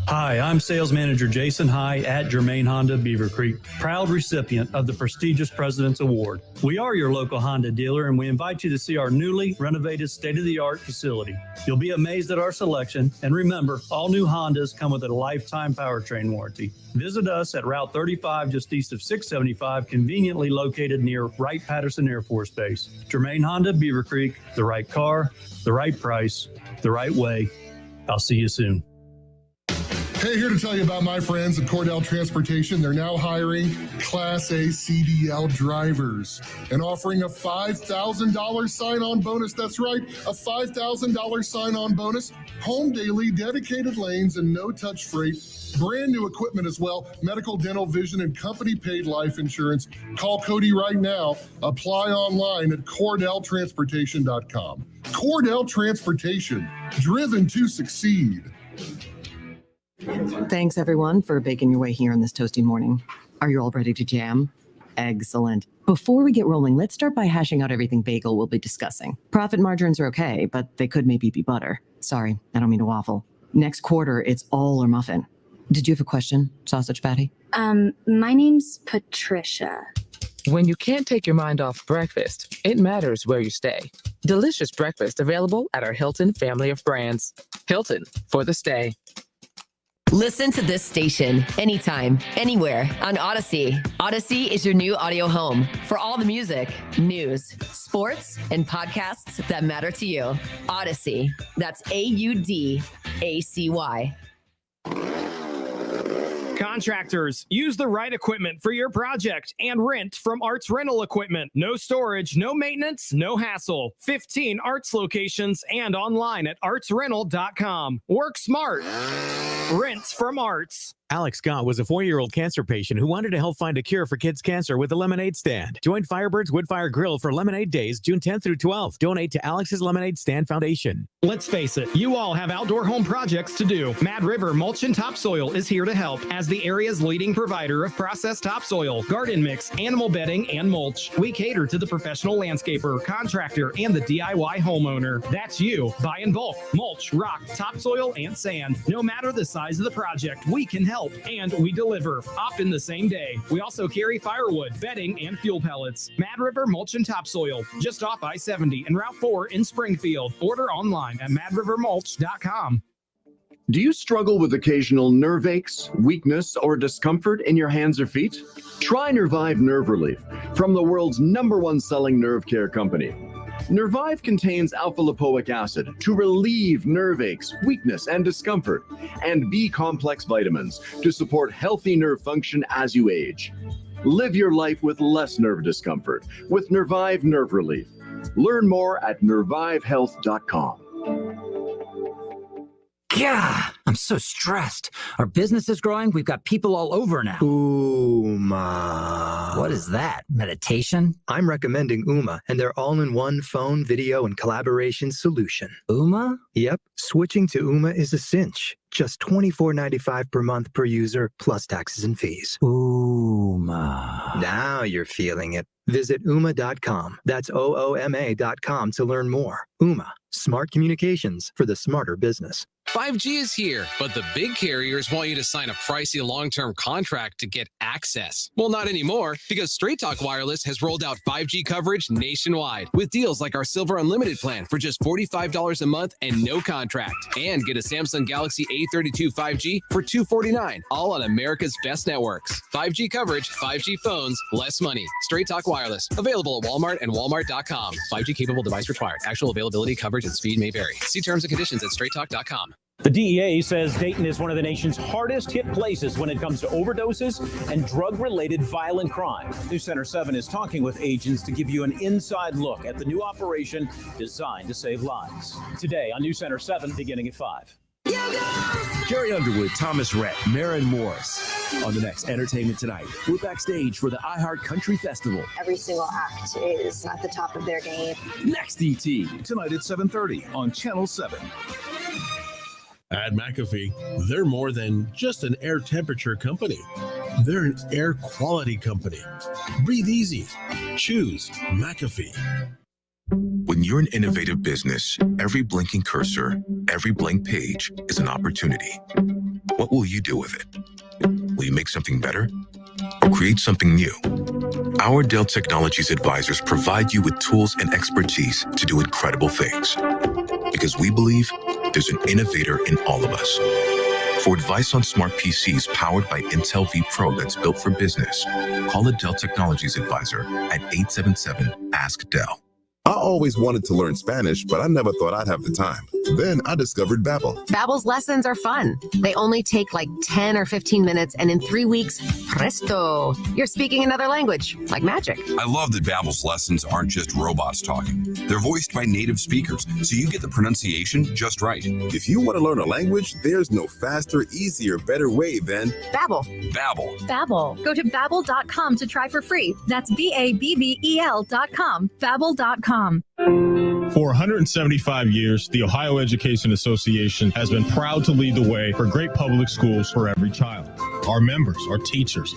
Hi, I'm Sales Manager Jason High at Germain Honda Beaver Creek, proud recipient of the prestigious President's Award. We are your local Honda dealer, and we invite you to see our newly renovated state-of-the-art facility. You'll be amazed at our selection, and remember, all new Hondas come with a lifetime powertrain warranty. Visit us at Route 35, just east of 675, conveniently located near Wright-Patterson Air Force Base. Germain Honda Beaver Creek, the right car, the right price, the right way. I'll see you soon. Hey, here to tell you about my friends at Cordell Transportation. They're now hiring Class A CDL drivers and offering a $5,000 sign-on bonus. That's right, a $5,000 sign-on bonus, home daily, dedicated lanes, and no-touch freight. Brand new equipment as well, medical, dental, vision, and company-paid life insurance. Call Cody right now. Apply online at CordellTransportation.com. Cordell Transportation, driven to succeed. Thanks, everyone, for baking your way here on this toasty morning. Are you all ready to jam? Excellent. Before we get rolling, let's start by hashing out everything bagel will be discussing. Profit margins are okay, but they could maybe be butter. Sorry, I don't mean to waffle. Next quarter, it's all or muffin. Did you have a question, Sausage Patty? My name's Patricia. When you can't take your mind off breakfast, it matters where you stay. Delicious breakfast available at our Hilton family of brands. Hilton, for the stay. Listen to this station anytime, anywhere on Odyssey. Odyssey is your new audio home for all the music, news, sports, and podcasts that matter to you. Odyssey. That's AUDACY. Contractors, use the right equipment for your project and rent from Arts Rental Equipment. No storage, no maintenance, no hassle. 15 Arts locations and online at artsrental.com. Work smart. Rent from Arts. Alex Scott was a 4-year-old cancer patient who wanted to help find a cure for kids' cancer with a lemonade stand. Join Firebird's Woodfire Grill for Lemonade Days, June 10th through 12th. Donate to Alex's Lemonade Stand Foundation. Let's face it, you all have outdoor home projects to do. Mad River Mulch and Topsoil is here to help as the area's leading provider of processed topsoil, garden mix, animal bedding, and mulch. We cater to the professional landscaper, contractor, and the DIY homeowner. That's you. Buy in bulk, mulch, rock, topsoil, and sand. No matter the size of the project, we can help. And we deliver, often the same day. We also carry firewood, bedding, and fuel pellets. Mad River Mulch and Topsoil, just off I-70 and Route 4 in Springfield. Order online at madrivermulch.com. Do you struggle with occasional nerve aches, weakness, or discomfort in your hands or feet? Try Nervive Nerve Relief from the world's #1 selling nerve care company. Nervive contains alpha-lipoic acid to relieve nerve aches, weakness, and discomfort, and B-complex vitamins to support healthy nerve function as you age. Live your life with less nerve discomfort with Nervive Nerve Relief. Learn more at nervivehealth.com. Yeah, I'm so stressed. Our business is growing. We've got people all over now. Uma. What is that? Meditation? I'm recommending Uma and their all-in-one phone, video, and collaboration solution. Uma? Yep. Switching to Uma is a cinch. Just $24.95 per month per user, plus taxes and fees. Uma. Now you're feeling it. Visit Uma.com. That's OOMA.com to learn more. Uma. Smart communications for the smarter business. 5G is here, but the big carriers want you to sign a pricey long-term contract to get access. Well, not anymore, because Straight Talk Wireless has rolled out 5G coverage nationwide with deals like our Silver Unlimited plan for just $45 a month and no contract. And get a Samsung Galaxy A32 5G for $249, all on America's best networks. 5G coverage, 5G phones, less money. Straight Talk Wireless. Available at Walmart and Walmart.com. 5G capable device required. Actual availability, coverage, and speed may vary. See terms and conditions at straighttalk.com. The DEA says Dayton is one of the nation's hardest hit places when it comes to overdoses and drug-related violent crime. News Center 7 is talking with agents to give you an inside look at the new operation designed to save lives. Today on News Center 7, beginning at 5. Carrie Underwood, Thomas Rhett, Maren Morris. On the next Entertainment Tonight, we're backstage for the iHeart Country Festival. Every single act is at the top of their game. Next ET, tonight at 7:30 on Channel 7. At McAfee, they're more than just an air temperature company. They're an air quality company. Breathe easy. Choose McAfee. When you're an innovative business, every blinking cursor, every blank page is an opportunity. What will you do with it? Will you make something better or create something new? Our Dell Technologies advisors provide you with tools and expertise to do incredible things. Because we believe there's an innovator in all of us. For advice on smart PCs powered by Intel V Pro that's built for business, call a Dell Technologies advisor at 877-ASK-DELL. I always wanted to learn Spanish, but I never thought I'd have the time. Then I discovered Babbel. Babbel's lessons are fun. They only take like 10 or 15 minutes, and in 3 weeks, presto, you're speaking another language, like magic. I love that Babbel's lessons aren't just robots talking. They're voiced by native speakers, so you get the pronunciation just right. If you want to learn a language, there's no faster, easier, better way than Babbel. Babbel. Babbel. Go to babbel.com to try for free. That's BABBEL.com. Babbel.com. For 175 years, the Ohio Education Association has been proud to lead the way for great public schools for every child. Our members, our teachers,